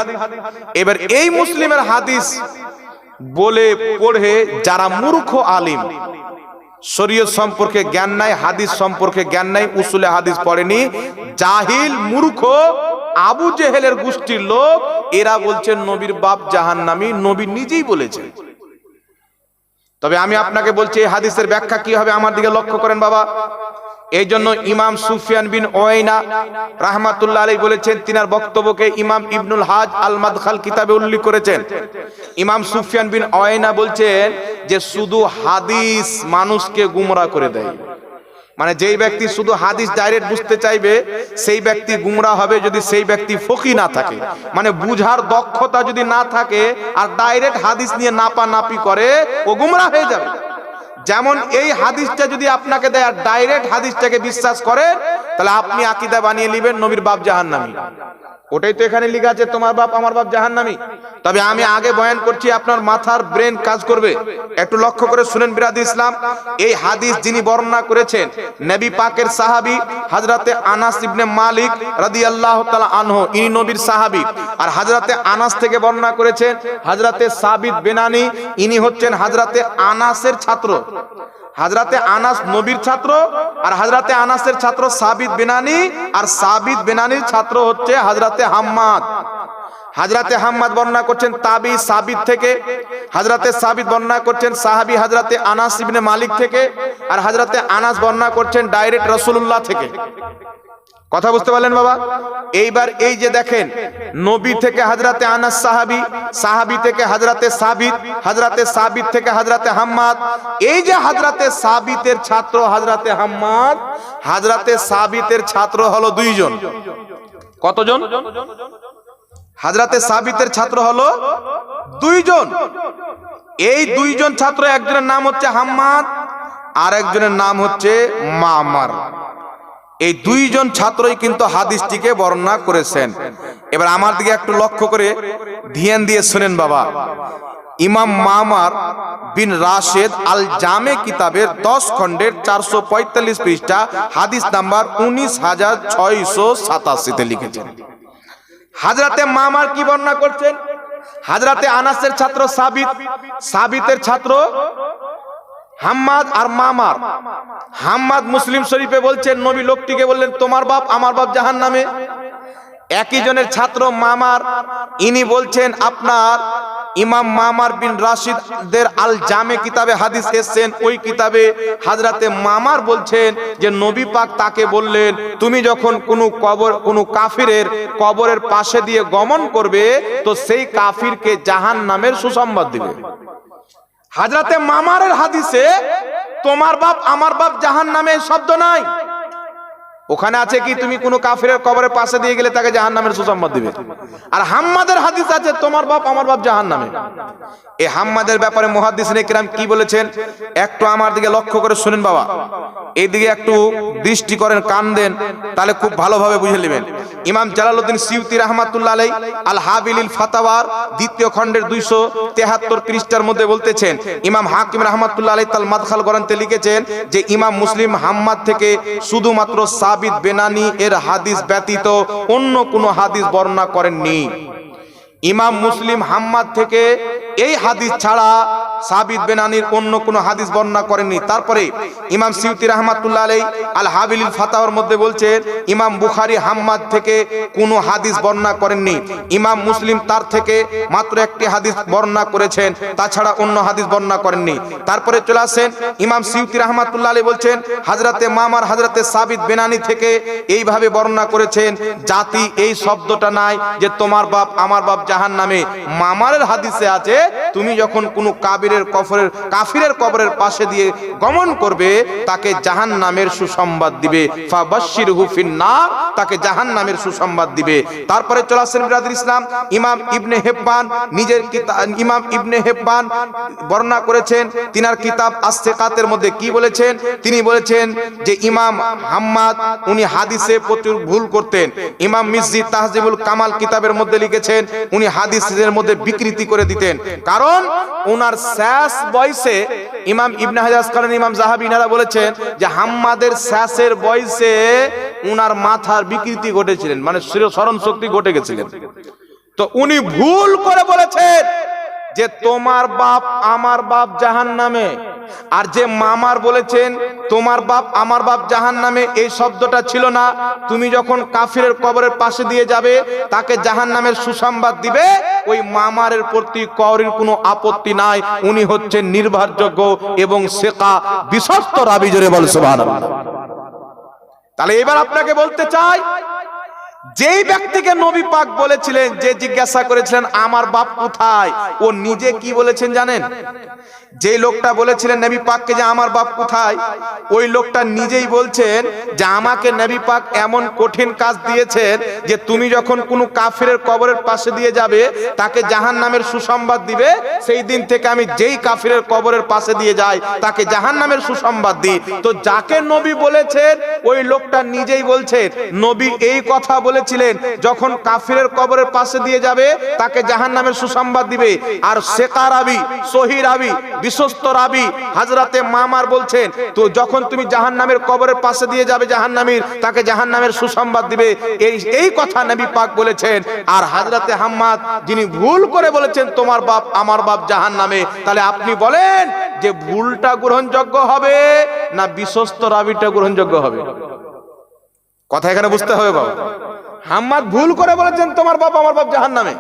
এবার এই মুসলিমের হাদিস বলে পড়ে যারা মূর্খ আলিম, শরীয়ত সম্পর্কে জ্ঞান নাই, হাদিস সম্পর্কে জ্ঞান নাই, উসুলে হাদিস পড়েনি, জাহিল মূর্খ আবু জেহেলের গোষ্ঠীর লোক, এরা বলছেন নবীর বাপ জাহান্নামী। নবী নিজেই বলেছেন। তবে আমি আপনাকে বলছি এই হাদিসের ব্যাখ্যা কি হবে, আমার দিকে লক্ষ্য করেন বাবা। এই জন্য ইমাম সুফিয়ান বিন উয়াইনা রাহমাতুল্লাহ আলাইহি বলেছেন, তিনার বক্তব্যকে ইমাম ইবনুল হাজ আল মাদখাল কিতাবে উল্লেখ করেছেন। ইমাম সুফিয়ান বিন উয়াইনা বলছেন যে শুধু হাদিস মানুষকে গুমরা করে দেয়, মানে যেই ব্যক্তি শুধু হাদিস ডাইরেক্ট বুঝতে চাইবে সেই ব্যক্তি গুমরা হবে যদি সেই ব্যক্তি ফকি না থাকে, মানে বুঝার দক্ষতা যদি না থাকে আর ডাইরেক্ট হাদিস নিয়ে নাপানাপি করে, ও গুমরা হয়ে যাবে। যেমন এই হাদিসটা যদি আপনাকে দেয় আর ডাইরেক্ট হাদিসটাকে বিশ্বাস করেন, তাহলে আপনি আকীদা বানিয়ে নেবেন নবীর বাপ জাহান্নামী। ওটাই তো এখানে লেখা আছে, তোমার বাপ আমার বাপ জাহান্নামী। তবে আমি আগে বয়ান করছি, আপনার মাথার ব্রেন কাজ করবে, একটু লক্ষ্য করে শুনেন বিরাদি ইসলাম। এই হাদিস যিনি বর্ণনা করেছেন নবী পাকের সাহাবী হযরতে আনাস ইবনে মালিক রাদিয়াল্লাহু তাআলা আনহু, ইনি নবীর সাহাবী। আর হযরতে আনাস থেকে বর্ণনা করেছেন হযরতে সাবিত বেনানি, ইনি হচ্ছেন হযরতে আনাসের ছাত্র। হযরতে আনাস নবীর ছাত্র, আর হযরতে আনাসের ছাত্র সাবিত বেনানি, আর সাবিত বেনানির ছাত্র হচ্ছে হযরতে হাম্মাদ। হযরতে হাম্মাদ বর্ণনা করছেন তাবি সাবিত থেকে, হযরতে সাবিত বর্ণনা করছেন সাহাবী হযরতে আনাস ইবনে মালিক থেকে, আর হযরতে আনাস বর্ণনা করছেন ডাইরেক্ট রাসূলুল্লাহ থেকে। কথা বুঝতে পারলেন বাবা? এইবার এই যে দেখেন, নবী থেকে হযরতে আনাস সাহাবী, সাহাবী থেকে হযরতে সাবিত, হযরতে সাবিত থেকে হযরতে হাম্মাদ। এই যে হযরতে সাবিতের ছাত্র হযরতে হাম্মাদ, হযরতে সাবিতের ছাত্র হলো দুইজন। কতজন? হযরতে সাবিতের ছাত্র হলো দুইজন। এই দুইজন ছাত্র, একজনের নাম হচ্ছে হাম্মাদ আর একজনের নাম হচ্ছে মামার। এই দুইজন ছাত্রই কিন্তু হাদিসটিকে বর্ণনা করেছেন। এবার আমার দিকে একটু লক্ষ্য করে ধ্যান দিয়ে শুনেন বাবা। ইমাম মামার বিন রাশেদ আল জামে কিতাবের 10 খণ্ডের 445 পৃষ্ঠা হাদিস নাম্বার 19687 লিখেছেন। হযরতে মামার কি বর্ণনা করছেন? হযরতে আনাসের ছাত্র সাবিত, সাবিতের ছাত্র হাম্মাদ আর মামার। হাম্মাদ মুসলিম শরীফে বলছেন, নবী লোকটিকে বললেন তোমার বাপ আমার বাপ জাহান্নামে। একই জনের ছাত্র মামার, ইনি বলছেন আপনার ইমাম মামার বিন রাশিদের আল জামে কিতাবে হাদিস এসেছেন, ওই কিতাবে হযরতে মামার বলছেন যে নবী পাক তাকে বললেন তুমি যখন কোনো কাফিরের কবরের পাশে দিয়ে গমন করবে তো সেই কাফিরকে জাহান্নামের সুসংবাদ দিবে। হযরতে মামারের হাদিসে তোমার বাপ আমার বাপ জাহান্নামে শব্দ নাই। ওখানে আছে কি তুমি কোনো কাফিরের কবরের পাশে দিয়ে গেলে তাকে জাহান্নামের সুসংবাদ দিবে। আর হাম্মাদের হাদিস আছে তোমার বাপ আমার বাপ জাহান্নামে। এই হাম্মাদের ব্যাপারে মুহাদ্দিসিনে কিরাম কি বলেছেন একটু আমার দিকে লক্ষ্য করে শুনেন বাবা। এইদিকে একটু দৃষ্টি করেন, কান দেন, তাহলে খুব ভালোভাবে বুঝে নেবেন। ইমাম জালালউদ্দিন সিয়ুতি রাহমাতুল্লাহ আলাইহি আল হাবিলিল ফাতাওয়ার 2য় খণ্ডের 273 পৃষ্ঠার মধ্যে বলতেছেন, ইমাম হাকিম রাহমাতুল্লাহ আলাইহি তাল মাদখাল গ্রন্থে লিখেছেন যে ইমাম মুসলিম হাম্মাদ থেকে শুধুমাত্র সাবিত বেনানি এর হাদিস ব্যতীত অন্য কোনো হাদিস বর্ণনা করেননি। ইমাম মুসলিম হাম্মাদ থেকে এই হাদিস ছাড়া সাবিত বেনানির অন্য কোনো হাদিস বর্ণনা করেননি। তারপরে ইমাম সিয়ুতি রাহমাতুল্লাহ আলাইহি আল হাবিলিল ফাতাওয়ার মধ্যে বলছেন ইমাম বুখারী হাম্মাদ থেকে কোনো হাদিস বর্ণনা করেননি। ইমাম মুসলিম তার থেকে মাত্র একটি হাদিস বর্ণনা করেছেন, তাছাড়া অন্য হাদিস বর্ণনা করেননি। তারপরে চলে আসেন ইমাম সিয়ুতি রাহমাতুল্লাহ আলাইহি বলছেন হযরতে মামার হযরতে সাবিত বেনানি থেকে এইভাবে বর্ণনা করেছেন জাতি এই শব্দটা নাই যে তোমার বাপ আমার বাপ জাহান্নামে। মামারের হাদিসে আছে তুমি যখন কোনো কাফিরের কবরের পাশে দিয়ে গমন করবে তাকে জাহান্নামের সুসংবাদ দিবে, ফাবাশশিরহু ফিন্নার, তাকে জাহান্নামের সুসংবাদ দিবে। তারপরে চলে আসেন বিরাদর ইসলাম ইমাম ইবনে হিব্বান নিজের কিতাব, ইমাম ইবনে হিব্বান বর্ণনা করেছেন তিনার কিতাব আস-সিকাতের মধ্যে কি বলেছেন, তিনি বলেছেন যে ইমাম হাম্মাদ উনি হাদিসে প্রচুর ভুল করতেন। ইমাম মিজজি তাহজিবুল কামাল কিতাবের মধ্যে লিখেছেন উনি হাদিসের মধ্যে বিকৃতি করে দিতেন, কারণ ওনার শেষ বয়সে ইমাম ইবনে হাজার আসকালানি ইমাম যাহাবী ইনারা বলেছেন যে হাম্মাদের শেষের বয়সে ওনার মাথার বিকৃতি ঘটেছিলেন, মানে স্মরণ শক্তি ঘটে গেছিলেন। তো উনি ভুল করে বলেছেন যে তোমার বাপ আমার বাপ জাহান্নামে, আর যে মামার বলেছেন তোমার বাপ আমার বাপ জাহান্নামে, এই শব্দটা ছিল না। তুমি যখন কাফিরের কবরের পাশে দিয়ে যাবে তাকে জাহান্নামের সুসংবাদ দিবে, ওই মামারের প্রতি কারোর কোনো আপত্তি নাই, উনি হচ্ছেন নির্ভরযোগ্য এবং সেকা বিশ্বস্ত রাবি। জোরে বল সুবহানাল্লাহ। তাহলে এবার আপনাকে বলতে চাই, যেই ব্যক্তিকে নবী পাক বলেছিলেন, যে জিজ্ঞাসা করেছিলেন আমার বাপ কোথায়, ও নিজে কি বলেছেন জানেন? যে লোকটা বলেছিলেন নবী পাককে যে আমার বাপ কোথায়, ওই লোকটা নিজেই বলছেন যে আমাকে নবী পাক এমন কঠিন কাজ দিয়েছেন যে তুমি যখন কোনো কাফিরের কবরের পাশে দিয়ে যাবে তাকে জাহান্নামের সুসংবাদ দিবে, সেই দিন থেকে আমি যেই কাফিরের কবরের পাশে দিয়ে যাই তাকে জাহান্নামের সুসংবাদ দিই। তো যাকে নবী বলেছেন ওই লোকটা নিজেই বলছেন নবী এই কথা বলেছিলেন যখন কাফিরের কবরের পাশে দিয়ে যাবে তাকে জাহান্নামের সুসংবাদ দিবে। আর সেকা রাবি, সহি রাবি, বিশ্বস্ত রাবি হযরতে মামার বলছেন তো যখন তুমি জাহান্নামের কবরের পাশে দিয়ে যাবে জাহান্নামীর, তাকে জাহান্নামের সুসংবাদ দিবে, এই কথা নবী পাক বলেছেন। আর হযরতে হাম্মাদ যিনি ভুল করে বলেছেন তোমার বাপ আমার বাপ জাহান্নামে, তাহলে আপনি বলেন যে ভুলটা গ্রহণযোগ্য হবে না বিশ্বস্ত রাবিটা গ্রহণযোগ্য হবে? কথা এখানে বুঝতে হবে বাবা। হাম্মাদ ভুল করে বলেছেন তোমার বাপ আমার বাপ জাহান্নামে,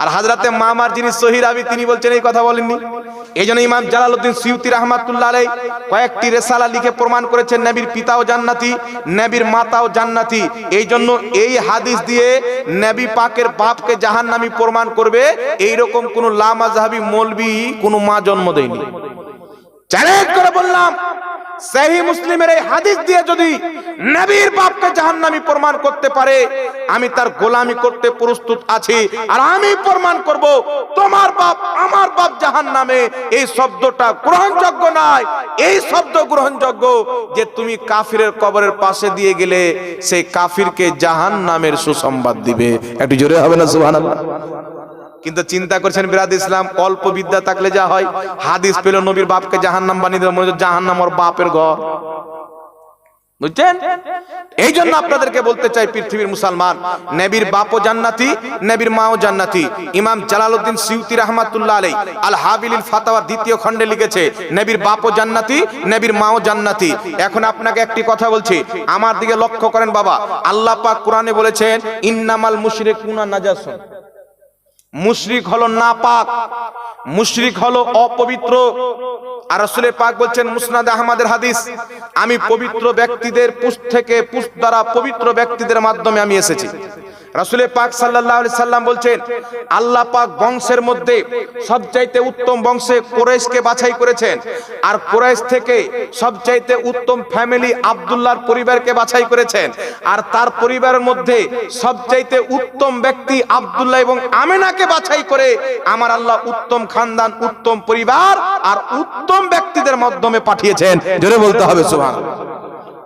আর হযরতে মামার যিনি সহি রাবি তিনি বলছেন এই কথা বলেননি। এইজন্য ইমাম জালালউদ্দিন সিয়ুতি রাহমাতুল্লাহ আলাইহি কয়েকটি রিসালা লিখে প্রমাণ করেছেন নবীর পিতাও জান্নাতি, নবীর মাতাও জান্নাতি। এইজন্য এই হাদিস দিয়ে নবী পাকের বাপকে জাহান্নামী প্রমাণ করবে এইরকম কোন লামাযহাবী মৌলবী কোন মা জন্ম দেয়নি। চ্যালেঞ্জ করে বললাম, সহিহ মুসলিমের এই হাদিস দিয়ে যদি নবীর বাপকে জাহান্নামী প্রমাণ করতে পারে আমি তার গোলামি করতে প্রস্তুত আছি। আর আমি প্রমাণ করব তোমার বাপ আমার বাপ জাহান্নামে, এই শব্দটা গ্রহণযোগ্য নয়। এই শব্দ গ্রহণযোগ্য যে তুমি কাফিরের কবরের পাশে দিয়ে গেলে সেই কাফিরকে জাহান্নামের সুসংবাদ দিবে। একটু জোরে হবে না সুবহানাল্লাহ? কিন্তু চিন্তা করছেন বিরাদ ইসলাম, অল্প বিদ্যা থাকলে যা হয়, হাদিস পেল নবীর বাপকে জাহান্নাম বানিয়ে দিল, মনে হচ্ছে জাহান্নাম ওর বাপের ঘর। বুঝছেন? এই জন্য আপনাদেরকে বলতে চাই পৃথিবীর মুসলমান, নবীর বাপও জান্নাতি, নবীর মাও জান্নাতি। ইমাম জালালউদ্দিন সিয়ুতি রাহমাতুল্লাহ আলাইহি আল হাবিলিল ফাতাওয়া দ্বিতীয় খণ্ডে লিখেছে নবীর বাপও জান্নাতি, নবীর মাও জান্নাতি। এখন আপনাকে একটি কথা বলছি, আমার দিকে লক্ষ্য করেন বাবা। আল্লাহ পাক কোরআনে বলেছেন ইন্নামাল মুশরিকুনা নাজাসুন, মুশরিক হলো নাপাক, মুশরিক হলো অপবিত্র। আর রাসূল পাক বলছেন মুসনাদ আহমদের হাদিস, আমি পবিত্র ব্যক্তিদের পুষ্ট থেকে পুষ্ট দ্বারা পবিত্র ব্যক্তিদের মাধ্যমে আমি এসেছি। রাসূল পাক সাল্লাল্লাহু আলাইহি সাল্লাম বলছেন আল্লাহ পাক বংশের মধ্যে সবচাইতে উত্তম বংশে কুরাইশকে বাছাই করেছেন, আর কুরাইশ থেকে সবচাইতে উত্তম ফ্যামিলি আব্দুল্লাহর পরিবারকে বাছাই করেছেন, আর তার পরিবারের মধ্যে সবচাইতে উত্তম ব্যক্তি আব্দুল্লাহ এবং আমেনাকে বাছাই করে আমার আল্লাহ উত্তম খানদান, উত্তম পরিবার আর উত্তম ব্যক্তিদের মাধ্যমে পাঠিয়েছেন। জোরে বলতে হবে সুবহানাল্লাহ।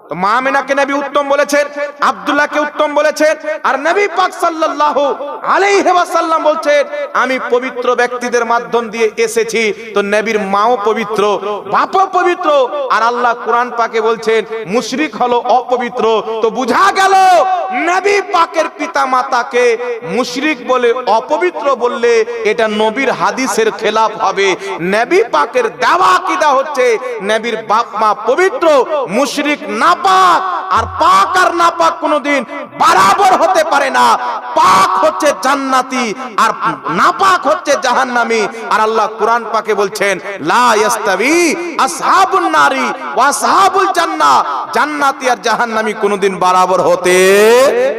তো মা আমেনাকে নবী উত্তম বলেছেন, আব্দুল্লাহকে উত্তম বলেছেন, আর নবী পাক সাল্লাল্লাহু আলাইহি ওয়াসাল্লাম বলছেন আমি পবিত্র ব্যক্তিদের মাধ্যম দিয়ে এসেছি। তো নবীর মাও পবিত্র, বাপও পবিত্র, আর আল্লাহ কোরআন পাকে বলছেন মুশরিক হলো অপবিত্র। তো বুঝা গেল নবী পাকের পিতা মাতাকে মুশরিক বলে অপবিত্র বললে এটা নবীর হাদিসের খেলাফ হবে। নবী পাকের দাওয়া আকীদা হচ্ছে নবীর বাপ মা পবিত্র, মুশরিক না পাক। আর পাক আর নাপাক কোনদিন বরাবর হতে পারে না। পাক হচ্ছে জান্নাতি আর নাপাক হচ্ছে জাহান্নামী। আর আল্লাহ কোরআন পাকে বলছেন লা ইয়াস্তাবি আসহাবুন নারি ওয়া আসহাবুল জান্নাহ, জান্নাতি আর জাহান্নামী কোনদিন বরাবর হতে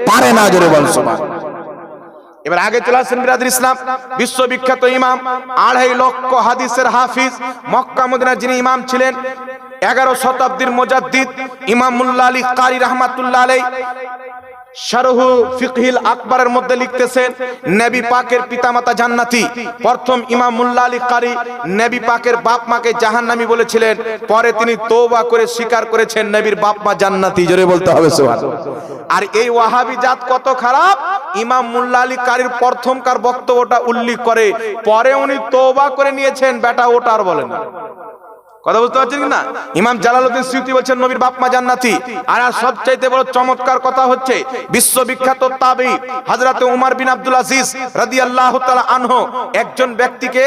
পারে না। জোরে বল সুবহানাল্লাহ। এবার আগে চলে আসেন বিরাদর ইসলাম, বিশ্ববিখ্যাত ইমাম, 2.5 লক্ষ হাদিসের হাফিজ, মক্কা মদিনার যিনি ইমাম ছিলেন, 11 শতাব্দীর মুজাদ্দিদ ইমাম মুল্লা আলী কারি রাহমাতুল্লাহ আলাইহি শারহু ফিকহিল আকবরের মধ্যে লিখতেছেন নবী পাকের পিতামাতা জান্নাতি। প্রথম ইমাম মুল্লা আলী কারি নবী পাকের বাপ মাকে জাহান্নামী বলেছিলেন, পরে তিনি তওবা করে স্বীকার করেছেন নবীর বাপ মা জান্নাতি। জোরে বলতে হবে সুবহানাল্লাহ। আর এই ওয়াহাবি জাত কত খারাপ, ইমাম মুল্লা আলী কারির প্রথমকার বক্তব্যটা উল্লেখ করে, পরে উনি তওবা করে নিয়েছেন, বেটা ওটা আর বলেন না। কথা বুঝতে পারছেন কি না? ইমাম জালালউদ্দিন সিয়ুতী বলছেন নবীর বাপ মা জান্নাতি। আর সবচাইতে বড় চমৎকার কথা হচ্ছে বিশ্ববিখ্যাত তাবেঈ হযরত উমর বিন আব্দুল আজিজ রাদিয়াল্লাহু তাআলা আনহু একজন ব্যক্তিকে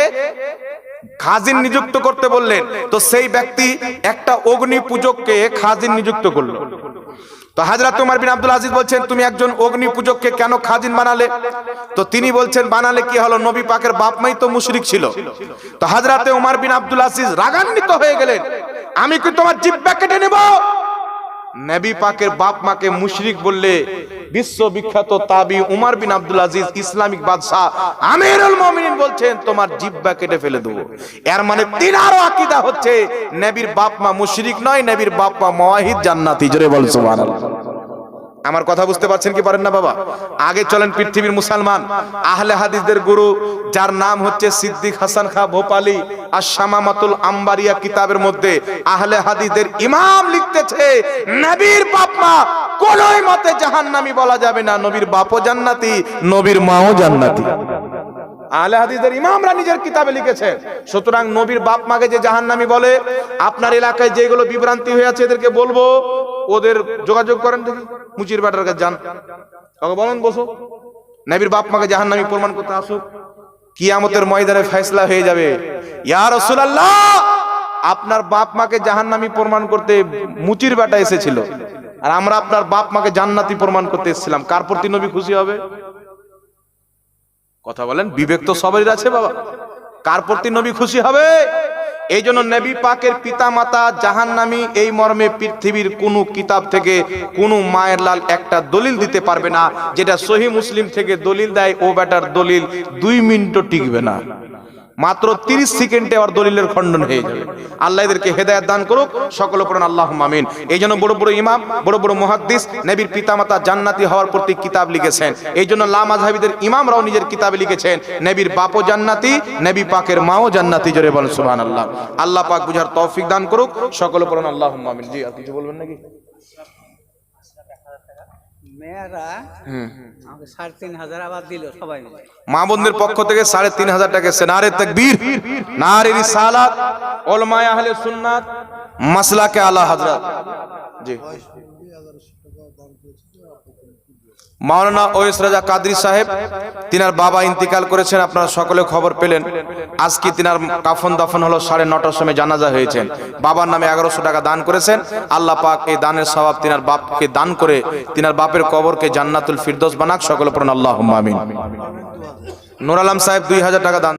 খাজিন নিযুক্ত করতে বললেন, তো সেই ব্যক্তি একটা অগ্নি পূজককে খাজিন নিযুক্ত করলো। তো হযরত উমর বিন আব্দুল আজিজ বলছেন, তুমি একজন অগ্নি পূজককে কেন খাজিন বানালে? তো তিনি বলছেন, বানালে কি হলো, নবী পাকের বাপ মাই তো মুশরিক ছিল। তো হযরত উমর বিন আব্দুল আজিজ রাগান্বিত হয়ে গেলেন, আমি কি তোমার জিহ্বা কেটে নেব? নবী পাকের বাপ মাকে মুশরিক বললে বিশ্ববিখ্যাত তাবি উমর বিন আব্দুল আজিজ ইসলামিক বাদশা আমিরুল মুমিনিন বলছেন, তোমার জিহ্বা কেটে ফেলে দেব। এর মানে তিনারও আকীদা হচ্ছে নবীর বাপ মা মুশরিক নয়, নবীর বাপ মা মুওয়াহিদ জান্নাতি। জোরে বল সুবহানাল্লাহ। আমার কথা বুঝতে পারছেন কি পারেন না বাবা? আগে চলেন পৃথিবীর মুসলমান আহলে হাদিসদের গুরু, যার নাম হচ্ছে সিদ্দিক হাসান খাঁ ভোপালী, আর শামামাতুল আম্বারিয়া কিতাবের মধ্যে আহলে হাদিসদের ইমাম লিখতেছে, নবীর বাপ মা কোনই মতে জাহান্নামী বলা যাবে না, নবীর বাপও জান্নাতি, নবীর মাও জান্নাতি। আহলে হাদিসদের ইমামরা নিজের কিতাবে লিখেছেন। সুতরাং নবীর বাপ মাকে যে জাহান্নামী বলে, আপনার এলাকায় যেগুলো বিভ্রান্তি হয়ে আছে এদেরকে বলবো, ওদের যোগাযোগ করেন, দেখি মুচির বাটার কাছে যান, ওকে বলেন বসো, নবীর বাপ মাকে জাহান্নামী প্রমাণ করতে আসুক, কিয়ামতের ময়দানে ফয়সালা হয়ে যাবে। ইয়া রাসূলুল্লাহ, আপনার বাপ মাকে জাহান্নামী প্রমাণ করতে মুচির বাটা এসেছিল, আর আমরা আপনার বাপ মাকে জান্নাতি প্রমাণ করতে এসেছিলাম, কার প্রতি নবী খুশি হবে? কথা বলেন, বিবেক তো সবারই আছে বাবা, কার প্রতি নবী খুশি হবে? এই জন্য নবী পাকের পিতা মাতা জাহান্নামী, এই মর্মে পৃথিবীর কোন কিতাব থেকে কোন মায়ের লাল একটা দলিল দিতে পারবে না। যেটা সহিহ মুসলিম থেকে দলিল দেয়, ও বেটার দলিল 2 মিনিটও টিকবে না, মাত্র 30 সেকেন্ডে আর দলিলের খণ্ডন হয়ে যাবে। আল্লাহ এদেরকে হেদায়েত দান করুক, সকলে পড়ুন আল্লাহুম্মা আমিন। এই জন্য বড় বড় ইমাম, বড় বড় মুহাদ্দিস নবীর পিতামাতা জান্নাতি হওয়ার প্রতি কিতাব লিখেছেন। এই জন্য লা মাযহাবীদের ইমামরাও নিজের কিতাবে লিখেছেন, নবীর বাপও জান্নাতি, নবী পাকের মাও জান্নাতি। জোরে বলেন সুবহানাল্লাহ। আল্লাহ পাক বুঝার তৌফিক দান করুক, সকলে পড়ুন আল্লাহুম্মা আমিন। জি, আর কিছু বলবেন নাকি? মেয়েরা আমাকে 3,500 আবার দিল সবাই মিলে। মা বোনদের পক্ষ থেকে 3,500 টাকা। নারে তাকবীর, নারে রিসালাত, উলামায়ে আহলে সুন্নাত, মাসলাকে আলা হযরত। জি, মাওলানা ওয়েস রাজা কাদরি সাহেব, তিনার বাবা ইন্তিকাল করেছেন, আপনারা সকলে খবর পেলেন। আজকে তিনার কাফন দাফন হলো 9:30টার সময়, জানাজা হয়েছেন। বাবার নামে 1100 টাকা দান করেছেন। আল্লাহ পাক এই দানের সওয়াব তিনার বাপকে দান করে তিনার বাপের কবরকে জান্নাতুল ফিরদৌস বানাক, সকলে পড়ুন আল্লাহুম্মা আমিন। নূর আলম সাহেব 2000 টাকা দান।